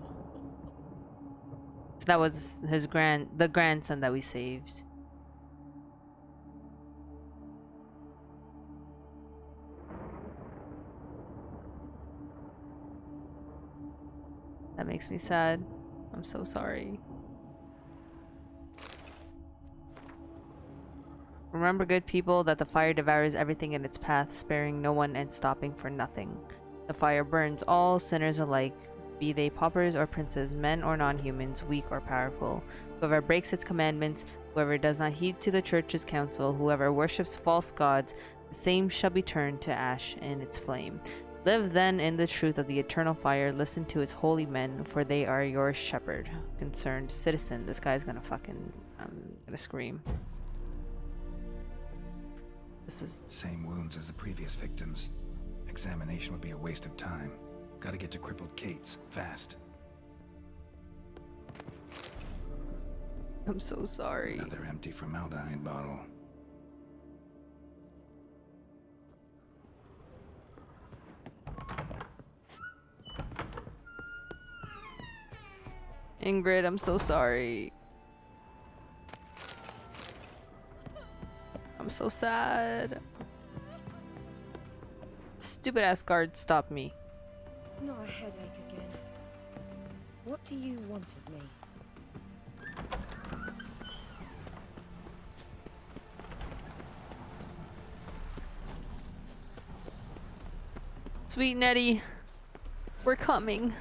So that was his the grandson that we saved. That makes me sad. I'm so sorry. Remember, good people, that the fire devours everything in its path, sparing no one and stopping for nothing. The fire burns all sinners alike, be they paupers or princes, men or non-humans, weak or powerful. Whoever breaks its commandments, whoever does not heed to the church's counsel, whoever worships false gods, the same shall be turned to ash in its flame. Live then in the truth of the eternal fire, listen to its holy men, for they are your shepherd. Concerned citizen. This guy's gonna fucking... I'm gonna scream. This is... Same wounds as the previous victims. Examination would be a waste of time. Gotta get to crippled Kate's, fast. I'm so sorry. Another empty formaldehyde bottle. Ingrid, I'm so sorry. I'm so sad. Stupid ass guard stopped me. Not a headache again. What do you want of me? Sweet Nettie, we're coming.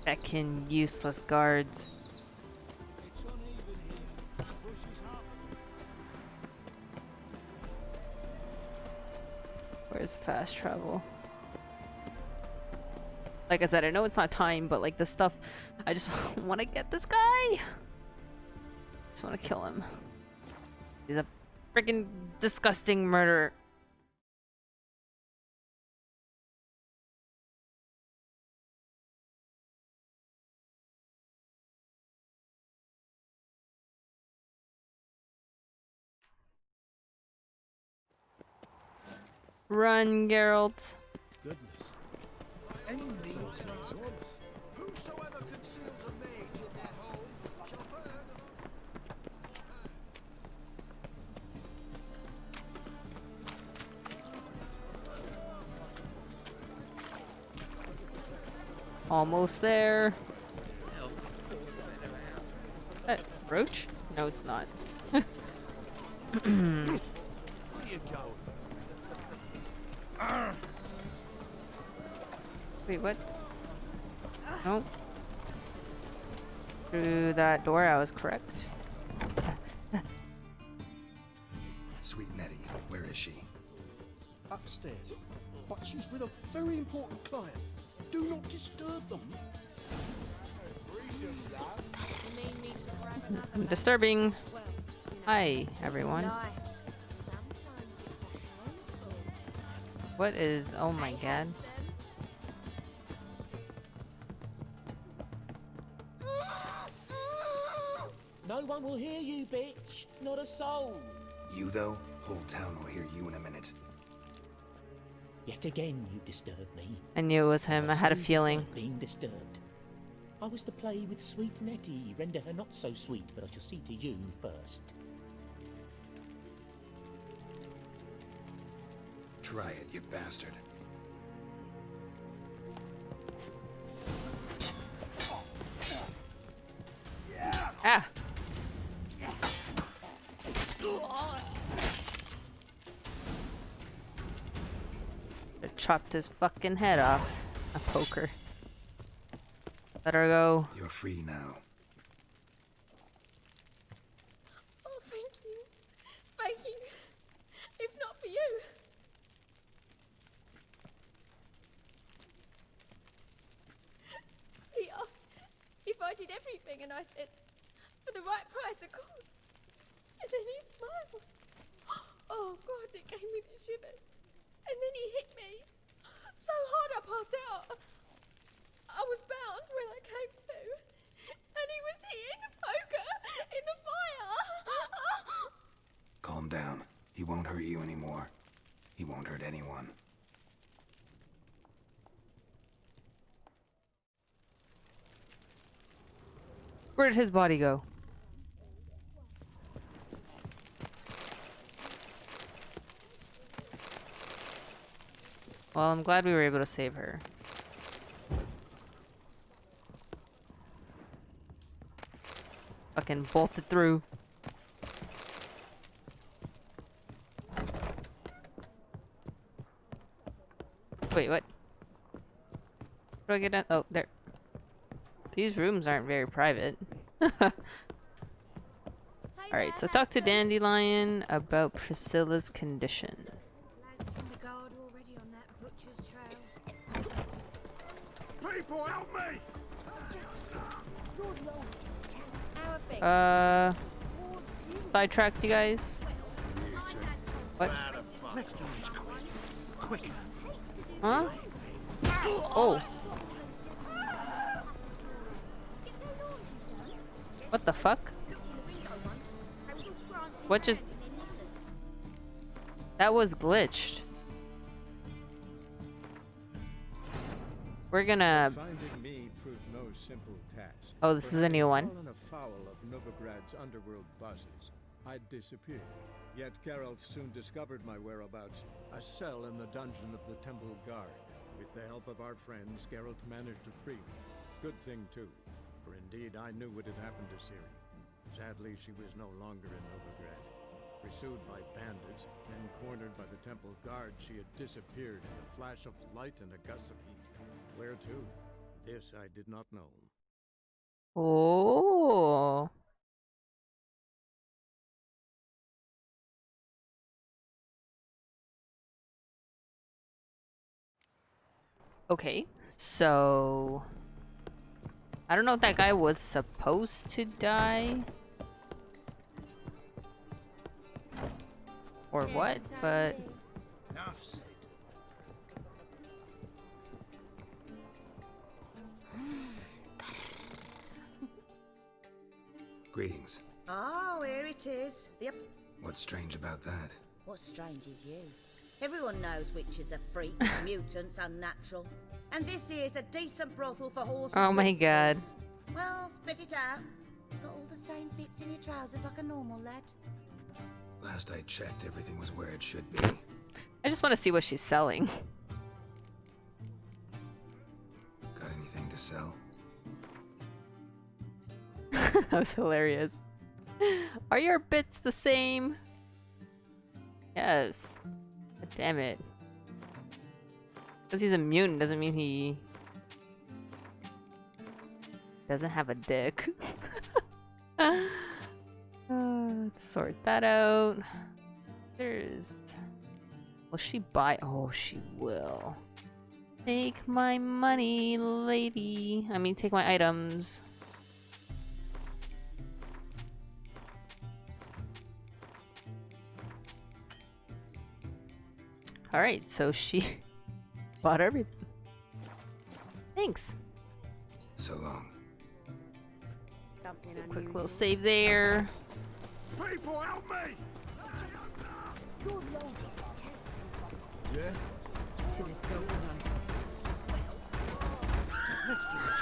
Feckin' useless guards. Where's fast travel? Like I said, I know it's not time, but like this stuff, I just want to get this guy. Just want to kill him. He's a freaking disgusting murderer. Run, Geralt. Goodness. Any means whosoever conceals a mage in their home shall burn. Almost there. Roach? No, it's not. Where you going? Wait, what? Nope. Through that door, I was correct. Sweet Nettie, where is she? Upstairs. But she's with a very important client. Do not disturb them. Disturbing. Hi, everyone. What is... Oh my god. No one will hear you, bitch. Not a soul. You, though? Whole town will hear you in a minute. Yet again, you disturb me. I knew it was him. I had a feeling. Being disturbed. I was to play with sweet Nettie, render her not so sweet, but I shall see to you first. Try it, you bastard. Ah! I chopped his fucking head off. A poker. Let her go. You're free now. Oh, thank you. Thank you. If not for you. He asked if I did everything, and I said, for the right price, of course. And then he smiled. Oh, God, it gave me the shivers. And then he hit me so hard I passed out. I was bound when I came to, and he was hitting poker in the fire. Calm down. He won't hurt you anymore. He won't hurt anyone. Where did his body go? Well, I'm glad we were able to save her. Fucking bolted through. Wait, what? How do I get down? Oh, there. These rooms aren't very private. Alright, so talk to Dandelion about Priscilla's condition. People, help me! Sidetracked you guys? What? Let's do this quicker. Huh? Oh. What the fuck? What just... That was glitched. We're gonna... Finding me proved no simple task. Oh, this is a new one. Fallen afoul of Novigrad's underworld bosses, I'd disappeared. Yet Geralt soon discovered my whereabouts, a cell in the dungeon of the Temple Guard. With the help of our friends, Geralt managed to free me. Good thing, too, for indeed I knew what had happened to Ciri. Sadly, she was no longer in Novigrad. Pursued by bandits, then cornered by the temple guard, she had disappeared in a flash of light and a gust of heat. Where to? This I did not know. Oh. Okay, so I don't know if that guy was supposed to die or what, but Enough said. Greetings. Oh, here it is. Yep. What's strange about that? What's strange is you. Everyone knows witches are freaks, mutants, unnatural. And this here's a decent brothel for horses. oh my god. Well, spit it out. Got all the same bits in your trousers like a normal lad. Last I checked, everything was where it should be. I just want to see what she's selling. Got anything to sell? That was hilarious. Are your bits the same? Yes. God damn it. Because he's a mutant doesn't mean he doesn't have a dick. Let's sort that out. There's... Will she buy? Oh, she will. Take my money, lady. I mean, take my items. Alright, so she bought everything. Thanks. So long. Something Quick little save there. People, help me! Your longest text. Yeah? To the golden Let's do it.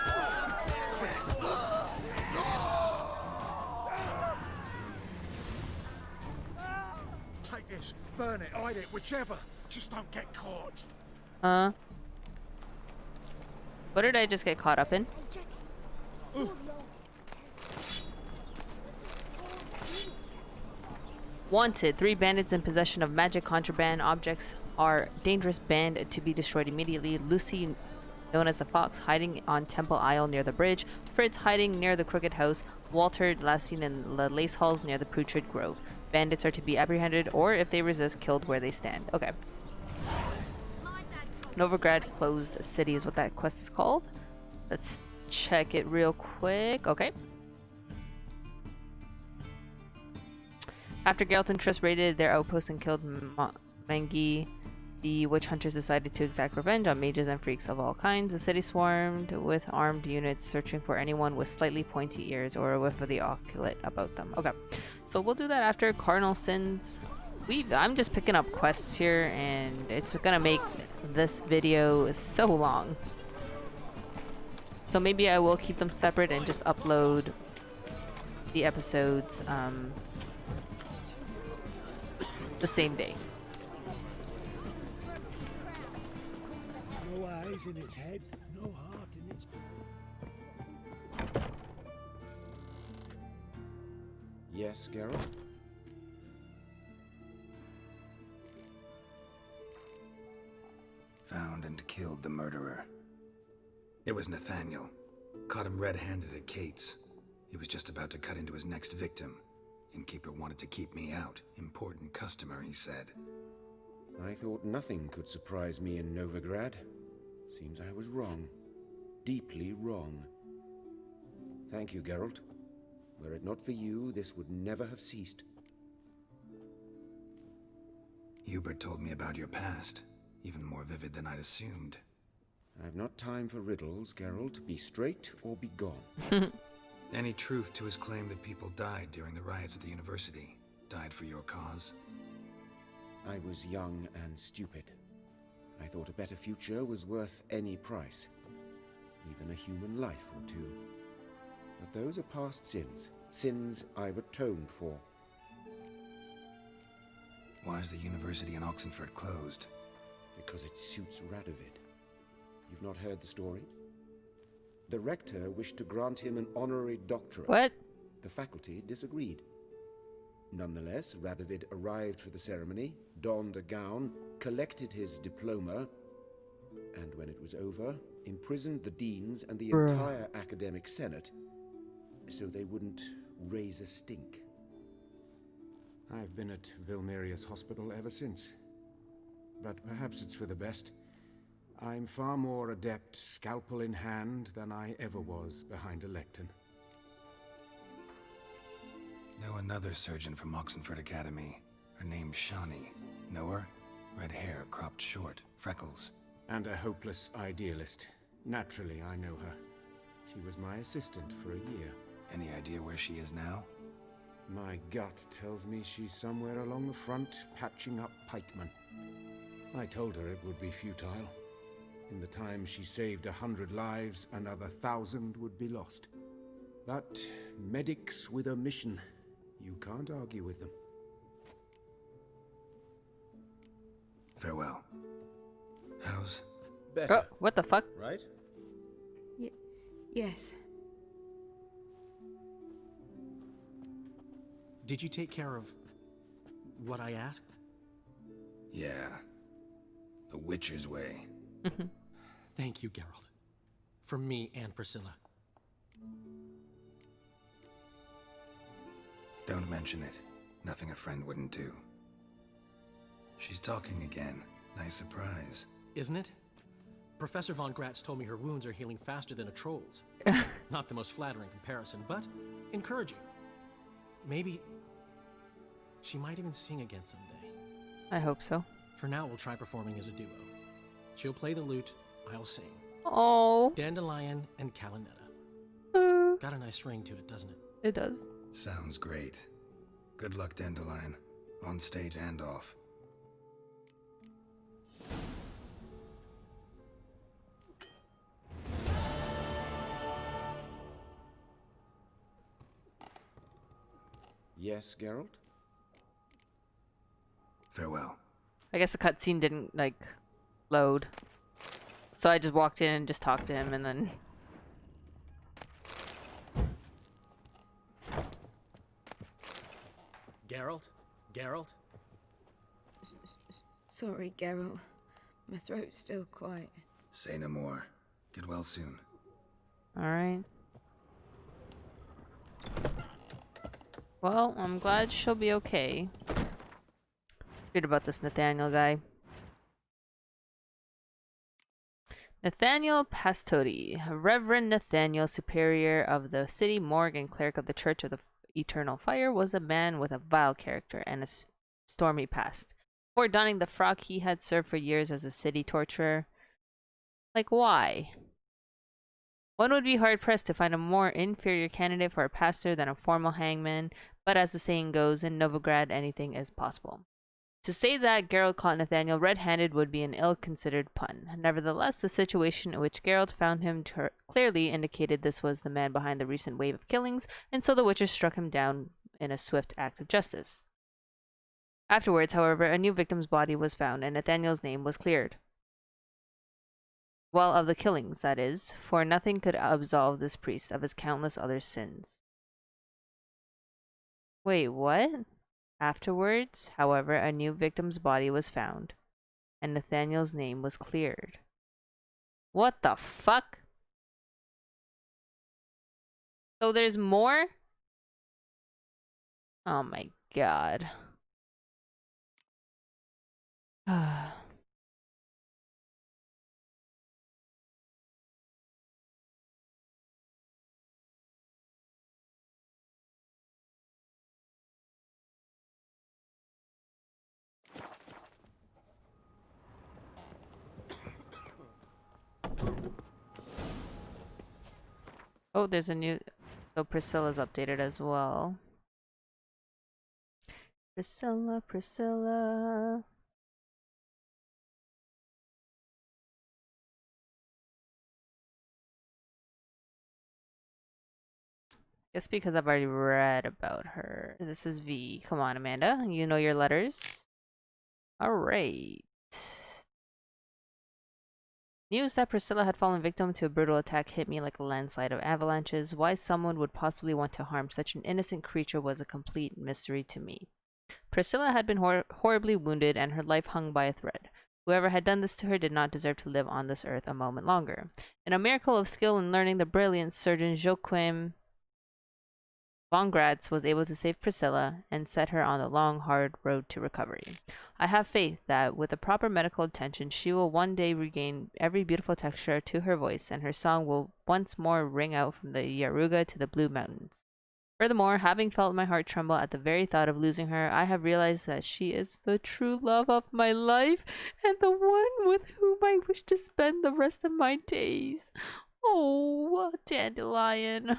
Take this, burn it, hide it, whichever. Just don't get caught. What did I just get caught up in? Wanted. 3 bandits in possession of magic contraband objects are dangerous band to be destroyed immediately. Lucy, known as the Fox, hiding on Temple Isle near the bridge. Fritz hiding near the Crooked House. Walter, last seen in the Lace Halls near the Putrid Grove. Bandits are to be apprehended, or if they resist, killed where they stand. Okay. Novigrad Closed City is what that quest is called. Let's check it real quick. Okay. After Geralt and Triss raided their outpost and killed Mangi, the witch hunters decided to exact revenge on mages and freaks of all kinds. The city swarmed with armed units searching for anyone with slightly pointy ears or a whiff of the occult about them. Okay, so we'll do that after Cardinal Sins. I'm just picking up quests here, and it's gonna make this video so long. So maybe I will keep them separate and just upload the episodes the same day. No eyes in its head, no heart in its... Yes, Geralt? Found and killed the murderer. It was Nathaniel. Caught him red-handed at Kate's. He was just about to cut into his next victim. Innkeeper wanted to keep me out. Important customer, he said. I thought nothing could surprise me in Novigrad. Seems I was wrong. Deeply wrong. Thank you, Geralt. Were it not for you, this would never have ceased. Hubert told me about your past. Even more vivid than I'd assumed. I've not time for riddles, Geralt. Be straight or be gone. Any truth to his claim that people died during the riots at the university? Died for your cause? I was young and stupid. I thought a better future was worth any price. Even a human life or two. But those are past sins. Sins I've atoned for. Why is the university in Oxenford closed? Because it suits Radovid. You've not heard the story? The rector wished to grant him an honorary doctorate. What? the faculty disagreed. Nonetheless, Radovid arrived for the ceremony, donned a gown, collected his diploma, and when it was over, imprisoned the deans and the entire academic senate so they wouldn't raise a stink. I've been at Vilmerius Hospital ever since. But perhaps it's for the best. I'm far more adept scalpel in hand than I ever was behind a lectern. Know another surgeon from Oxenford Academy. Her name's Shawnee. Know her? Red hair, cropped short, freckles. And a hopeless idealist. Naturally, I know her. She was my assistant for a year. Any idea where she is now? My gut tells me she's somewhere along the front, patching up pikemen. I told her it would be futile. In the time she saved 100 lives, another 1,000 would be lost. But medics with a mission, you can't argue with them. Farewell. How's... Better. Oh, what the fuck? Right? Yes. Did you take care of what I asked? Yeah. The Witcher's way. Thank you, Geralt. From me and Priscilla. Don't mention it. Nothing a friend wouldn't do. She's talking again. Nice surprise. Isn't it? Professor von Gratz told me her wounds are healing faster than a troll's. Not the most flattering comparison, but encouraging. Maybe she might even sing again someday. I hope so. For now, we'll try performing as a duo. She'll play the lute, I'll sing. Oh. Dandelion and Calinetta. Got a nice ring to it, doesn't it? It does. Sounds great. Good luck, Dandelion. On stage and off. Yes, Geralt? Farewell. I guess the cutscene didn't, like, load. So I just walked in and just talked to him and then... Geralt? Geralt? Sorry, Geralt. My throat's still quite... Say no more. Get well soon. Alright. Well, I'm glad she'll be okay. Read about this Nathaniel guy. Nathaniel Pastodi, Reverend Nathaniel, superior of the city morgue and cleric of the Church of the Eternal Fire, was a man with a vile character and a stormy past. Before donning the frock, he had served for years as a city torturer. Like, why? One would be hard-pressed to find a more inferior candidate for a pastor than a formal hangman, but as the saying goes, in Novigrad anything is possible. To say that Geralt caught Nathaniel red-handed would be an ill-considered pun. Nevertheless, the situation in which Geralt found him clearly indicated this was the man behind the recent wave of killings, and so the Witcher struck him down in a swift act of justice. Afterwards, however, a new victim's body was found, and Nathaniel's name was cleared. Well, of the killings, that is, for nothing could absolve this priest of his countless other sins. Wait, what? Afterwards, however, a new victim's body was found, and Nathaniel's name was cleared. What the fuck? So there's more? Oh my god. Oh, there's a new... So Priscilla's updated as well. Priscilla. It's because I've already read about her. This is V. Come on, Amanda. You know your letters. Alright. News that Priscilla had fallen victim to a brutal attack hit me like a landslide of avalanches. Why someone would possibly want to harm such an innocent creature was a complete mystery to me. Priscilla had been horribly wounded, and her life hung by a thread. Whoever had done this to her did not deserve to live on this earth a moment longer. In a miracle of skill and learning, the brilliant surgeon Joachim von Gratz was able to save Priscilla and set her on the long, hard road to recovery. I have faith that with the proper medical attention, she will one day regain every beautiful texture to her voice, and her song will once more ring out from the Yaruga to the Blue Mountains. Furthermore, having felt my heart tremble at the very thought of losing her, I have realized that she is the true love of my life and the one with whom I wish to spend the rest of my days. Oh, Dandelion.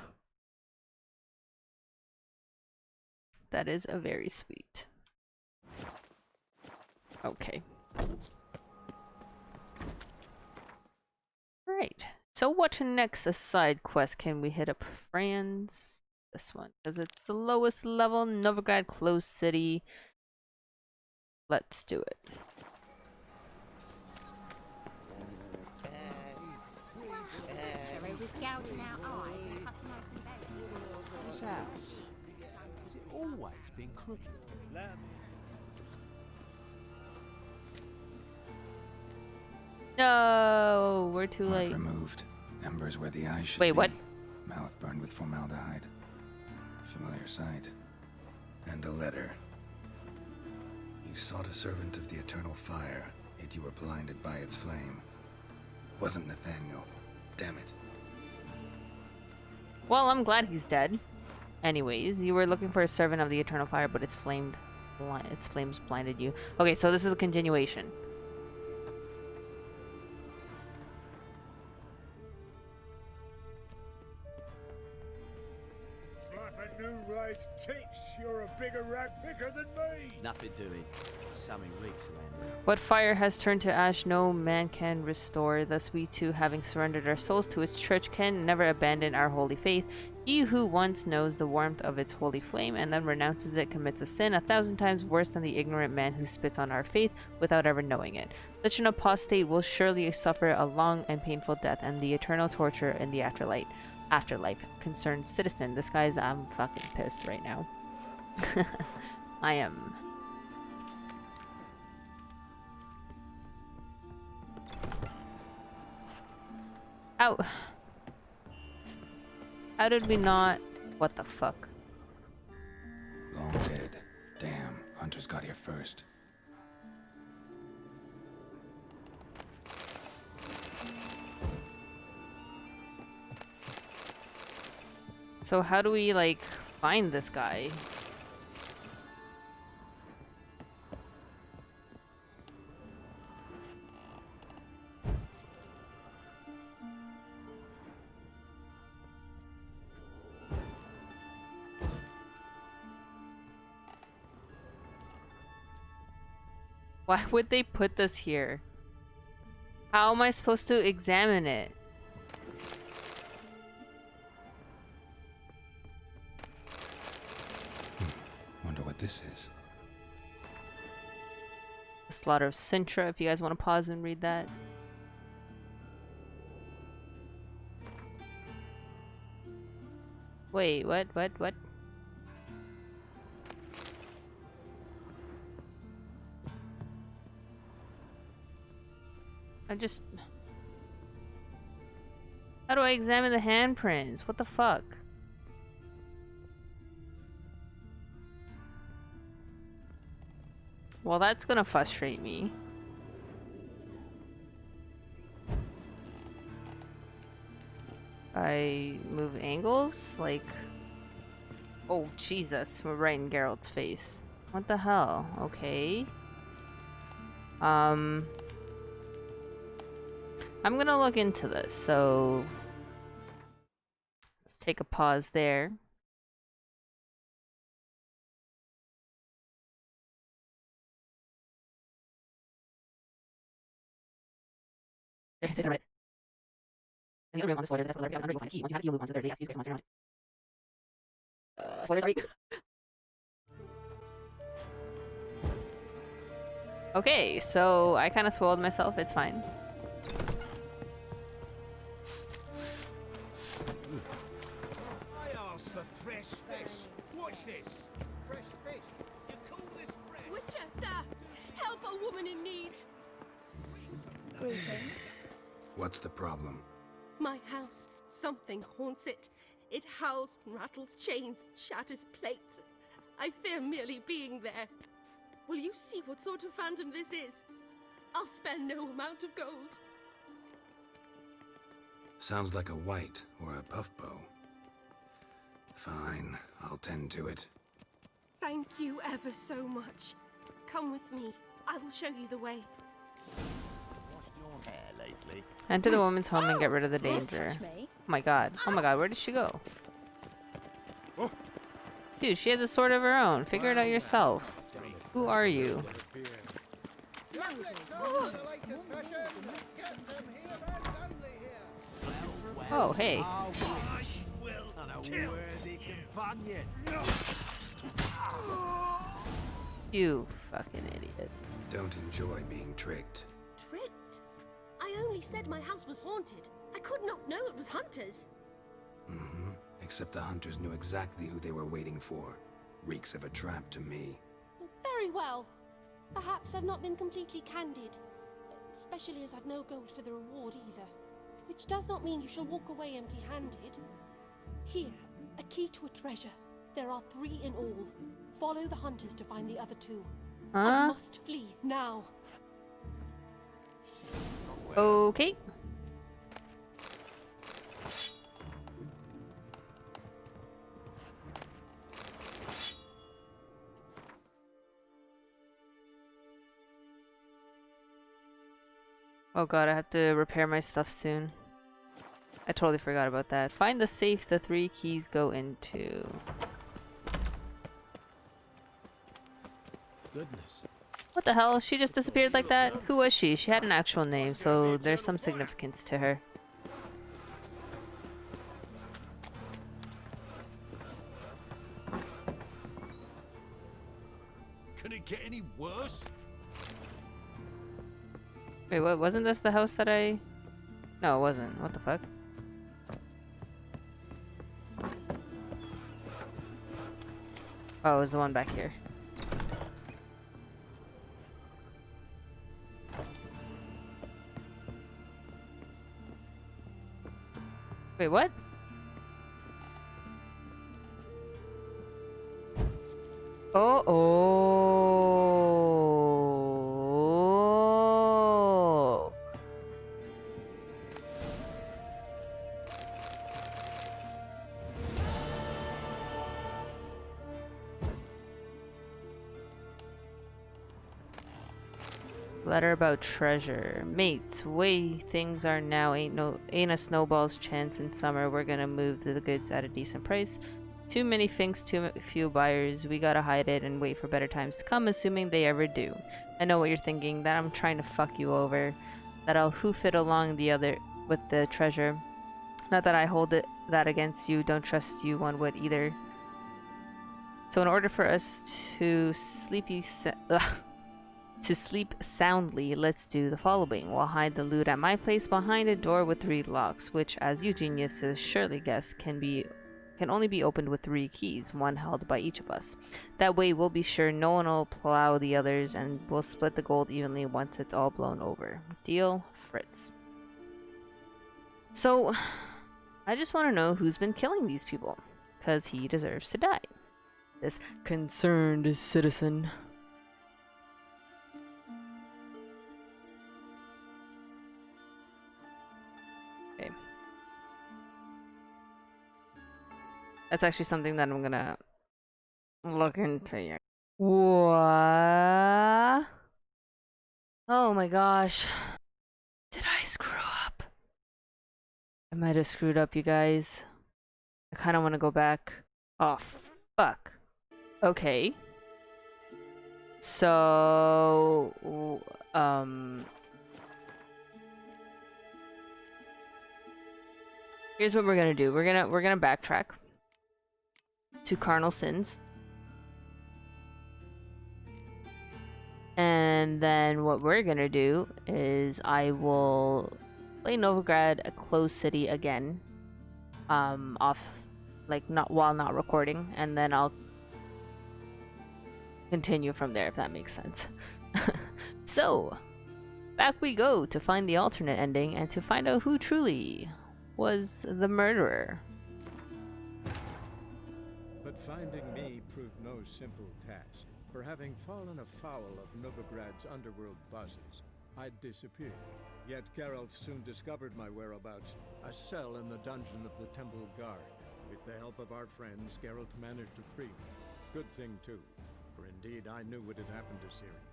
That is a very sweet. Okay. Right. So what next a side quest can we hit up, friends? This one, because it's the lowest level, Novigrad Closed City. Let's do it. This house, has it always been crooked? No, we're too Mark late. removed. Embers where the eyes should Wait, be. what? Mouth burned with formaldehyde. Familiar sight. And a letter. You sought a servant of the eternal fire, yet you were blinded by its flame. Wasn't Nathaniel. Damn it. Well, I'm glad he's dead. Anyways, you were looking for a servant of the eternal fire, but its flames blinded you. Okay, so this is a continuation. Slap a new rice tits. You're a bigger rat picker than me. Nothing doing. Something reeks around here. What fire has turned to ash, no man can restore. Thus we too, having surrendered our souls to its church, can never abandon our holy faith. He who once knows the warmth of its holy flame and then renounces it commits a sin 1,000 times worse than the ignorant man who spits on our faith without ever knowing it. Such an apostate will surely suffer a long and painful death and the eternal torture in the afterlife. Concerned citizen. This guy's, I'm fucking pissed right now. I am. How did we not? What the fuck? Long dead. Damn, Hunters got here first. So how do we, like, find this guy? Why would they put this here? How am I supposed to examine it? Wonder what this is. The Slaughter of Sintra, if you guys want to pause and read that. Wait, what? How do I examine the handprints? What the fuck? Well, that's gonna frustrate me. I move angles? Like... Oh, Jesus. We're right in Geralt's face. What the hell? Okay. I'm gonna look into this, so... Let's take a pause there. Okay, so I kind of spoiled myself. It's fine. a woman in need. Greetings. What's the problem? My house, something haunts it. It howls, rattles chains, shatters plates. I fear merely being there. Will you see what sort of phantom this is? I'll spare no amount of gold. Sounds like a white or a puff bow. Fine, I'll tend to it. Thank you ever so much. Come with me. I will show you the way. Enter the woman's home and get rid of the danger. touch me. Oh my god. Oh my god, where did she go? Dude, she has a sword of her own. Figure it out yourself. Who are you? Oh, hey. You fucking idiot. Don't enjoy being tricked. Tricked? I only said my house was haunted. I could not know it was hunters. Mm-hmm. Except the hunters knew exactly who they were waiting for. Reeks of a trap to me. Very well. Perhaps I've not been completely candid. Especially as I've no gold for the reward either. Which does not mean you shall walk away empty-handed. Here, a key to a treasure. There are 3 in all. Follow the hunters to find the other 2. I must flee now. Okay. Oh god, I have to repair my stuff soon. I totally forgot about that. Find the safe the 3 keys go into. Goodness. What the hell? She just disappeared like that? Who was she? She had an actual name, so there's some significance to her. Can it get any worse? Wait, what? Wasn't this the house that I... No, it wasn't. What the fuck? Oh, it was the one back here. Wait, what? Oh, oh. Letter about treasure. Mates, way things are now ain't a snowball's chance in summer. We're gonna move the goods at a decent price. Too many finks, too few buyers. We gotta hide it and wait for better times to come, assuming they ever do. I know what you're thinking, that I'm trying to fuck you over. That I'll hoof it along the other with the treasure. Not that I hold that against you. Don't trust you one would either. So in order for us to sleep soundly, let's do the following. We'll hide the loot at my place behind a door with 3 locks, which, as you geniuses surely guessed, can only be opened with 3 keys, one held by each of us. That way we'll be sure no one will plow the others, and we'll split the gold evenly once it's all blown over. Deal, Fritz. So, I just want to know who's been killing these people, because he deserves to die. This concerned citizen. That's actually something that I'm gonna look into. What? Oh my gosh. Did I screw up? I might have screwed up, you guys. I kind of want to go back. Oh, fuck. Okay. So, here's what we're gonna do. We're gonna backtrack to carnal sins, and then what we're gonna do is I will play Novigrad, a closed city again, off, like, while not recording, and then I'll continue from there, if that makes sense. So, back we go to find the alternate ending and to find out who truly was the murderer. But finding me proved no simple task. For having fallen afoul of Novigrad's underworld bosses, I'd disappeared. Yet Geralt soon discovered my whereabouts, a cell in the dungeon of the Temple Guard. With the help of our friends, Geralt managed to free me. Good thing too, for indeed I knew what had happened to Ciri.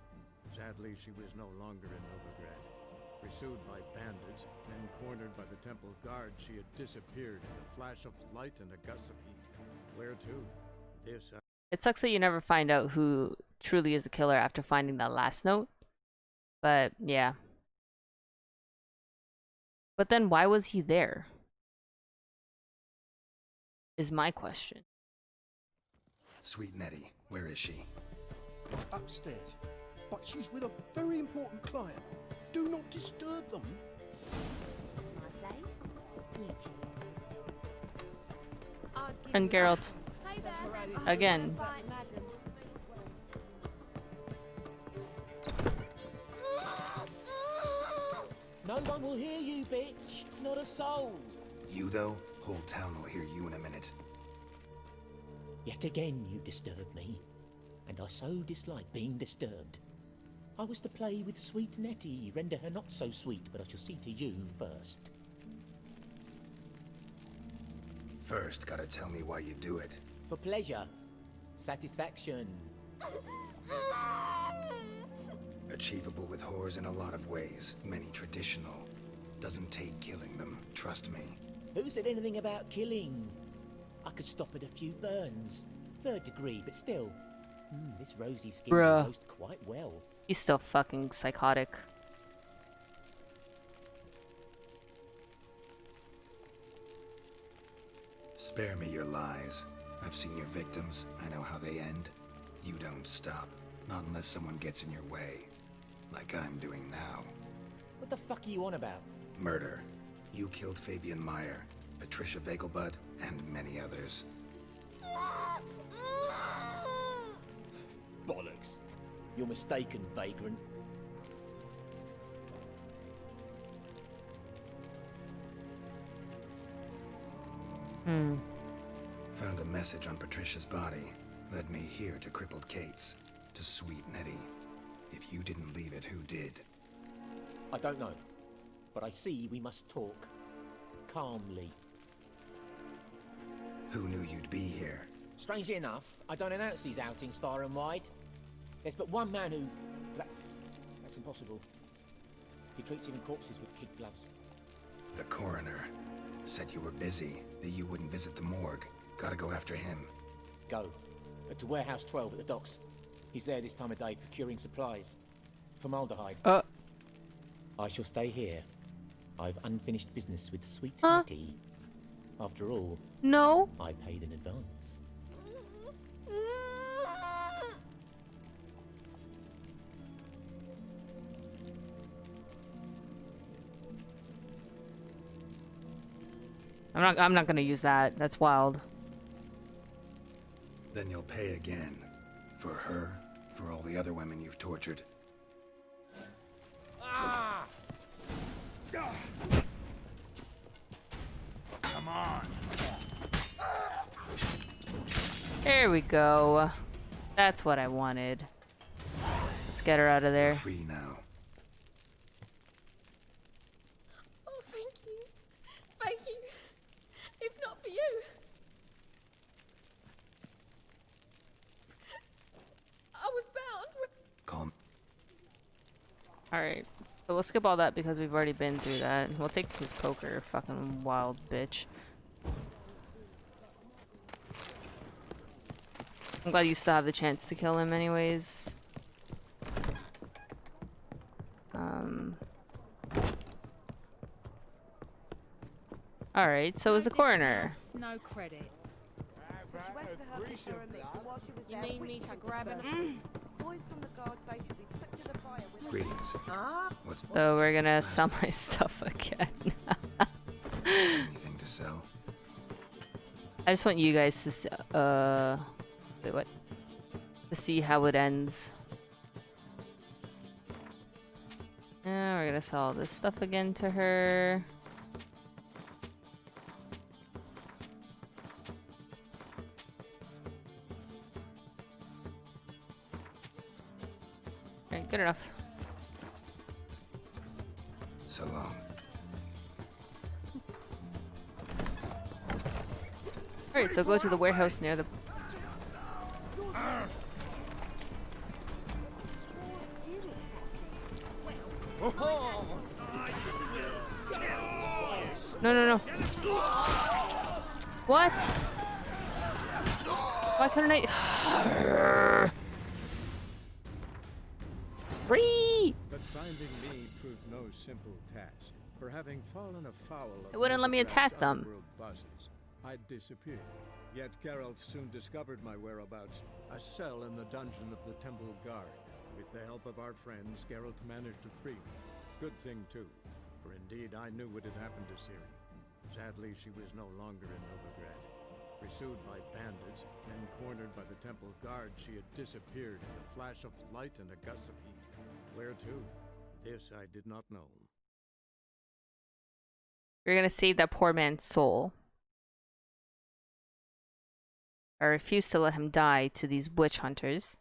Sadly, she was no longer in Novigrad. Pursued by bandits, then cornered by the Temple Guard, she had disappeared in a flash of light and a gust of heat. Where to? This... It sucks that you never find out who truly is the killer after finding that last note. But, yeah. But then why was he there? Is my question. Sweet Nettie, where is she? Upstairs. But she's with a very important client. Do not disturb them. And Geralt. Again. No one will hear you, bitch. Not a soul. You, though? Whole town will hear you in a minute. Yet again you disturb me, and I so dislike being disturbed. I was to play with sweet Nettie, render her not so sweet, but I shall see to you first. First, gotta tell me why you do it. For pleasure. Satisfaction. Achievable with whores in a lot of ways, many traditional. Doesn't take killing them, trust me. Who said anything about killing? I could stop at a few burns. 3rd degree, but still. This rosy skin will roast quite well. He's still fucking psychotic. Spare me your lies. I've seen your victims. I know how they end. You don't stop. Not unless someone gets in your way. Like I'm doing now. What the fuck are you on about? Murder. You killed Fabian Meyer, Patricia Vegelbud, and many others. Bollocks. You're mistaken, vagrant. Found a message on Patricia's body. Led me here to crippled Kate's. To sweet Nettie. If you didn't leave it, who did? I don't know. But I see we must talk. Calmly. Who knew you'd be here? Strangely enough, I don't announce these outings far and wide. There's but one man who... That's impossible. He treats even corpses with kid gloves. The coroner. Said you were busy, that you wouldn't visit the morgue. Gotta go after him. Go. But to Warehouse 12 at the docks. He's there this time of day procuring supplies. Formaldehyde. I shall stay here. I've unfinished business with sweet Nettie. After all, no. I paid in advance. I'm not gonna use that. That's wild. Then you'll pay again. For her, for all the other women you've tortured. Ah! Come on. There we go. That's what I wanted. Let's get her out of there. You're free now. Oh, thank you. Thank you. If not for you. I was bound. Calm. Alright. So we'll skip all that because we've already been through that. We'll take his poker, fucking wild bitch. I'm glad you still have the chance to kill him anyways. Alright, so is the coroner. No credit. So she went to the Herb Pyramids, and while she was You there, mean me witches to were grab an burning. Boys from the guard say she'll be put to the fire with Greetings. What's So we're gonna sell my stuff again. anything to sell? I just want you guys to wait, what? To see how it ends. Yeah, we're gonna sell all this stuff again to her. Alright, good enough. So long. Alright, so go to the warehouse near the... No, no, no. What? Why couldn't I... Free! But finding me proved no simple task. For having fallen afoul of It wouldn't let me attack them. underworld bosses, I'd disappeared. Yet Geralt soon discovered my whereabouts, a cell in the dungeon of the Temple Guard. With the help of our friends, Geralt managed to free me. Good thing, too, for indeed I knew what had happened to Ciri. Sadly, she was no longer in Novigrad. Pursued by bandits, then cornered by the Temple Guard, she had disappeared in a flash of light and a gust of heat. Where to? This I did not know. You're gonna save that poor man's soul. I refuse to let him die to these witch hunters.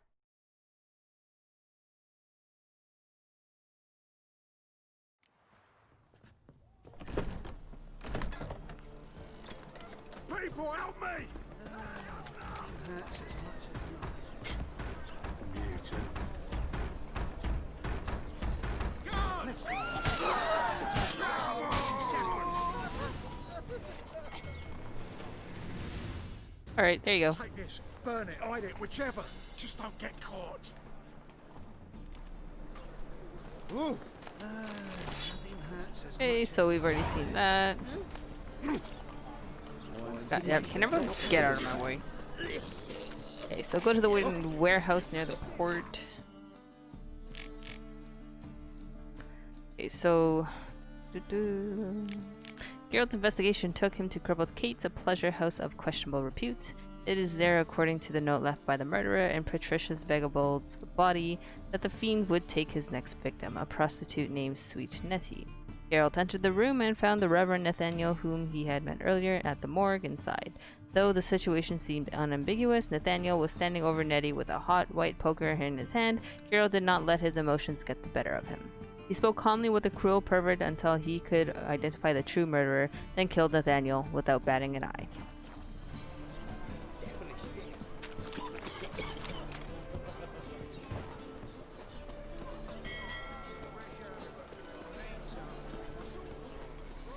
People, help me! Hurts as much as Mutant. Alright, there you go. Take this, burn it, hide it, whichever. Just don't get caught. Ooh. Nothing hurts as Okay, so we've already seen that. God, yeah, can everyone get out of my way? Okay, so go to the warehouse near the port. Okay, so... Geralt's investigation took him to Crippled Kate's, a pleasure house of questionable repute. It is there, according to the note left by the murderer in Patricia's vagabond's body, that the fiend would take his next victim, a prostitute named Sweet Nettie. Geralt entered the room and found the Reverend Nathaniel, whom he had met earlier at the morgue, inside. Though the situation seemed unambiguous, Nathaniel was standing over Nettie with a hot white poker in his hand. Geralt did not let his emotions get the better of him. He spoke calmly with the cruel pervert until he could identify the true murderer, then killed Nathaniel without batting an eye.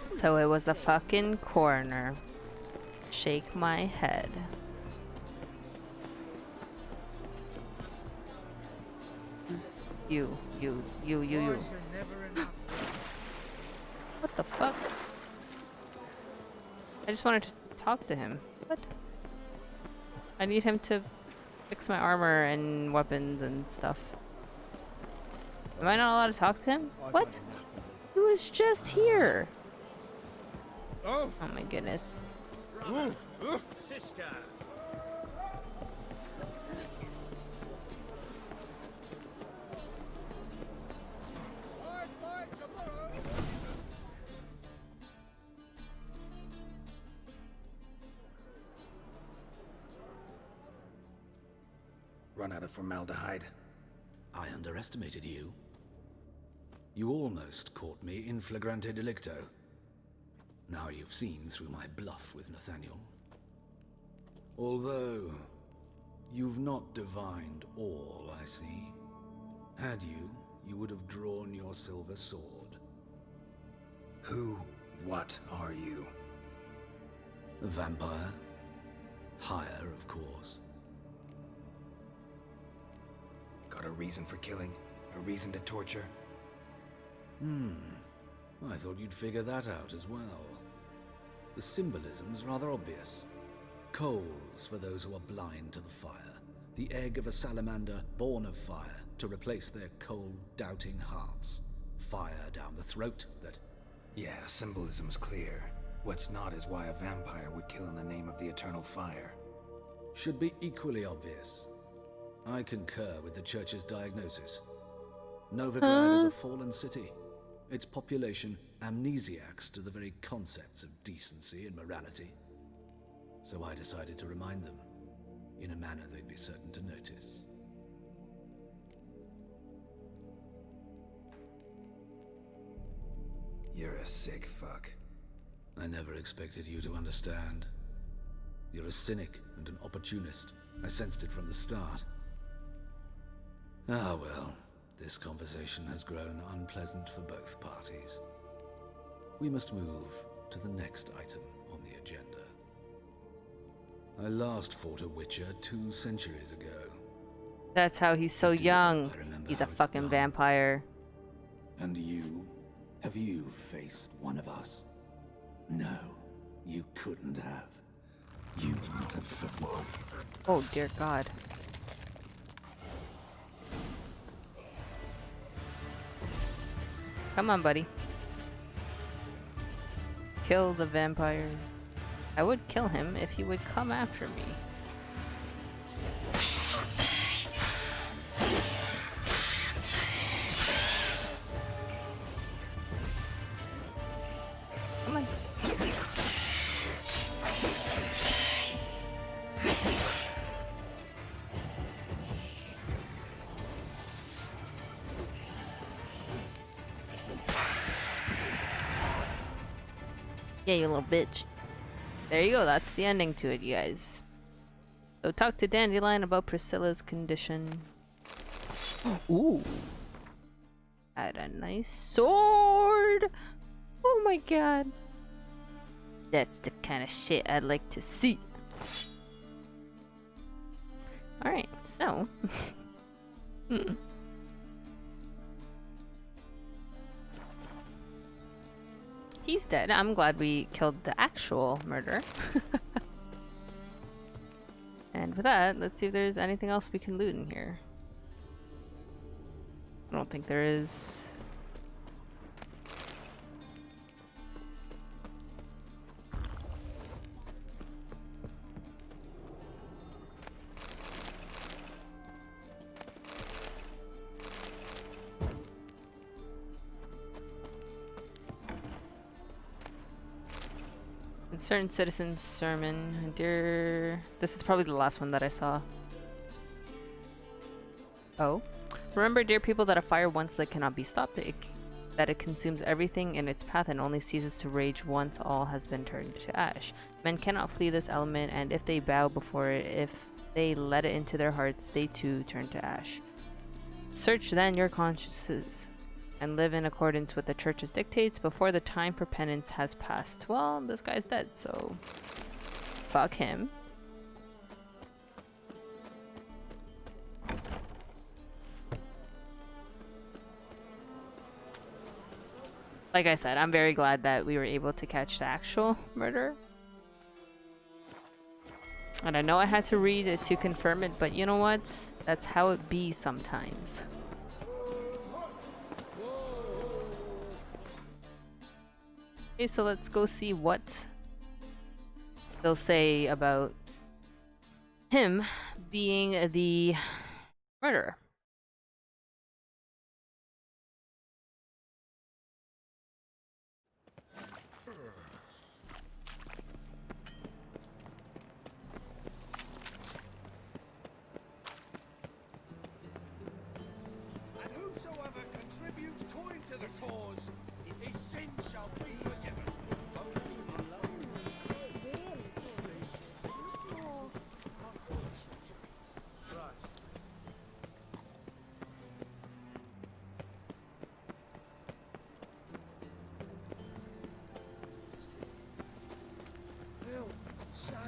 So it was the fucking coroner. Shake my head. Who's you? You. What the fuck? I just wanted to talk to him. What? I need him to fix my armor and weapons and stuff. Am I not allowed to talk to him? What? He was just here. Oh my goodness. Sister. Run out of formaldehyde. I underestimated you. You almost caught me in flagrante delicto. Now you've seen through my bluff with Nathaniel. Although, you've not divined all, I see. Had you, you would have drawn your silver sword. Who, what are you? A vampire. Higher, of course. Got a reason for killing? A reason to torture? I thought you'd figure that out as well. The symbolism's rather obvious. Coals for those who are blind to the fire. The egg of a salamander born of fire to replace their cold, doubting hearts. Fire down the throat that... Yeah, symbolism's clear. What's not is why a vampire would kill in the name of the eternal fire. Should be equally obvious. I concur with the Church's diagnosis. Novigrad is a fallen city, its population amnesiacs to the very concepts of decency and morality. So I decided to remind them, in a manner they'd be certain to notice. You're a sick fuck. I never expected you to understand. You're a cynic and an opportunist. I sensed it from the start. Ah well, this conversation has grown unpleasant for both parties. We must move to the next item on the agenda. I last fought a Witcher 2 centuries ago. That's how he's so young. He's a fucking vampire. And you? Have you faced one of us? No, you couldn't have. You would not have survived. Oh dear God. Come on, buddy. Kill the vampire. I would kill him if he would come after me. Come on. Yeah, you little bitch. There you go, that's the ending to it, you guys. So talk to Dandelion about Priscilla's condition. Ooh. Had a nice sword! Oh my god. That's the kind of shit I'd like to see. Alright, so... He's dead. I'm glad we killed the actual murderer. And with that, let's see if there's anything else we can loot in here. I don't think there is. Certain citizen's sermon. Dear, this is probably the last one that I saw. Oh, remember, dear people, that a fire once lit cannot be stopped. That it consumes everything in its path and only ceases to rage once all has been turned to ash. Men cannot flee this element, and if they bow before it, if they let it into their hearts, they too turn to ash. Search then your consciences and live in accordance with the church's dictates before the time for penance has passed. Well, this guy's dead, so fuck him. Like I said, I'm very glad that we were able to catch the actual murderer. And I know I had to read it to confirm it, but you know what? That's how it be sometimes. Okay, so let's go see what they'll say about him being the murderer. And whosoever contributes coin to the cause, his sin shall be forgiven.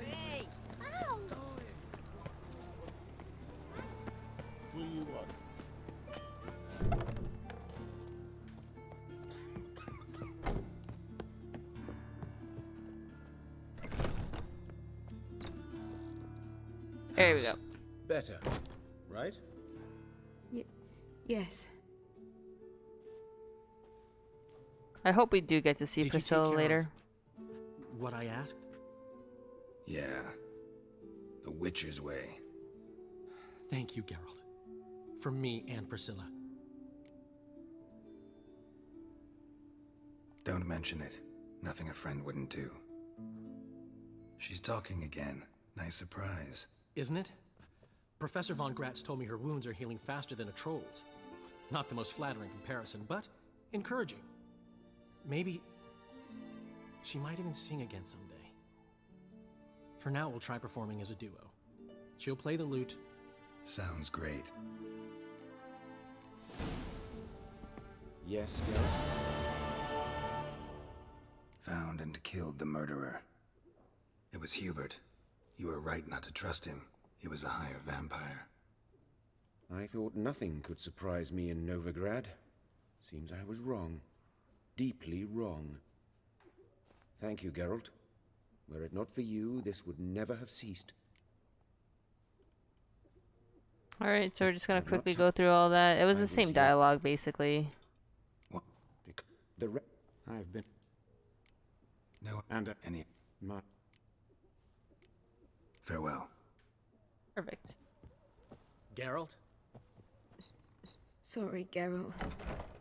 Hey! Ow! What do you want? There we go. Better, right? Yes. I hope we do get to see Did you Priscilla take care later. of what I asked? Yeah. The Witcher's way. Thank you, Geralt. For me and Priscilla. Don't mention it. Nothing a friend wouldn't do. She's talking again. Nice surprise. Isn't it? Professor Von Gratz told me her wounds are healing faster than a troll's. Not the most flattering comparison, but encouraging. Maybe she might even sing again someday. For now, we'll try performing as a duo. She'll play the lute. Sounds great. Yes, Geralt? Found and killed the murderer. It was Hubert. You were right not to trust him. He was a higher vampire. I thought nothing could surprise me in Novigrad. Seems I was wrong. Deeply wrong. Thank you, Geralt. Were it not for you, this would never have ceased. Alright, so we're just gonna quickly go through all that. It was the same dialogue, basically. I've been... No, and any... my... Farewell. Perfect. Geralt? Sorry, Geralt.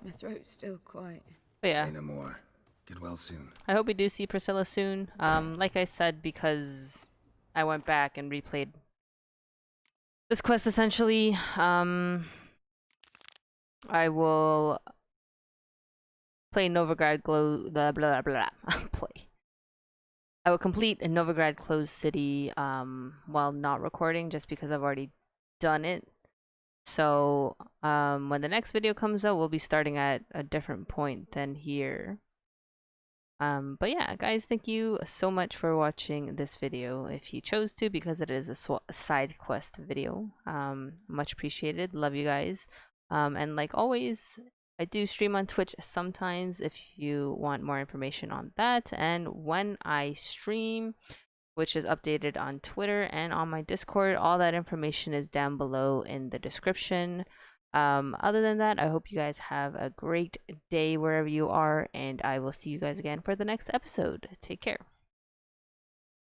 My throat's still quite... But yeah. Say no more. Get well soon. I hope we do see Priscilla soon. Like I said, because I went back and replayed this quest essentially, I will play Novigrad blah blah blah play. I will complete a Novigrad Closed City while not recording, just because I've already done it. So when the next video comes out, we'll be starting at a different point than here. But yeah, guys, thank you so much for watching this video if you chose to, because it is a side quest video. Much appreciated. Love you guys. And like always, I do stream on Twitch sometimes if you want more information on that. And when I stream, which is updated on Twitter and on my Discord, all that information is down below in the description. Other than that, I hope you guys have a great day wherever you are, and I will see you guys again for the next episode. Take care.